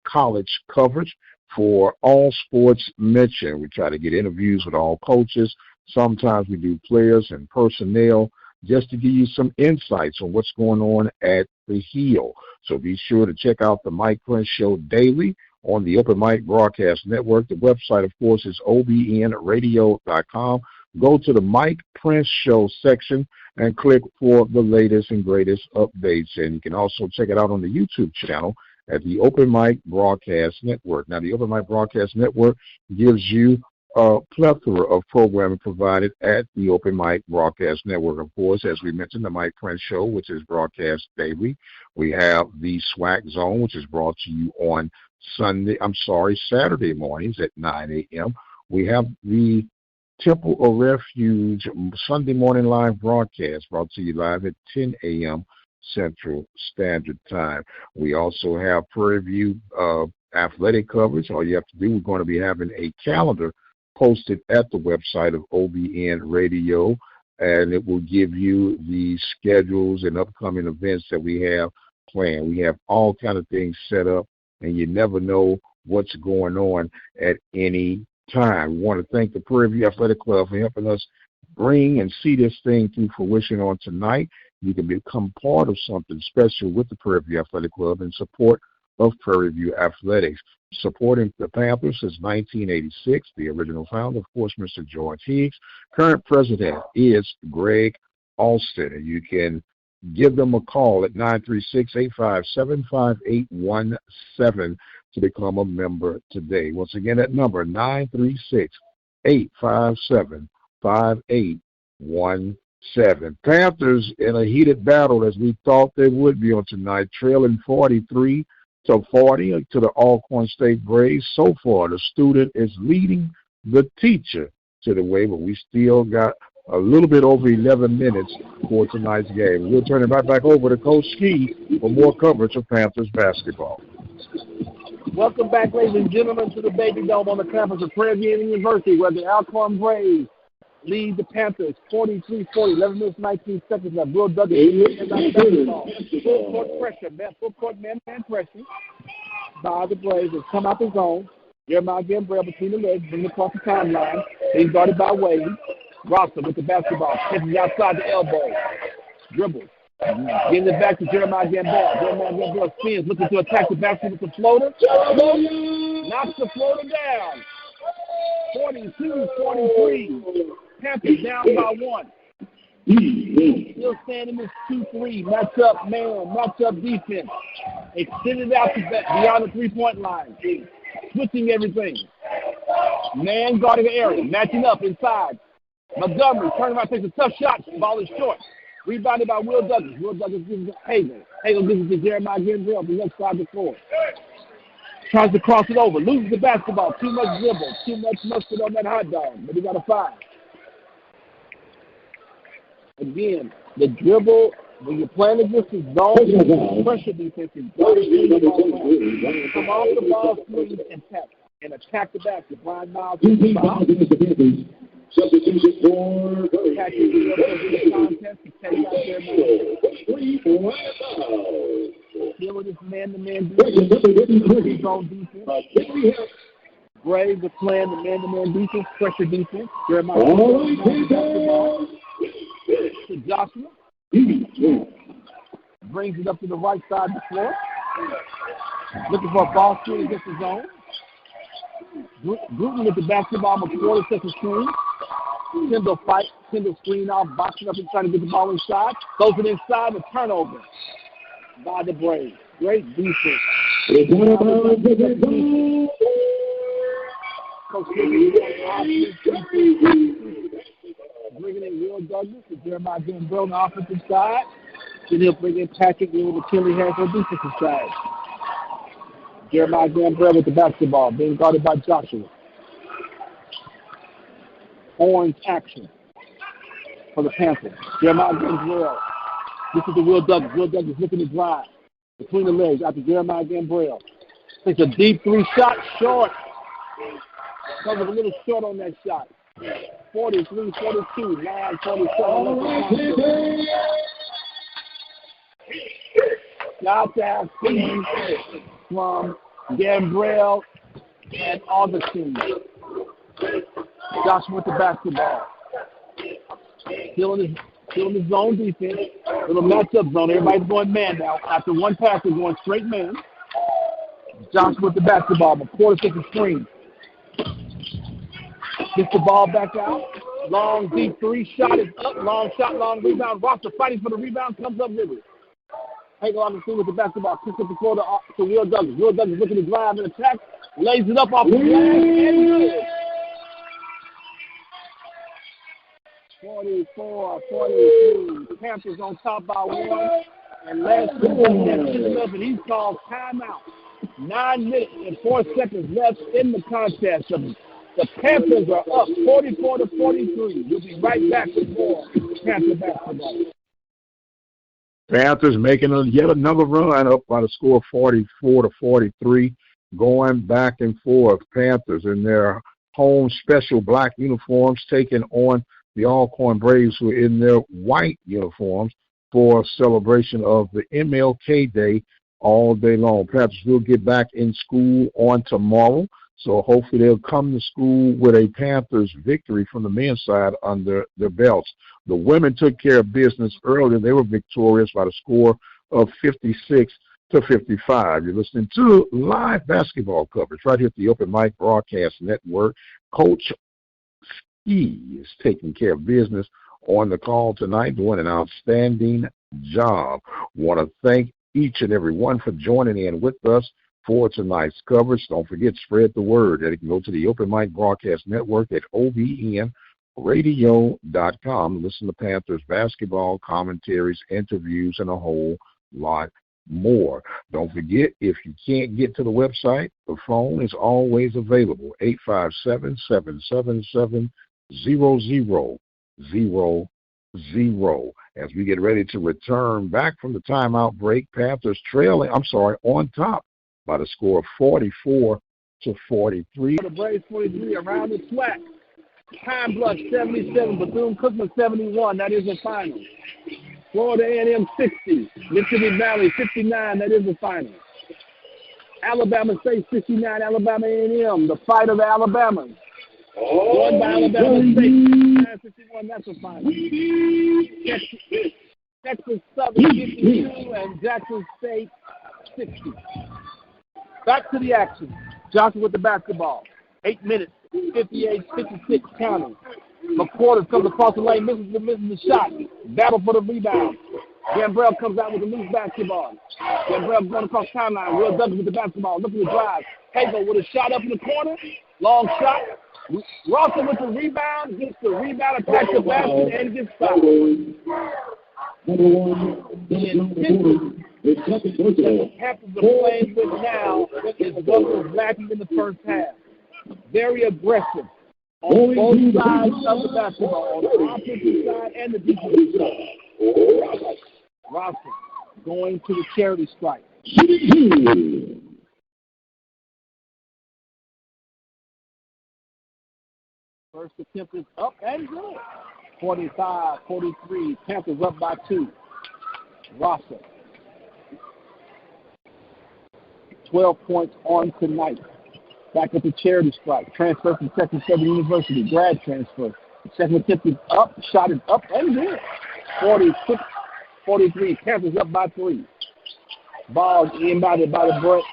Speaker 2: college coverage for all sports mentioned. We try to get interviews with all coaches. Sometimes we do players and personnel just to give you some insights on what's going on at the Hill. So be sure to check out the Mike Prince Show daily on the Open Mic Broadcast Network. The website, of course, is obnradio.com. Go to the Mike Prince Show section and click for the latest and greatest updates. And you can also check it out on the YouTube channel at the Open Mic Broadcast Network. Now, the Open Mic Broadcast Network gives you a plethora of programming provided at the Open Mic Broadcast Network. Of course, as we mentioned, the Mike Prince Show, which is broadcast daily. We have the SWAC Zone, which is brought to you on Saturday mornings at 9 a.m. We have the Temple of Refuge Sunday morning live broadcast brought to you live at 10 a.m. Central Standard Time. We also have Prairie View athletic coverage. All you have to do, we're going to be having a calendar posted at the website of OBN Radio, and it will give you the schedules and upcoming events that we have planned. We have all kind of things set up, and you never know what's going on at any time. We want to thank the Prairie View Athletic Club for helping us bring and see this thing through fruition on tonight. You can become part of something special with the Prairie View Athletic Club in support of Prairie View Athletics. Supporting the Panthers since 1986, the original founder, of course, Mr. George Higgs. Current president is Greg Alston, and you can give them a call at 936-857-5817 to become a member today. Once again, that number, 936-857-5817. Panthers in a heated battle as we thought they would be on tonight, trailing 43-40 to the Alcorn State Braves. So far, the student is leading the teacher to the way, but we still got a little bit over 11 minutes for tonight's game. We'll turn it right back over to Coach Ski for more coverage of Panthers basketball.
Speaker 1: Welcome back, ladies and gentlemen, to the Baby Dome on the campus of Prairie View University, where the Alcorn Braves lead the Panthers 43-40, 11 minutes, 19 seconds left. Will Douglas basketball. Full court pressure, full court man-to-man pressure by the Braves. Has come out the zone. Jeremiah Gambrell between the legs, bring it across the timeline. He's guarded by Wade. Rosser with the basketball, pitches outside the elbow. Dribbles. Getting it back to Jeremiah Gambrell. Jeremiah Gambrell spins, looking to attack the basket with the floater. Knocks the floater down. 42-43. Panthers down by one. Still standing this 2-3. Match up defense. Extended out to beyond the three-point line. Switching everything. Man guarding the area. Matching up inside. Montgomery turning around, takes a tough shot. Ball is short. Rebounded by Will Douglas. Will Douglas gives it to Hagan. Hagan gives it to Jeremiah Gambrell on the left side of the floor. Tries to cross it over. Loses the basketball. Too much dribble. Too much mustard on that hot dog. But he got a foul. Again, the dribble, when you're playing against the zone, pressure defense, is come off the ball screen and attack the basket. Brian Miles
Speaker 3: substitution for
Speaker 1: catching the contest to take out their man. Dealing this man-to-man defense, zone defense. Braves are playing the man-to-man defense, pressure defense. Jeremiah to Joshua. Brings it up to the right side of the floor. Looking for a ball screen against the zone. Bruton with the basketball on the quarter second screen. Kendall screen off, boxing up and trying to get the ball inside. Goes it inside, a turnover by the Braves. Great defense. Coach bringing in Will Douglas and Jeremiah Gambrell on the offensive side. Then he'll bring in Patrick Will with Kelly Harris on the defensive side. Jeremiah Gambrell with the basketball, being guarded by Joshua. Orange action for the Panthers. Jeremiah Gambrell. This is the Will Douglas. Will Douglas looking to drive between the legs after Jeremiah Gambrell. Takes a deep three shot, short. Comes a little short on that shot. 43-42, 9:47. Got to have speed from Gambrell and Augustine. Joshua with the basketball. Still in the zone defense. Little matchup zone. Everybody's going man now. After one pass, they're going straight man. Joshua with the basketball. The quarter second screen. Gets the ball back out. Long, deep three. Shot is up. Long shot, long rebound. Rosser fighting for the rebound. Comes up with it. Hagel on the scene with the basketball. Kicks up the floor to Will Douglas. Will Douglas looking to drive and attack. Lays it up off the glass. And good. 44-43. Panthers on top by one. And last minute, he's called timeout. 9 minutes and 4 seconds left in the contest. The Panthers are up 44-43. We'll be right back with more Panther basketball.
Speaker 2: Panthers making yet another run up by the score 44-43, going back and forth. Panthers in their home special black uniforms taking on the Alcorn Braves, who are in their white uniforms for a celebration of the MLK Day all day long. Panthers will get back in school on tomorrow, so hopefully they'll come to school with a Panthers victory from the men's side under their belts. The women took care of business earlier. They were victorious by the score of 56-55. You're listening to live basketball coverage right here at the Open Mic Broadcast Network. Coach Ski is taking care of business on the call tonight, doing an outstanding job. Want to thank each and every one for joining in with us for tonight's coverage. Don't forget, spread the word. And you can go to the Open Mic Broadcast Network at obnradio.com. Listen to Panthers basketball, commentaries, interviews, and a whole lot more. Don't forget, if you can't get to the website, the phone is always available, 857-777-0000. As we get ready to return back from the timeout break, Panthers on top by the score of 44-43.
Speaker 1: The Braves 43 around the SWAC. Pine Bluff 77, Bethune-Cookman 71. That is the final. Florida A&M 60, Mississippi Valley 59. That is the final. Alabama State 69, Alabama A&M. The fight of the Alabamas. Won by Alabama State 59-61. That's the final. Texas Southern 52 and Jackson State 60. Back to the action. Johnson with the basketball. 8 minutes, 58-56 counting. McQuarters comes across the lane, misses the shot. Battle for the rebound. Gambrell comes out with a loose basketball. Gambrell going across the timeline. Will Douglas with the basketball, looking to drive. Hazel with a shot up in the corner. Long shot. Rawson with the rebound, gets the rebound, attacks the basket, and gets fouled. The intensity that the Panthers are playing with now is what was lacking in the first half. Very aggressive on both sides of the basketball, on the offensive side and the defensive side. Rawson going to the charity strike. First attempt is up and good. 45-43. Panthers up by 2. Rawson. 12 points on tonight. Back at the charity strike. Transfer from Texas Southern University. Grad transfer. Second attempt is up. Shot is up and good. 46-43. Panthers up by 3. Ball inbounded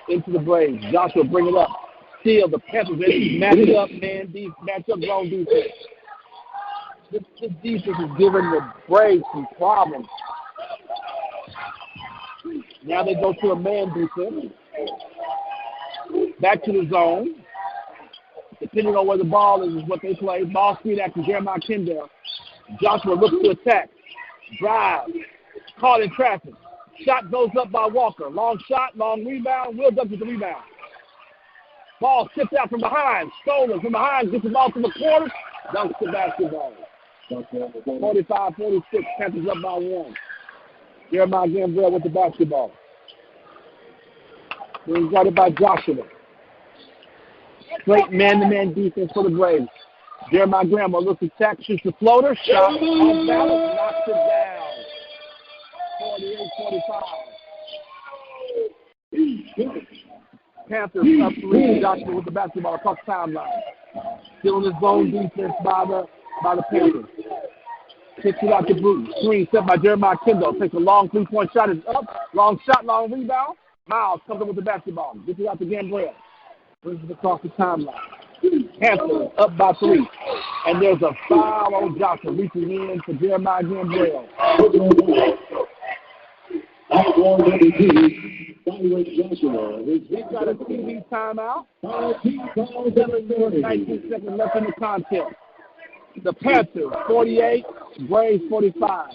Speaker 1: into the Braves. Joshua bring it up. Still, the Panthers match up zone defense. This defense is giving the Braves some problems. Now they go to a man defense. Back to the zone. Depending on where the ball is what they play. Ball screen after Jeremiah Kendall. Joshua looks to attack. Drive. Caught in traffic. Shot goes up by Walker. Long shot, long rebound. Will Douglas with the rebound. Ball tipped out from behind. Stolen from behind. Gets the ball to the quarters. Dunks the basketball. 45-46. Panthers up by 1. Jeremiah Gambrell with the basketball. Being guarded by Joshua. Straight man-to-man defense for the Braves. Jeremiah Gambrell looks to attack, shoots the floater. Shot off balance, knocks it down. 48-45. Panthers up 3. Joshua with the basketball across the timeline. Still in his zone defense by the Panthers. Kicks it out to Bruce. Screen set by Jeremiah Kendall. Takes a long 3-point shot. It's up. Long shot, long rebound. Miles comes up with the basketball. Gets it out to Gambrell. Brings it across the timeline. Panthers up by 3. And there's a foul on Johnson reaching in for Jeremiah Gambrell.
Speaker 3: Alcorn WT, Joshua.
Speaker 1: He's got a TV timeout. 7 minutes, 19 seconds left in the contest. The Panthers, 48, Braves, 45.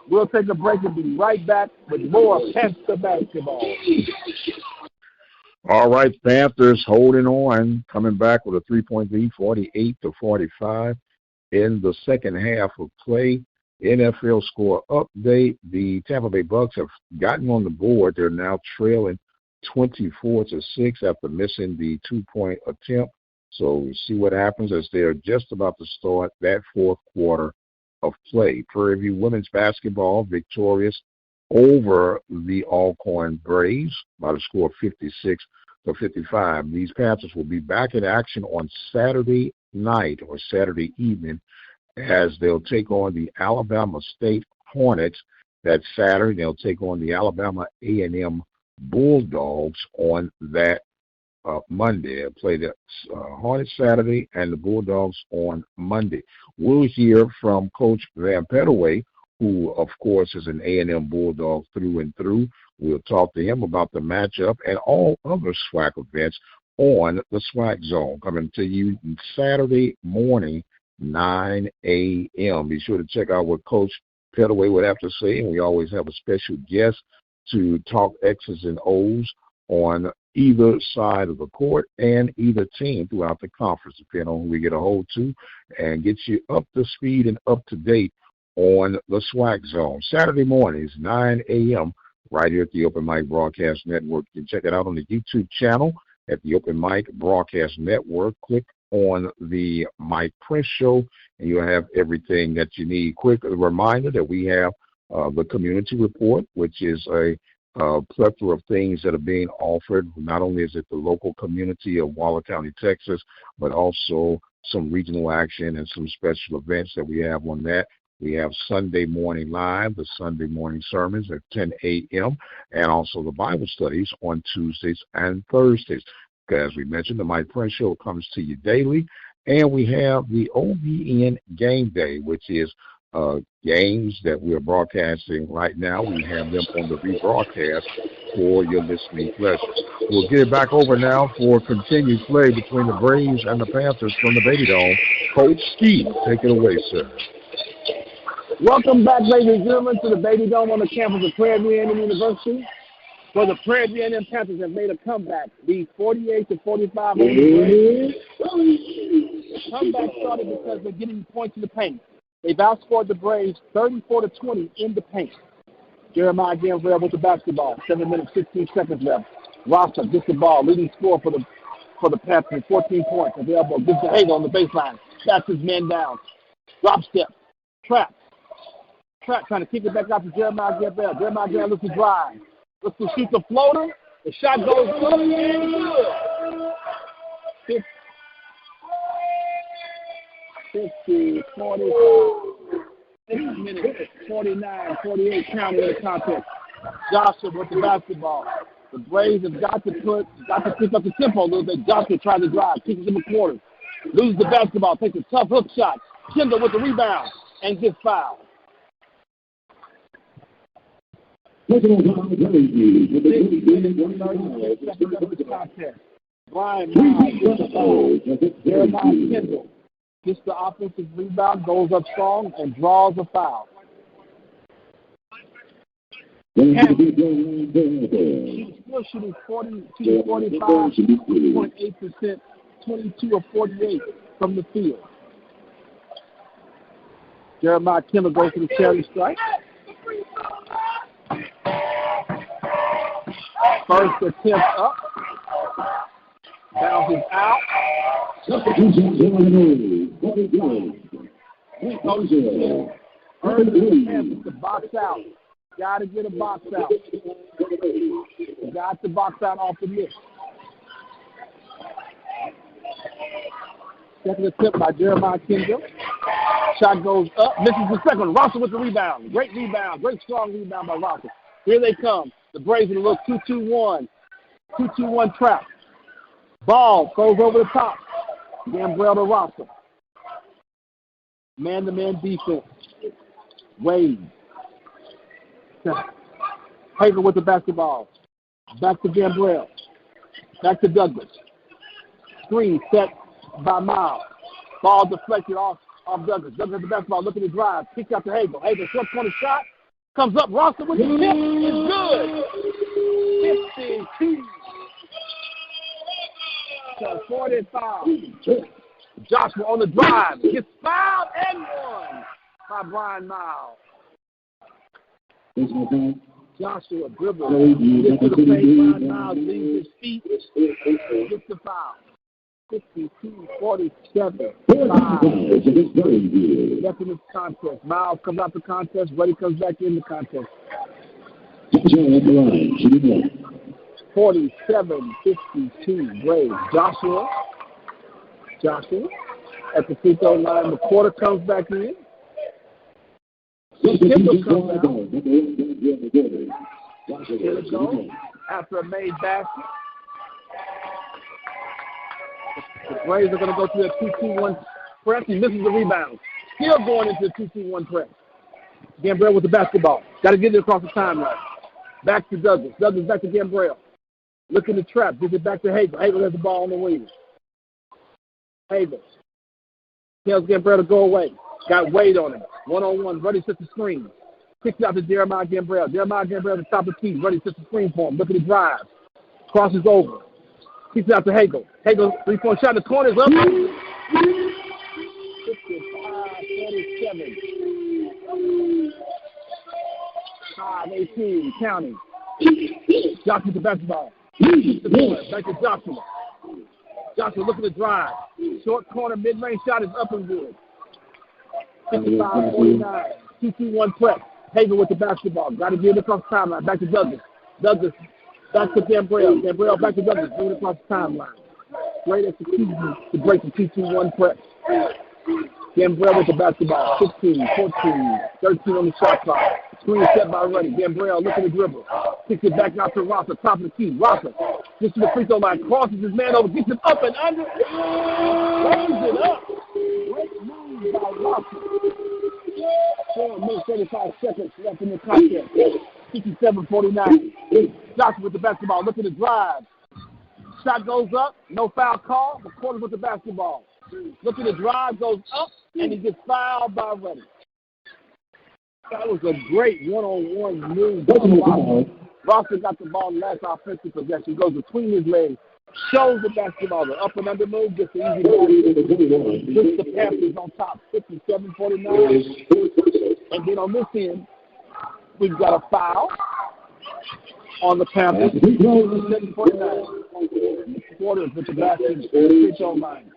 Speaker 1: We'll take a break and be right back with more Panther basketball.
Speaker 2: All right, Panthers holding on, coming back with a 3-point lead, 48-45 in the second half of play. NFL score update. The Tampa Bay Bucks have gotten on the board. They're now trailing 24-6 after missing the 2-point attempt. So we'll see what happens as they're just about to start that fourth quarter of play. Prairie View women's basketball victorious over the Alcorn Braves by the score of 56-55. These Panthers will be back in action on Saturday night or Saturday evening as they'll take on the Alabama State Hornets that Saturday. They'll take on the Alabama A&M Bulldogs on that Monday. They'll play the Hornets Saturday and the Bulldogs on Monday. We'll hear from Coach Van Pettaway, who, of course, is an A&M Bulldog through and through. We'll talk to him about the matchup and all other SWAC events on the SWAC Zone, coming to you Saturday morning, 9 a.m. Be sure to check out what Coach Pettaway would have to say, and we always have a special guest to talk X's and O's on either side of the court and either team throughout the conference, depending on who we get a hold to, and get you up to speed and up to date on the SWAC Zone. Saturday mornings, 9 a.m., right here at the Open Mic Broadcast Network. You can check it out on the YouTube channel at the Open Mic Broadcast Network. Click on the Mike Prince Show, and you'll have everything that you need. Quick reminder that we have the Community Report, which is a plethora of things that are being offered. Not only is it the local community of Waller County, Texas, but also some regional action and some special events that we have on that. We have Sunday Morning Live, the Sunday morning sermons at 10 a.m., and also the Bible studies on Tuesdays and Thursdays. As we mentioned, the Mike Prince Show comes to you daily, and we have the OBN Game Day, which is games that we are broadcasting right now. We have them on the rebroadcast for your listening pleasure. We'll get it back over now for continued play between the Braves and the Panthers from the Baby Dome. Coach Steve, take it away, sir.
Speaker 1: Welcome back, ladies and gentlemen, to the Baby Dome on the campus of Prairie View University, where the Prairie View Panthers have made a comeback, beat 48-45 over the Braves. The comeback started because they're getting points in the paint. They've outscored the Braves 34-20 in the paint. Jeremiah Gambrell with the basketball. 7 minutes, 15 seconds left. Rosser gets the ball, leading scorer for the Panthers, 14 points. Available, gives to Hagel on the baseline. Backs his man down. Drop step. Trap trying to kick it back out to Jeremiah Gambrell. Jeremiah Gambrell looks to drive. Looks to shoot the floater. The shot goes up and good. 50, 45, 6 minutes, 49, 48 counting in the contest. Joshua with the basketball. The Braves have got to pick up the tempo a little bit. Joshua tries to drive, kicks in the quarters. Loses the basketball, takes a tough hook shot. Kendall with the rebound and gets fouled. Brian Miles gets the foul. Jeremiah Kendall gets the offensive rebound, goes up strong, and draws a foul. He's still shooting 45.8%, 22 of 48 from the field. Jeremiah Kendall goes to the charity strike. First attempt up. Bounces out. Early attempt to box out. Got to get a box out. Got to box out off the miss. Second attempt by Jeremiah Kendall. Shot goes up. Misses the second one. Rosser with the rebound. Great rebound. Great strong rebound by Rosser. Here they come. The Braves in a little 2-2-1. 2-2-1 trap. Ball goes over the top. Gambrell to Rosser. Man-to-man defense. Wade. Hager with the basketball. Back to Gambrell. Back to Douglas. Screen set by Miles. Ball deflected off Douglas. Douglas with the basketball looking to drive. Kicks out to Hager. Hager short corner shot. Comes up. Rosser with the tip. It's good. 52-45. Joshua on the drive. Gets fouled and won by Brian Miles. Joshua dribbles. Gets to the face. Brian Miles leaves his feet. Gets the foul. 52-47. 5. Left in this contest. Miles comes out the contest. Buddy comes back in the contest. 47-52. Braves. Joshua at the free throw line. The quarter comes back in. Kendall comes out. Here we go. After a made basket. The Braves are going to go through a 2-2-1 press. He misses the rebound. Still going into the 2-2-1 press. Gambrell with the basketball. Got to get it across the timeline. Back to Douglas. Douglas back to Gambrell. Looking to trap. Gives it back to Hagel. Hagel has the ball on the wing. Hagel tells Gambrell to go away. Got Wade on him. One-on-one. Ruddy sets the screen. Kicks it out to Jeremiah Gambrell. Jeremiah Gambrell at the top of the key. Ruddy sets the screen for him. Looking to drive. Crosses over. Kicks it out to Hagel. Hagel, three-point shot in the corner is up. 55-47. 5-18, counting. Joshua with the basketball. Back to Joshua. Joshua looking to drive. Short corner, mid-range shot is up and good. 55-49. 2-2-1 press. Hagel with the basketball. Got to get it across the timeline. Back to Douglas. Douglas back to Gambrell. Gambrell back to Douglas. Moving across the timeline. Great execution to break the 2-2-1 press. Gambrell with the basketball. 15, 14, 13 on the shot clock. Screen set by Ruddy. Gambrell looking to dribble. Kicks it back out to Rosser. Top of the key. Rosser gets to the free throw line. Crosses his man over. Gets him up and under. Raise it up. Great move by Rosser. 4 minutes, 35 seconds left in the contest. 57-49. Joshua with the basketball. Looking to drive. Shot goes up. No foul call. McCorders with the basketball. Looking to drive. Goes up. And he gets fouled by Ruddy. That was a great one-on-one move by Rosser. Rosser got the ball last offensive possession. Goes between his legs. Shows the basketball. The up and under move. Gets the easy ball. Puts the Panthers on top. 57-49. And then on this end, we've got a foul on the Panthers. 57-49. Quarters with the basket. Free throw line.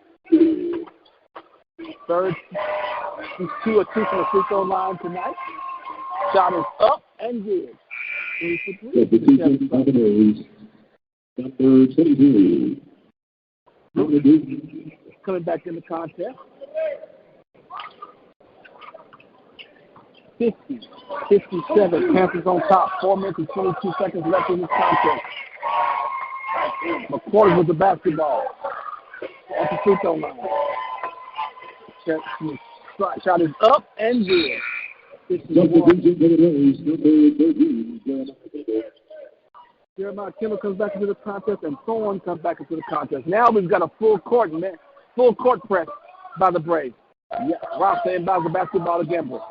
Speaker 1: Third, he's 2 of 2 from the free throw line tonight. Shot is up and good.
Speaker 3: Number 23.
Speaker 1: Coming back in the contest. 50-57. Panthers on top. 4 minutes and 22 seconds left in this contest. McCorders with the basketball. At the free throw line. Shot is up and good. Jeremiah Kimball comes back into the contest, and Thorne comes back into the contest. Now we've got a full court press by the Braves. Yeah, Rosser inbounds the basketball to Gambrell.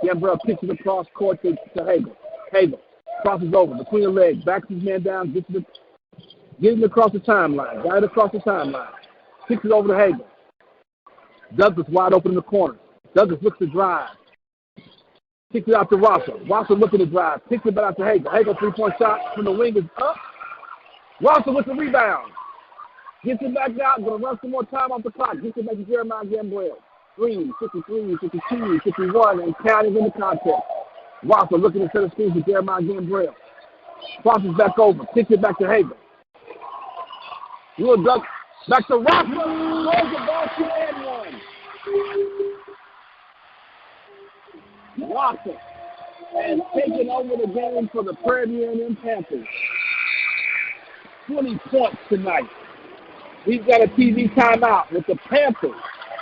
Speaker 1: Gambrell kicks it across court to Hagel. Hagel crosses over between the legs, backs his man down, gets it across the timeline. Got it across the timeline. Kicks it over to Hagel. Douglas wide open in the corner. Douglas looks to drive. Kicks it out to Rosser. Rosser looking to drive. Kicks it back out to Hagel. Hagel three-point shot from the wing is up. Rosser with the rebound. Gets it back out. Going to run some more time off the clock. Gets it back to Jeremiah Gambrell. 3, 53, 52, 51, and counting in the contest. Rosser looking to set a screen for Jeremiah Gambrell. Crosses back over. Kicks it back to Hagel. Little Doug. Back to Rosser. Throws the ball to and one. Rosser has taken over the game for the Prairie View Panthers. 20 points tonight. We've got a TV timeout with the Panthers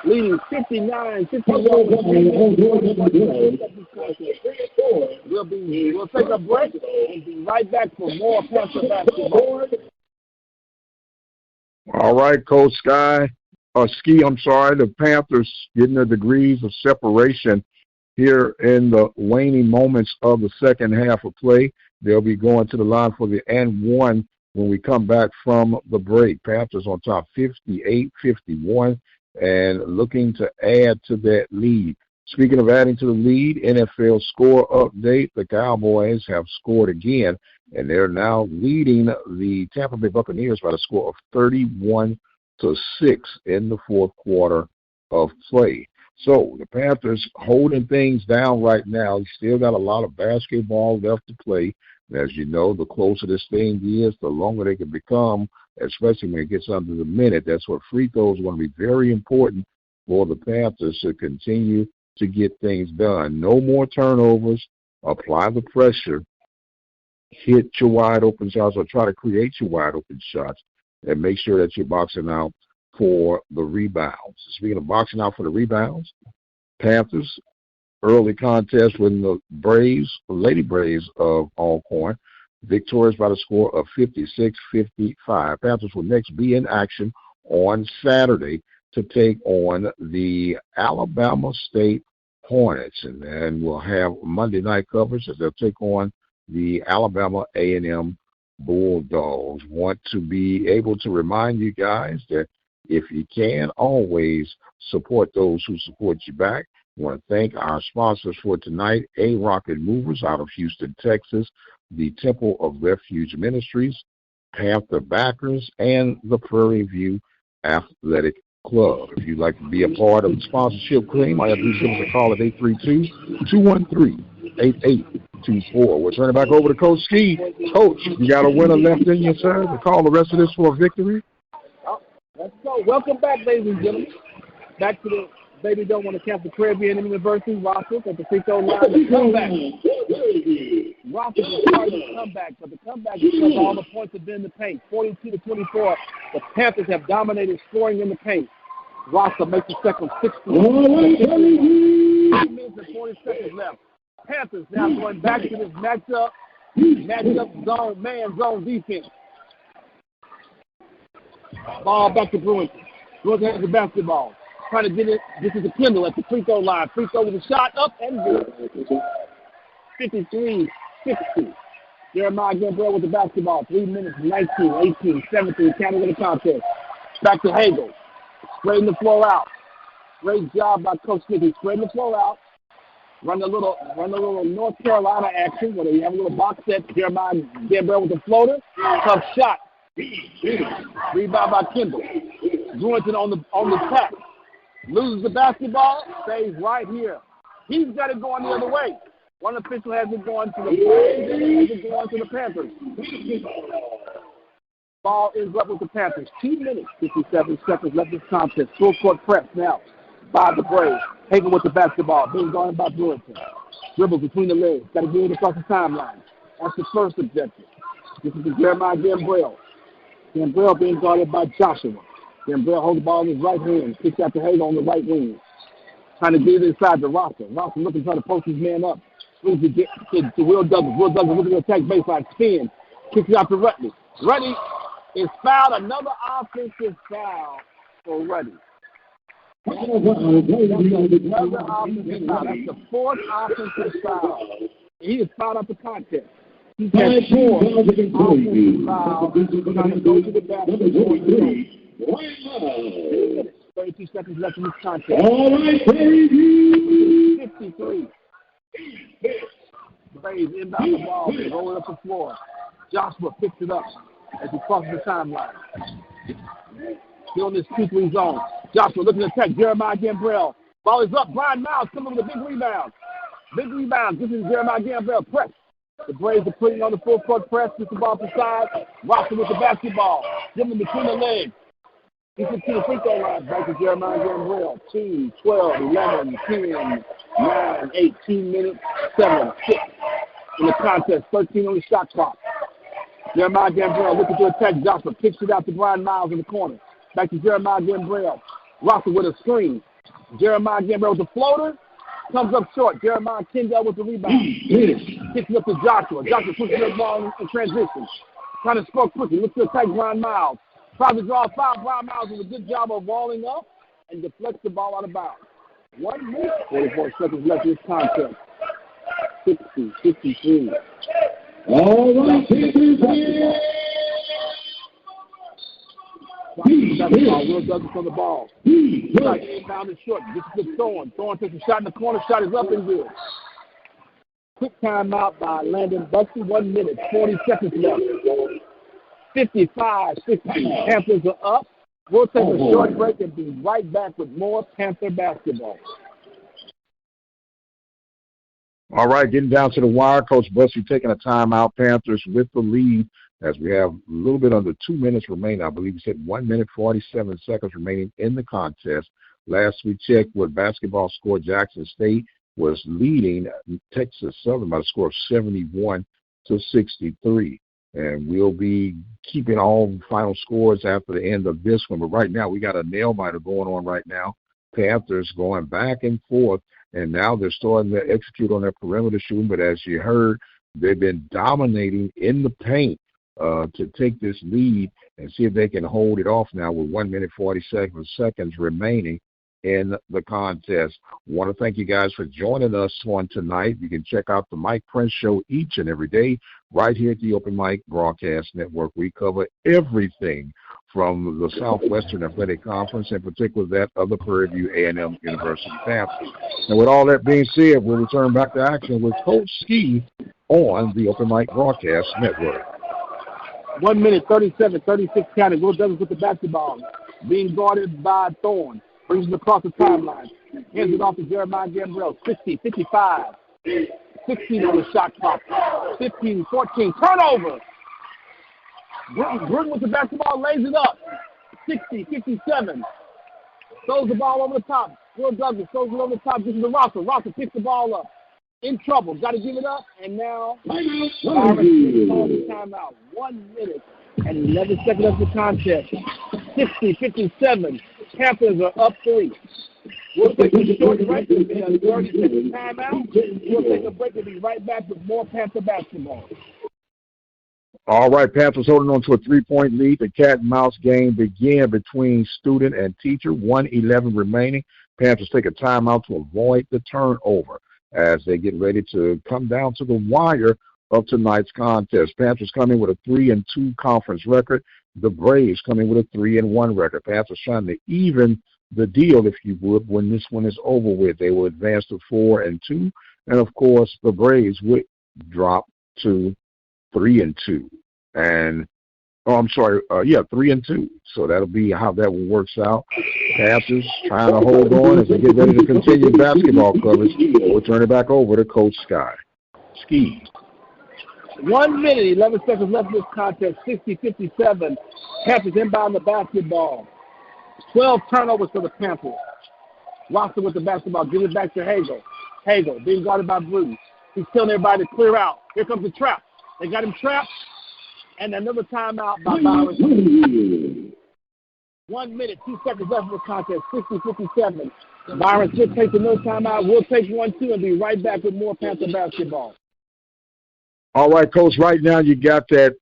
Speaker 1: leading 59-51. We'll take a break and be right back for more Panther basketball.
Speaker 2: All right, Coach Ski, I'm sorry, the Panthers getting their degrees of separation here in the waning moments of the second half of play. They'll be going to the line for the and one when we come back from the break. Panthers on top 58-51 and looking to add to that lead. Speaking of adding to the lead, NFL score update, the Cowboys have scored again, and they're now leading the Tampa Bay Buccaneers by the score of 31-6 in the fourth quarter of play. So the Panthers holding things down right now. You still got a lot of basketball left to play. And as you know, the closer this thing is, the longer they can become, especially when it gets under the minute. That's what free throws are going to be very important for the Panthers to continue to get things done. No more turnovers. Apply the pressure. Hit your wide open shots or try to create your wide open shots and make sure that you're boxing out for the rebounds. Speaking of boxing out for the rebounds, Panthers early contest with the Braves, the Lady Braves of Alcorn, victorious by the score of 56-55. Panthers will next be in action on Saturday to take on the Alabama State Hornets, and then we'll have Monday night coverage as they'll take on the Alabama A&M Bulldogs. Want to be able to remind you guys that if you can, always support those who support you back. I want to thank our sponsors for tonight, A Rocket Movers out of Houston, Texas, the Temple of Refuge Ministries, Panther Backers, and the Prairie View Athletic Club. If you'd like to be a part of the sponsorship claim, all you have to do is give us a call at 832-213-8824. We'll turn it back over to Coach Ski. Coach, you got a winner left in you, sir, to call the rest of this for a victory?
Speaker 1: Let's go. Welcome back, ladies and gentlemen. Back to the Baby Don't Want to Camp the Prairie View University, Rockford at the free throw line. The comeback. Rockford is starting the comeback, but the comeback is because all the points have been in the paint. 42-24. The Panthers have dominated scoring in the paint. Rockford makes the second 60. 2 minutes and 40 seconds left. Panthers now going back to this matchup zone, man-zone defense. Ball back to Brewington. Brewington has the basketball. Trying to get it. This is a Kendall at the free throw line. Free throw with a shot up and good. 53-60. Jeremiah Gambrell with the basketball. 3 minutes, 19, 18, 17. Counting in the contest. Back to Hagel. Spreading the floor out. Great job by Coach Nicky. Spreading the floor out. Run a little North Carolina action where they have a little box set. Jeremiah Gambrell with the floater. Tough shot. Rebound by Kendall. Brewington on the tap. Loses the basketball. Stays right here. He's got it going the other way. One official has it going to the Braves. Has it going to the Panthers. Ball ends up with the Panthers. 2 minutes, 57 seconds left in this contest. Full court press now by the Braves. Hagen with the basketball. Being guarded by Brewington. Dribbles between the legs. Got to get it across the timeline. That's the first objective. This is the Jeremiah Gambrell. Gambrell being guarded by Joshua. Gambrell holds the ball in his right hand. Kicks out to Hagen on the right wing. Trying to get it inside to Rosser. Rosser looking to try to post his man up. Swings to get to Will Douglas. Will Douglas looking to attack baseline. Spin. Kicks it out to Rudney. Rudney is fouled. Another offensive foul for Rudney. Another offensive foul. That's the fourth offensive foul. He is fouled out the contest. He's had 4 offensive fouls. Trying to go to the basket. 32 seconds left in this contest. All right, baby. 53. Braves inbound the ball. They roll it up the floor. Joshua picks it up as he crosses the timeline. Still in this 2-3 zone. Joshua looking to attack Jeremiah Gambrell. Ball is up. Brian Miles coming with a big rebound. Big rebound. This is Jeremiah Gambrell. Press. The Braves are putting on the full court press. Gets the ball to the side. Rocker with the basketball. Dribbling between the legs. He gets to the free throw line. Back to Jeremiah Gambrell. 2, 12, 11, 10, 9, 18 minutes, 7, 6 in the contest. 13 on the shot clock. Jeremiah Gambrell looking to attack Joshua. Kicks it out to Brian Miles in the corner. Back to Jeremiah Gambrell. Rocker with a screen. Jeremiah Gambrell with the floater. Comes up short. Jeremiah Kendall with the rebound. Kicks it up to Joshua. Joshua pushes the ball in transition. Trying to score quickly. Looks to attack Brian Miles. Tries to draw a foul. Brian Miles does a good job of walling up and deflects the ball out of bounds. 1 minute, 44 seconds left in this contest. 60, 53.
Speaker 3: All right,
Speaker 1: Will Douglas on the ball. Like inbound is short. This is the Thorne. Thorne takes a shot in the corner. Shot is up and good. Quick timeout by Landon Buxton. 1 minute, 40 seconds left. 55-60. Panthers are up. We'll take a short break and be right back with more Panther basketball.
Speaker 2: All right, getting down to the wire. Coach Bussey taking a timeout. Panthers with the lead as we have a little bit under 2 minutes remaining. I believe he said 1 minute, 47 seconds remaining in the contest. Last we checked with basketball score, Jackson State was leading Texas Southern by the score of 71-63. And we'll be keeping all final scores after the end of this one. But right now, we got a nail-biter going on right now. Panthers going back and forth, and now they're starting to execute on their perimeter shooting. But as you heard They've been dominating in the paint to take this lead and see if they can hold it off now with 1 minute 47 seconds remaining in the contest. I want to thank you guys for joining us on tonight. You can check out the Mike Prince Show each and every day right here at the Open Mic Broadcast Network. We cover everything from the Southwestern Athletic Conference, in particular that of the Prairie View A&M University Panthers. And with all that being said, we'll return back to action with Coach Ski on the Open Mic Broadcast Network.
Speaker 1: 1 minute 37-36 counting. Will Douglas with the basketball, being guarded by Thorne. Brings it across the timeline. Hands it off to Jeremiah Gambrell. 60, 55, 16 on the shot clock. 15, 14. Turnover. Bruton with the basketball, lays it up. 60, 57. Throws the ball over the top. Will Douglas throws it over the top. Gets it to Rosser. Rosser picks the ball up. In trouble. Got to give it up. And now Byron calls the timeout. 1 minute and 11 seconds of the contest. 60, 57. Panthers are up 3. We'll take a short break. It'll be a 30-second timeout. We'll take a break and be right back with more Panther basketball.
Speaker 2: All right, Panthers holding on to a 3-point lead. The cat and mouse game began between student and teacher. 1:11 remaining. Panthers take a timeout to avoid the turnover as they get ready to come down to the wire of tonight's contest. Panthers coming with a 3-2 conference record. The Braves coming with a 3-1 record. Panthers trying to even the deal, if you would, when this one is over with. They will advance to 4-2, and of course the Braves would drop to 3-2. And 3-2. So that'll be how that one works out. Panthers trying to hold on as they get ready to continue basketball coverage. We'll turn it back over to Coach Ski.
Speaker 1: 1 minute, 11 seconds left in this contest. 60-57. Panthers inbound the basketball. 12 turnovers for the Panthers. Rosser with the basketball. Give it back to Hagel. Hagel being guarded by Bruton. He's telling everybody to clear out. Here comes the trap. They got him trapped. And another timeout by Byron. 1 minute, 2 seconds left in the contest. 60-57. Byron Smith takes another timeout. We'll take 1-2 and be right back with more Panther basketball.
Speaker 2: All right, Coach, right now you got that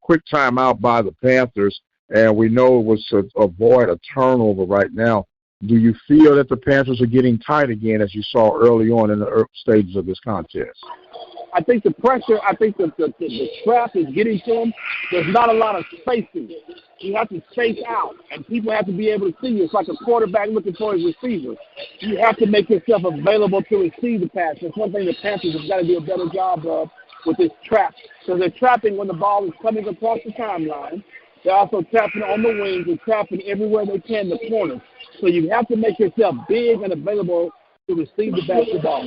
Speaker 2: quick timeout by the Panthers, and we know it was to avoid a turnover right now. Do you feel that the Panthers are getting tight again, as you saw early on in the early stages of this contest?
Speaker 1: I think the pressure, the trap is getting to them. There's not a lot of spacing. You have to space out, and people have to be able to see you. It's like a quarterback looking for his receiver. You have to make yourself available to receive the pass. That's one thing the Panthers have got to do a better job of with this trap. So they're trapping when the ball is coming across the timeline. They're also trapping on the wings and trapping everywhere they can, the corners. So you have to make yourself big and available to receive the basketball.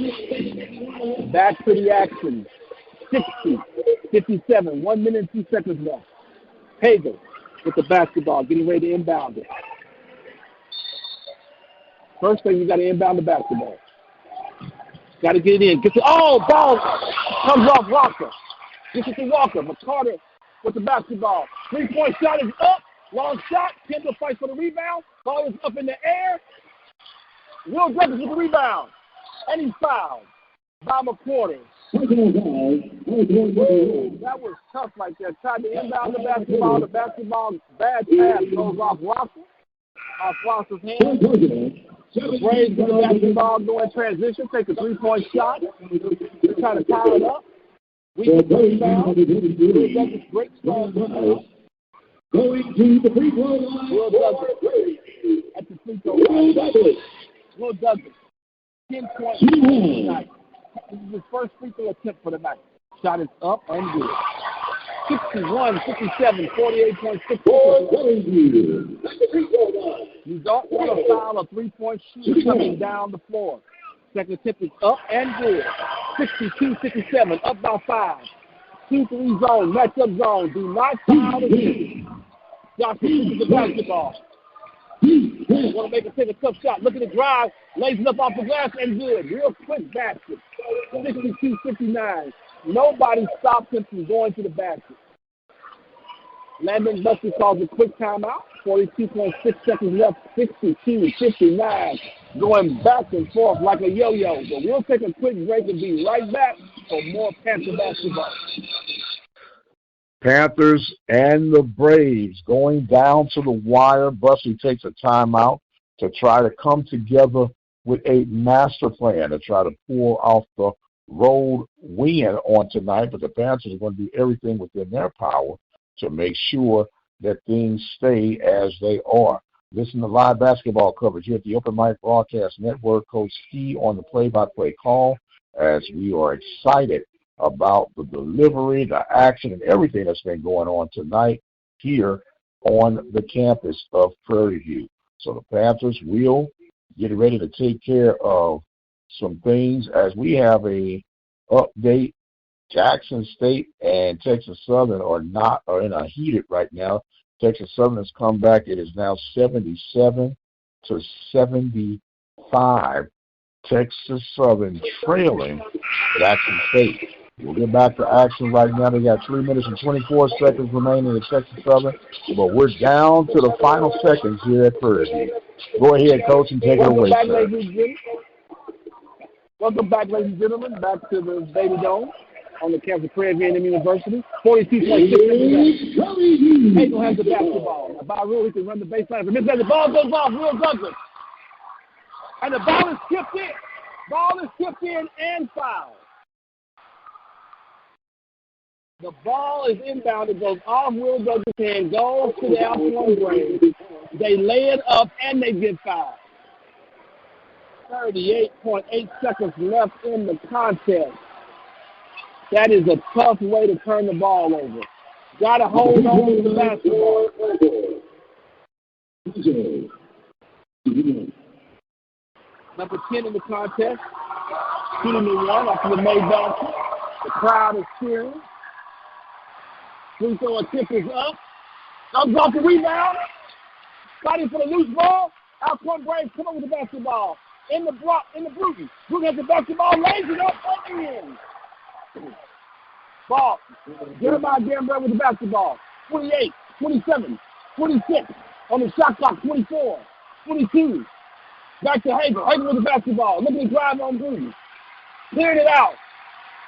Speaker 1: Back to the action. 60-57. 1 minute and 2 seconds left. Hagel with the basketball, getting ready to inbound it. First thing, you got to inbound the basketball. Got to get it in. Ball comes off Walker. Gets it to Walker. McCarter with the basketball. 3-point shot is up. Long shot. Kendall fights for the rebound. Ball is up in the air. Will Douglas with the rebound. And he's fouled by McCarter. That was tough right there. Tried to inbound the basketball. The basketball, bad pass goes off Walker. Off Walker's hand. The Braves get the basketball, go in transition, take a 3-point shot. They're trying to tie it up. We get the rebound. Will Douglas breaks strong.
Speaker 3: Going to the free throw line.
Speaker 1: Will Douglas at the free throw line. Will Douglas, 10 points tonight. This is his first free throw attempt for the night. Shot is up and good. 61-57, 48.6. You don't want to foul a 3-point shooter coming down the floor. Second attempt is up and good. 62-57, up by 5. 2-3 zone, matchup zone. Do not foul the shooter. Johnson shoots the basketball. Want to make a take a tough shot. Look at the drive. Lays it up off the glass and good. Real quick basket. 62-59. Nobody stopped him from going to the basket. Landon Buster calls a quick timeout. 42.6 seconds left. 62-59. Going back and forth like a yo-yo. But we'll take a quick break and be right back for more Panther basketball.
Speaker 2: Panthers and the Braves going down to the wire. Bussey takes a timeout to try to come together with a master plan to try to pull off the road win on tonight. But the Panthers are going to do everything within their power to make sure that things stay as they are. Listen to live basketball coverage here at the Open Mic Broadcast Network. Coach Ski on the play-by-play call as we are excited about the delivery, the action, and everything that's been going on tonight here on the campus of Prairie View. So the Panthers will get ready to take care of some things as we have a update. Jackson State and Texas Southern are in a heated right now. Texas Southern has come back. It is now 77-75. Texas Southern trailing Jackson State. We'll get back to action right now. They got 3 minutes and 24 seconds remaining in Texas Southern, but we're down to the final seconds here at Prairie View. Go ahead, Coach, and take it away, sir.
Speaker 1: Welcome back, ladies and gentlemen, back to the Baby Dome on the campus of Prairie View University. 42.6 seconds. Hagel has the basketball. About Rule, he can run the baseline. If the ball goes off, Will Douglas. And the ball is tipped in. Ball is tipped in and fouled. The ball is inbound. It goes off Will Douglas' hand, goes to the Alcorn Braves. They lay it up, and they get fouled. 38.8 seconds left in the contest. That is a tough way to turn the ball over. Got to hold on to the basketball. Number 10 in the contest, shooting the one after the made basket. The crowd is cheering. Free throw attempt is up. Comes off the rebound. Fighting for the loose ball. Alcorn Braves come up with the basketball. In the Bruton. Bruton has the basketball, lays it up and in. Ball. Jeremiah Gambrell with the basketball. 28, 27, 26. On the shot clock, 24, 22. Back to Hagel. Hagel with the basketball. Looking to drive on Bruton. Cleared it out.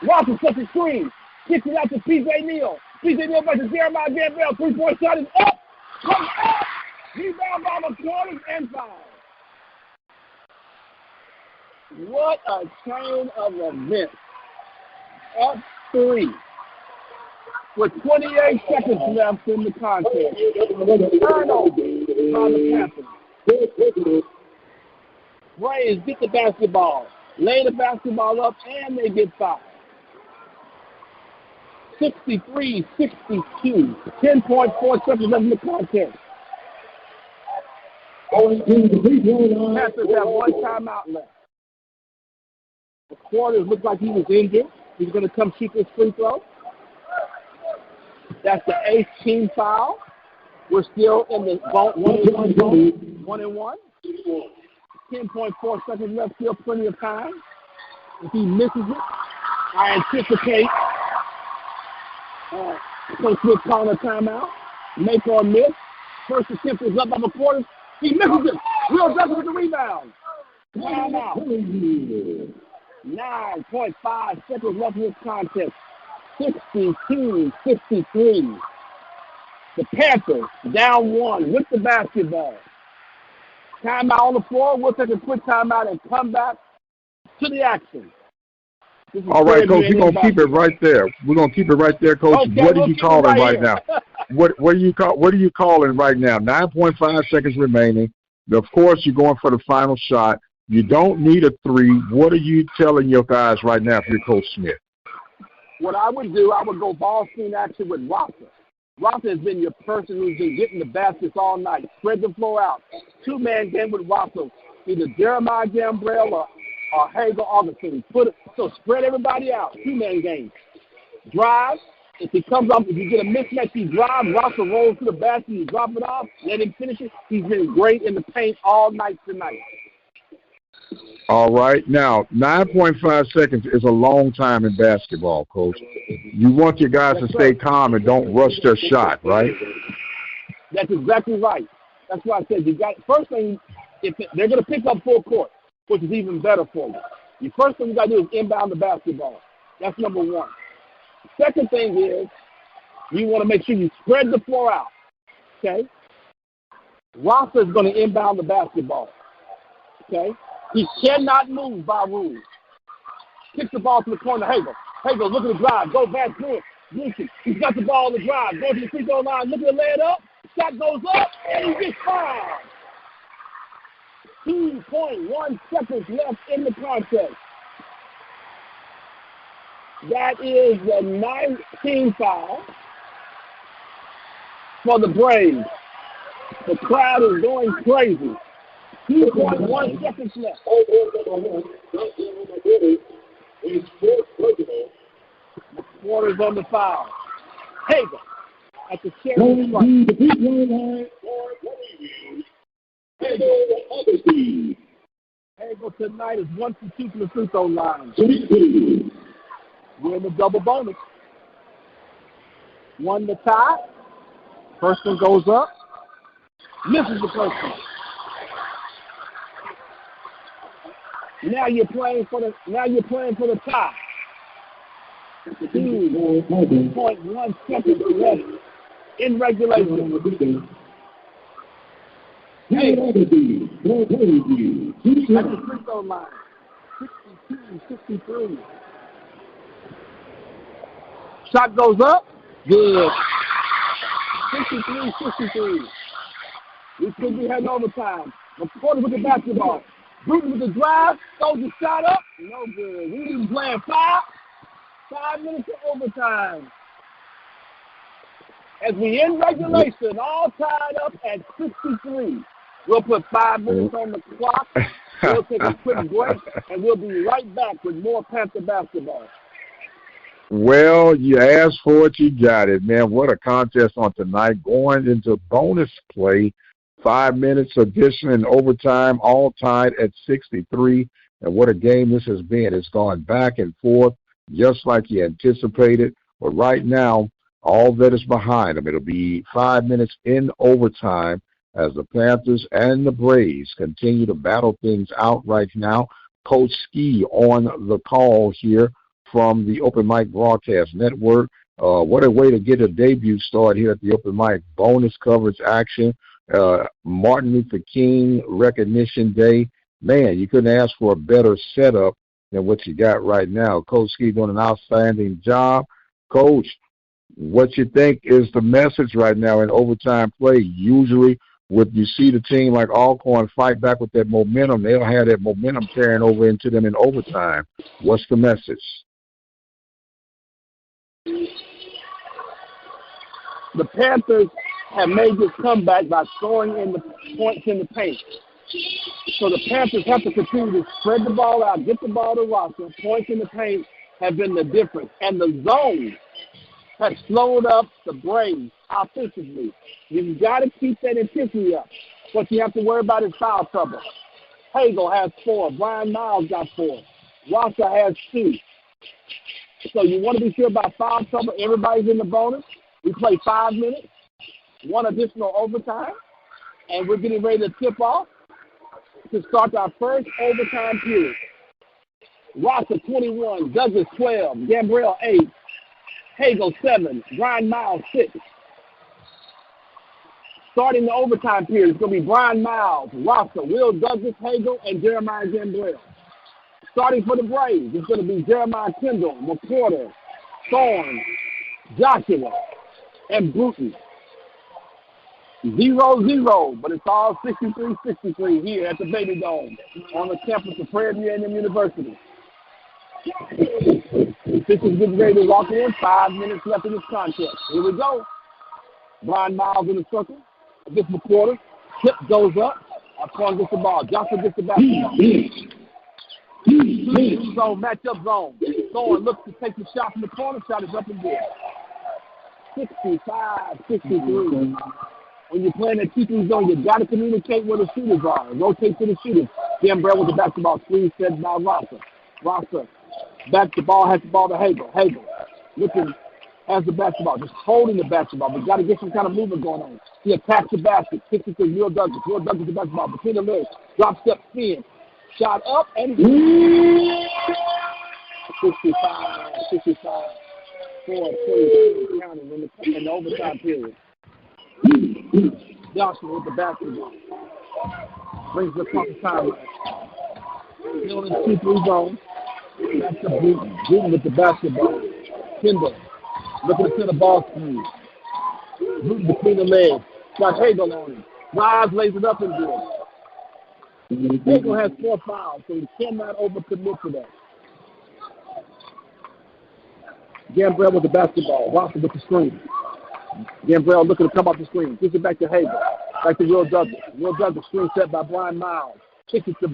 Speaker 1: Walker sets a screen. Kicks it out to P.J. Neal. P.J. Neal versus Jeremiah Gambrell. 3-point shot is up. Comes up. Rebound by the corners and foul. What a chain of events. Up 3. With 28 seconds left in the contest. Turnover by the Panthers. Braves get the basketball. Lay the basketball up, and they get fouled. 63-62. 10.4 seconds left in the contest. Panthers have one timeout left. The quarters look like he was injured. He's going to come shoot this free throw. That's the 8th team foul. We're still in the 1-1 zone. 1-1. 10.4 seconds left, still plenty of time. If he misses it, I anticipate Coach Smith calling a timeout. Make or miss. First attempt is up by the quarters. He misses it. Will Douglas with the rebound. Timeout. 9.5 seconds left in this contest. 62-63. The Panthers down 1 with the basketball. Timeout on the floor. We'll take a quick timeout and come back to the action.
Speaker 2: All right, Coach, we're going to keep it right there. We're going to keep it right there, Coach. Okay, what are you calling right now? What are you calling right now? 9.5 seconds remaining. Of course, you're going for the final shot. You don't need a 3. What are you telling your guys right now if you're Coach Smith?
Speaker 1: What I would do, I would go ball screen action with Rocker. Rocker has been your person who's been getting the baskets all night. Spread the floor out. 2-man game with Rocker. Either Jeremiah Gambrell or Hagel Augustine. So spread everybody out. 2-man game. Drive. If he comes off, if you get a mismatch, he drives. Rocker rolls to the basket. You drop it off. Let him finish it. He's been great in the paint all night tonight.
Speaker 2: All right. Now, 9.5 seconds is a long time in basketball, Coach. You want your guys to stay calm and don't rush their shot, right?
Speaker 1: That's exactly right. That's why I said you got first thing. If they're going to pick up full court, which is even better for you. The first thing you got to do is inbound the basketball. That's number one. Second thing is you want to make sure you spread the floor out, okay? Rosser is going to inbound the basketball, okay? He cannot move by rules. Kick the ball to the corner, Hagel. Hagel, look at the drive. Go back through it. Listen, he's got the ball on the drive. Go to the free throw line. Look at the lay it up. Shot goes up, and he gets fouled. 2.1 seconds left in the contest. That is the 19th foul for the Braves. The crowd is going crazy. 2.1 seconds left. The quarter's on the foul. Hagel at the cherry front. Hagel tonight is 1 for 2 from the free throw line. We're in the double bonus. One to tie. First one goes up. Misses the first one. Now you're playing for the tie. 2.1 seconds left in regulation. Hey, at the free throw line, 62-63. Shot goes up. Good. 63-63. We could be heading overtime. McCordy with the basketball. Bruton with the drive. Throws the shot up. No good. We need to play 5 minutes of overtime. As we end regulation, all tied up at 63. We'll put 5 minutes on the clock. We'll take a quick break, and we'll be right back with more Panther basketball.
Speaker 2: Well, you asked for it, you got it, man. What a contest on tonight. Going into bonus play, 5 minutes addition in overtime, all tied at 63. And what a game this has been. It's gone back and forth just like you anticipated. But right now, all that is behind them. It'll be 5 minutes in overtime as the Panthers and the Braves continue to battle things out right now. Coach Ski on the call here from the Open Mic Broadcast Network. What a way to get a debut start here at the Open Mic. Bonus coverage action. Martin Luther King Recognition Day. Man, you couldn't ask for a better setup than what you got right now. Coach Ski doing an outstanding job. Coach, what you think is the message right now in overtime play? Usually, when you see the team like Alcorn fight back with that momentum, they'll have that momentum carrying over into them in overtime. What's the message?
Speaker 1: The Panthers have made this comeback by scoring in the points in the paint. So the Panthers have to continue to spread the ball out, get the ball to Rosser. Points in the paint have been the difference. And the zone has slowed up the Braves offensively. You've got to keep that intensity up. What you have to worry about is foul trouble. Hagel has 4. Brian Miles got 4. Rosser has 2. So you want to be sure about foul trouble. Everybody's in the bonus. We play 5 minutes, 1 additional overtime, and we're getting ready to tip off to start our first overtime period. Rosser 21, Douglas 12, Gambrell 8, Hagel 7, Brian Miles 6. Starting the overtime period, it's going to be Brian Miles, Rosser, Will Douglas, Hagel, and Jeremiah Gambrell. Starting for the Braves, it's going to be Jeremiah Kendall, McCorder, Thorne, Joshua, and Bruton. 0-0, but it's all 63-63 here at the Baby Dome on the campus of Prairie View University. This is getting ready to walk in. 5 minutes left in this contest. Here we go. Brian Miles in the circle. Against McCorder. Tip goes up. Alcorn gets the ball. Johnson gets the basketball. Zone, match-up zone. Thorne looks to take the shot from the corner. Shot is up and good. 65-63. When you're playing that 2-3 zone, you've got to communicate where the shooters are. Rotate to the shooters. Gambrell with the basketball. Screen set by Rosser. Rosser back the ball, has the ball to Hagel. Hagel looking, has the basketball, just holding the basketball. We've got to get some kind of movement going on. He attacks the basket, kicks it to Will Douglas. Will Douglas the basketball between the legs. Drop step spin. Shot up and 65, 4-22 counting in the overtime period. Johnson with the basketball. Brings it across the timeline. Still in the 2-3 zone. That's the Bruton with the basketball. Kendall looking to the ball screen. Bruton between the legs. Got Hagel on him. Rise lays it up and good. Hagel has 4 fouls, so he cannot overcommit to that. Gambrell with the basketball. Rosser with the screen. Gambrell looking to come off the screen. Gives it back to Hagel. Back to Will Douglas. Will Douglas screen set by Brian Miles. Kicks it to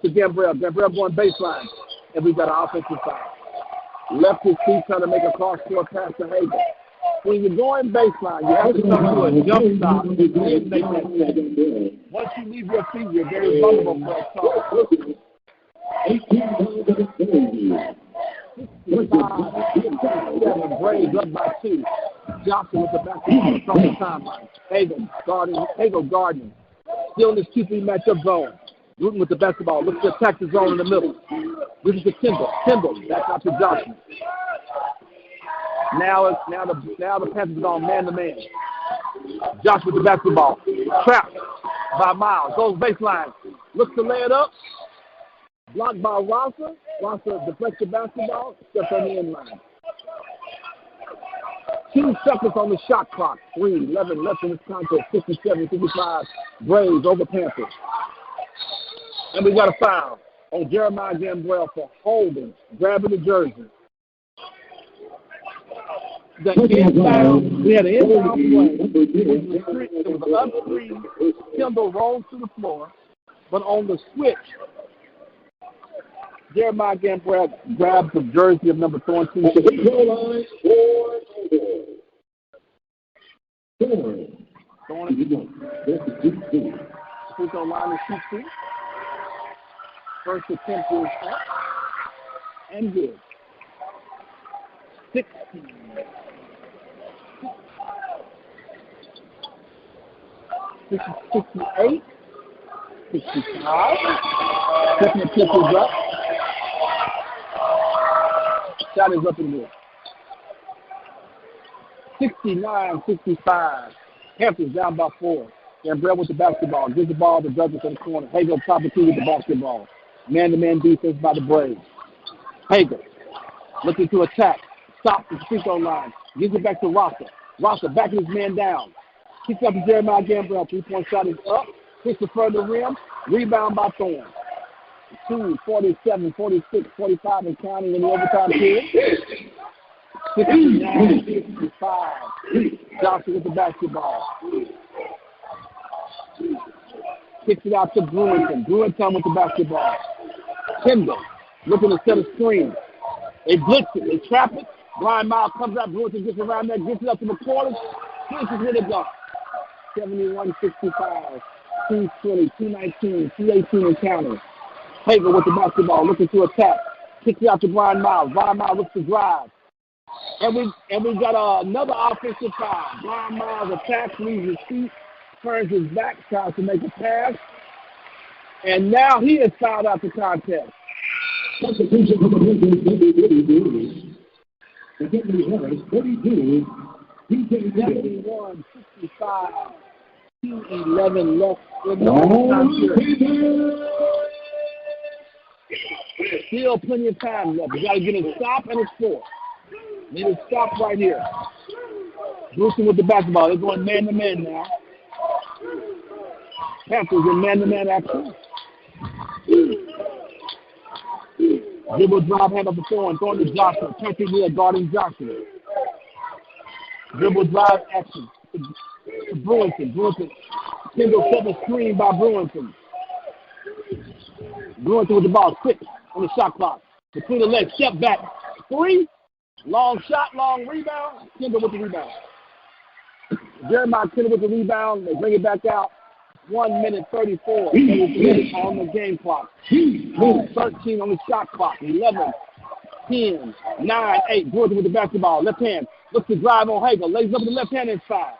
Speaker 1: Gambrell. Gambrell going baseline. And we've got an offensive foul. Left his feet trying to make a cross-court pass to Hagel. When you're going baseline, you have to come to a jump stop and make that step. Once you leave your feet, you're very vulnerable for a toss. 65-7, Braves up by 2. Johnson with the basketball across the timeline. Hagel guarding. Still in this 2-3 matchup zone. Bruton with the basketball. Looks to attack the zone in the middle. This is to Kendall. Kendall back out to Johnson. Now the Panthers are on man-to-man. Josh with the basketball. Trapped by Miles. Goes baseline. Looks to lay it up. Blocked by Rosser. Rosser deflects the basketball. Steps on the end line. 2 seconds on the shot clock. 3:11 left in this contest. 57-55. Braves over Panthers. And we got a foul on Jeremiah Gambrell for holding, grabbing the jersey. The inbound, we had an inbound play. It was an up-screen. Kendall rolls to the floor. But on the switch, Jeremiah Gambrell grabs the jersey of number 22. Free throw line is shoot 2. First attempt is up and good. 16. 68. 65. Second attempt is up. Shot is up and good. 69-65. Panthers down by 4. Gambrell with the basketball. Gives the ball to Douglas in the corner. Hagel top of 2 with the basketball. Man-to-man defense by the Braves. Hagel looking to attack. Stops the free throw line. Gives it back to Rosser. Rosser backing his man down. Kicks up to Jeremiah Gambrell. 3-point shot is up. Hits the further rim. Rebound by Thorne. 2, 47, 46, 45 and counting in the overtime period. 69-65. Johnson with the basketball. Kicks it out to Brewington. Brewington with the basketball. Kendall looking to set a screen. They blitz it. They trap it. Brian Miles comes out. Brewington gets around there. Gets it up to McCormick. Finishes with a dunk. 71-65. 2:20, 2:19, 2:18 and counting. Hagel with the basketball. Looking to attack. Kicks it out to Brian Miles. Brian Miles looks to drive. And we got another offensive foul. Brian Miles attacks, leaves his feet, turns his back, tries to make a pass. And now he is fouled out the contest.
Speaker 3: Substitution for the Panthers, number 32. The Deputy Harris, 32.
Speaker 1: 71-65. 2:11 left in the overtime period. Still plenty of time left. You got to get a stop and a score. Need a stop right here. Brewington with the basketball. They're going man-to-man now. Panthers in man-to-man action. Dribble drive, hand up the Thorne. Thorne to Johnson. Country near guarding Johnson. Dribble drive action. To Brewington. Brewington. Single seven screen by Brewington. Brewington with the ball. Quick on the shot clock. Between the legs. Step back. 3. Long shot, long rebound. Kendall with the rebound. Jeremiah Kendall with the rebound. They bring it back out. 1 minute 34 on the game clock. 13 on the shot clock. 11, 10, 9, 8. Brewington with the basketball. Left hand. Looks to drive on Hagel. Lays up with the left hand inside.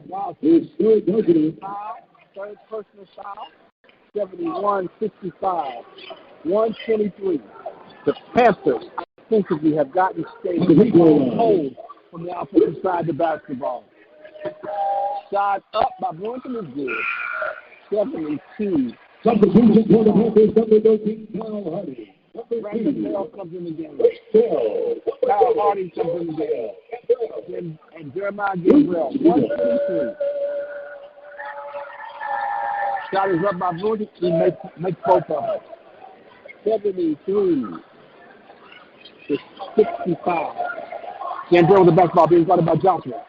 Speaker 1: Wow, his third personal foul, 71-65, 123. The Panthers offensively have gotten stayed cold from the offensive side of the basketball. Shot up by Brunson is good. 72.
Speaker 3: Substitution for the Panthers, number 13, Kyle Hardy.
Speaker 1: Brandon Bell comes in the game. Kyle Hardy comes in the game. And Jeremiah Gabriel, 123. Shot is up by Brunson. He makes both of them. 73-65. Can't deal with the basketball being guarded by Joshua.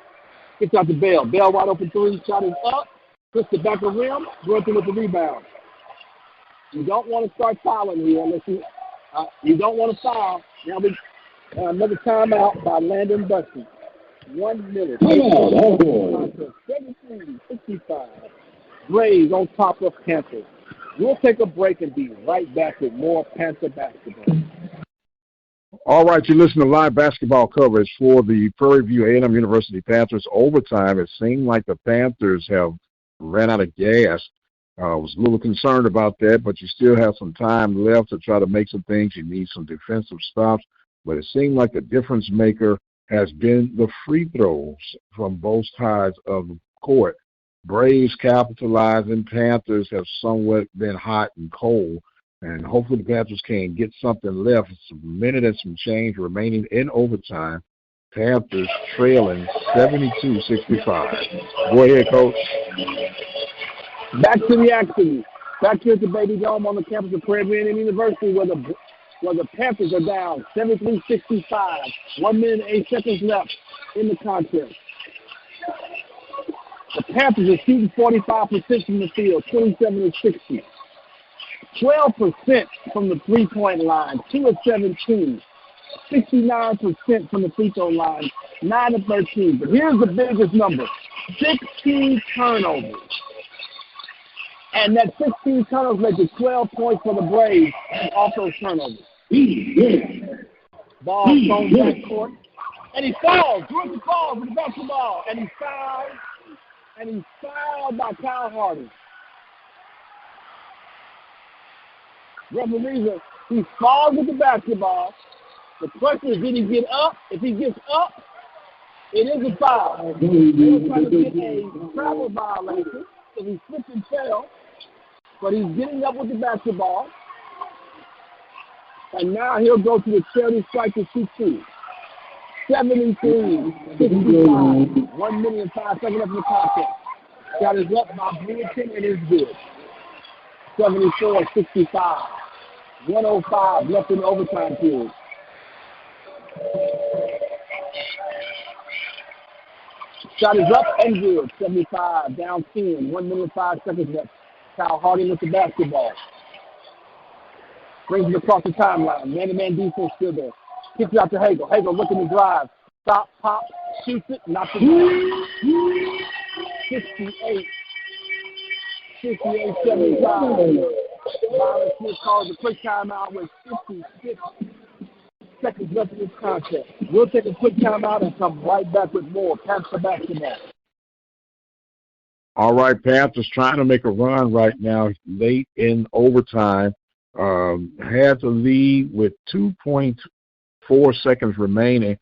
Speaker 1: Gets out to Bell. Bell wide open three. Shot is up. Puts the back of the rim. Brunson with the rebound. You don't want to start fouling here unless you don't want to foul. Now another timeout by Landon Busty. 1 minute. 73-65. Braves on top of Panthers. We'll take a break and be right back with more Panther basketball.
Speaker 2: All right, you listen to live basketball coverage for the Prairie View A&M University Panthers. Overtime, it seemed like the Panthers have ran out of gas. I was a little concerned about that, but you still have some time left to try to make some things. You need some defensive stops, but it seemed like the difference maker has been the free throws from both sides of the court. Braves capitalizing, Panthers have somewhat been hot and cold, and hopefully the Panthers can get something left. It's a minute and some change remaining in overtime. Panthers trailing 72-65. Go ahead, Coach.
Speaker 1: Back to the action. Back here at the Baby Dome on the campus of Prairie View University where the Panthers are down 73-65. 1 minute and 8 seconds left in the contest. The Panthers are shooting 45% from the field, 27-60. 12% from the three-point line, 2 of 17. 69% from the free throw line, 9 of 13. But here's the biggest number, 16 turnovers. And that 16 turnovers led to 12 points for the Braves off those turnovers. Ball thrown back court. And he falls. Rookie falls with the basketball. And he's fouled. And he's fouled by Kyle Hardy. Referee, he falls with the basketball. The question is, did he get up? If he gets up, it is a foul. They were trying to get a travel violation, so he slipped and fell. But he's getting up with the basketball. And now he'll go to the charity strike to shoot two. 73-65. 1 minute and 5 seconds left in the contest. Shot is up by Brewington and is good. 74-65. 1:05 left in the overtime period. Shot is up and good. 75, down 10. 1 minute and 5 seconds left. Kyle Hardy with the basketball. Brings it across the timeline. Man-to-man defense still there. Kicks it out to Hagel. Hagel looking to drive. Stop, pop, shoots it, knocks it down. 68-75. Myron Smith calls a quick timeout with 56 seconds left in this contest. We'll take a quick timeout and come right back with more Panther basketball.
Speaker 2: All right, Panthers trying to make a run right now, late in overtime. Had to lead with 2.4 seconds remaining.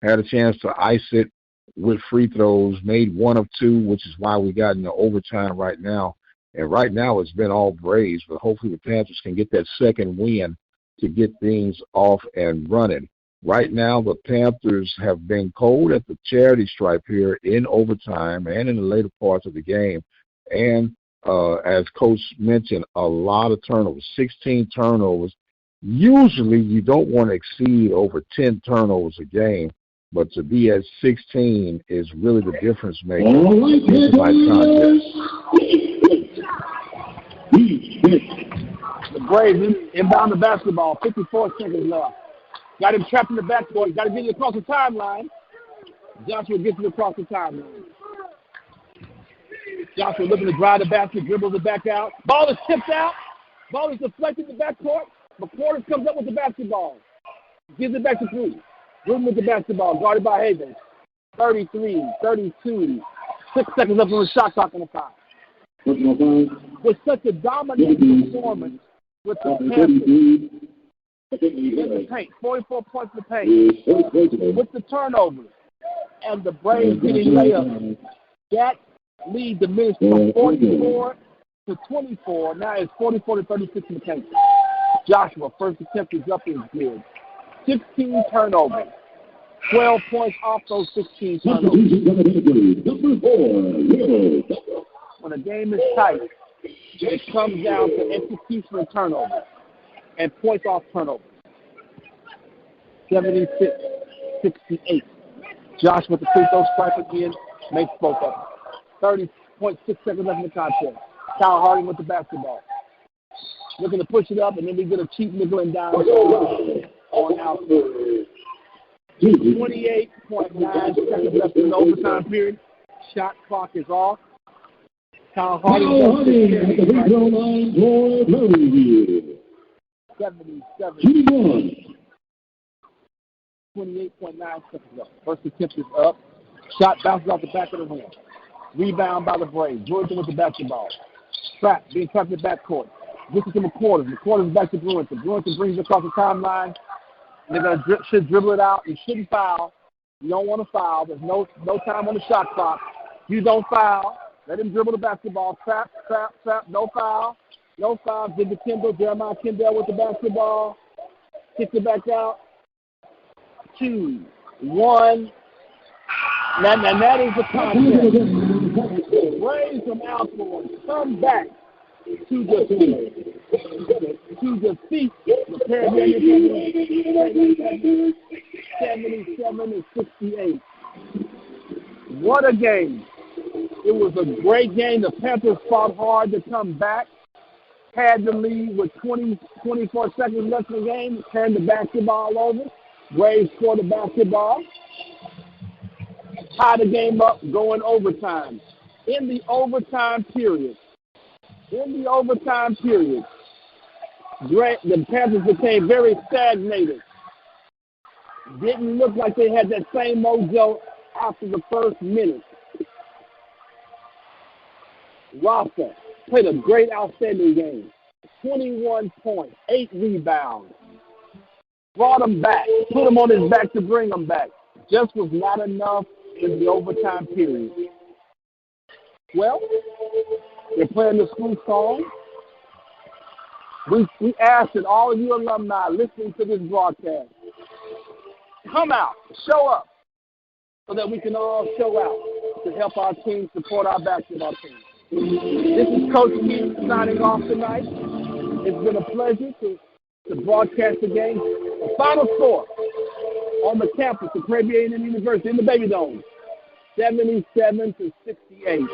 Speaker 2: Had a chance to ice it with free throws, made 1 of 2, which is why we got into overtime right now. And right now it's been all Braves, but hopefully the Panthers can get that second win to get things off and running. Right now, the Panthers have been cold at the charity stripe here in overtime and in the later parts of the game. And as Coach mentioned, a lot of turnovers, 16 turnovers. Usually you don't want to exceed over 10 turnovers a game, but to be at 16 is really the difference maker in tonight's contest.
Speaker 1: The Braves inbound the basketball, 54 seconds left. Got him trapped in the backcourt. Got to get it across the timeline. Joshua gets it across the timeline. Joshua looking to drive the basket, dribbles it back out. Ball is tipped out. Ball is deflected in the backcourt. McCorders comes up with the basketball. Gives it back to Cruz. Gruden with the basketball, guarded by Havens. 33, 32. 6 seconds up on the shot clock on the 5. With such a dominant performance with the Panthers in the paint, 44 points in the paint, with the turnovers and the Braves getting layups, that lead diminished from 44 to 24. Now it's 44 to 36 in the paint. Joshua, first attempt is up and good. 16 turnovers. 12 points off those 16 turnovers. When a game is tight, it comes down to execution of turnovers and points off turnovers. 76-68. Josh with the free throw strike again, makes both of them. 30.6 seconds left in the contest. Kyle Harding with the basketball. Looking to push it up, and then we get a cheap nickel and dime on Alcorn. 28.9 seconds left in the overtime period. Shot clock is off. Kyle Harding at the free throw line for Prairie View. 77. 28.9 seconds left. First attempt is up. Shot bounces off the back of the rim. Rebound by the Braves. Jordan with the basketball. Trap being trapped in the backcourt. This is to McQuarters. McQuarters back to Brewington. Brewington brings it across the timeline. They're going to should dribble it out. You shouldn't foul. You don't want to foul. There's no time on the shot clock. You don't foul. Let him dribble the basketball. Trap. No foul. No foul. Give to Kendall. Jeremiah Kendall with the basketball. Kicks it back out. 2, 1. Now that is the contest. Braves from Alcorn come back to defeat the Prairie View 77-68. What a game. It was a great game. The Panthers fought hard to come back. Had the lead with 24 seconds left in the game. Turned the basketball over. Braves scored the basketball. Tie the game up, going overtime. In the overtime period, the Panthers became very stagnated. Didn't look like they had that same mojo after the first minute. Rasta played a great, outstanding game. 21 points, 8 rebounds. Brought him back, put him on his back to bring him back. Just was not enough in the overtime period. Well, they're playing the school song. We ask that all of you alumni listening to this broadcast, come out, show up, so that we can all show out to help our team support our basketball team. This is Coach Keith signing off tonight. It's been a pleasure to broadcast the game. The final score on the campus of Prairie View University in the Baby Dome, 77-68.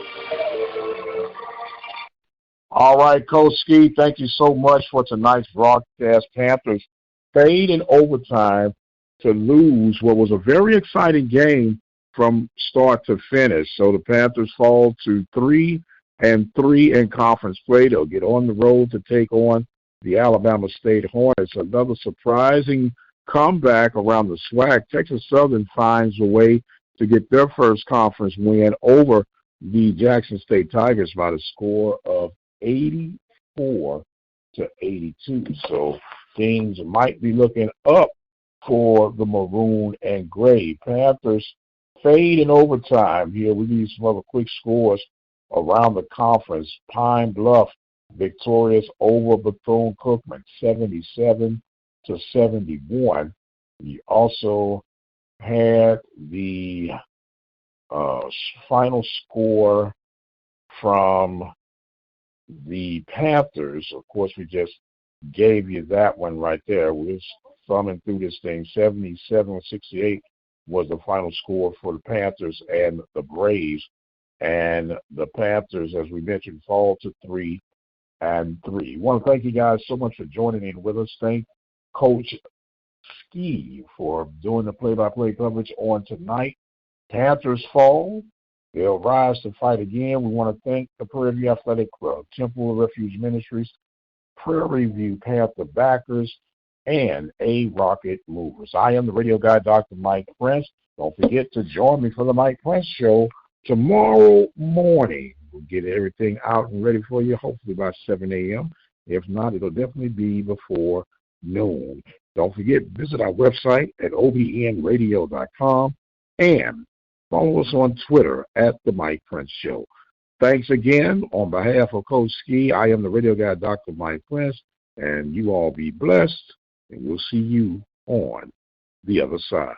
Speaker 2: All right, Coach Ski, thank you so much for tonight's broadcast. Panthers fade in overtime to lose what was a very exciting game from start to finish. So the Panthers fall to 3-3 in conference play. They'll get on the road to take on the Alabama State Hornets. Another surprising comeback around the SWAC. Texas Southern finds a way to get their first conference win over the Jackson State Tigers by the score of 84-82. So things might be looking up for the Maroon and Gray. Panthers fade in overtime. Here we need some other quick scores around the conference. Pine Bluff victorious over Bethune-Cookman, 77-71. We also had the final score from the Panthers. Of course, we just gave you that one right there. We're thumbing through this thing. 77-68 was the final score for the Panthers and the Braves. And the Panthers, as we mentioned, fall to 3-3. I want to thank you guys so much for joining in with us. Thank Coach Ski for doing the play-by-play coverage on tonight. Panthers fall. They'll rise to fight again. We want to thank the Prairie View Athletic Club, Temple Refuge Ministries, Prairie View Panther backers, and A Rocket Movers. I am the radio guy, Dr. Mike Prince. Don't forget to join me for the Mike Prince Show tomorrow morning. We'll get everything out and ready for you, hopefully by 7 a.m. If not, it'll definitely be before noon. Don't forget, visit our website at obnradio.com and follow us on Twitter at The Mike Prince Show. Thanks again. On behalf of Coach Ski, I am the radio guy, Dr. Mike Prince, and you all be blessed, and we'll see you on the other side.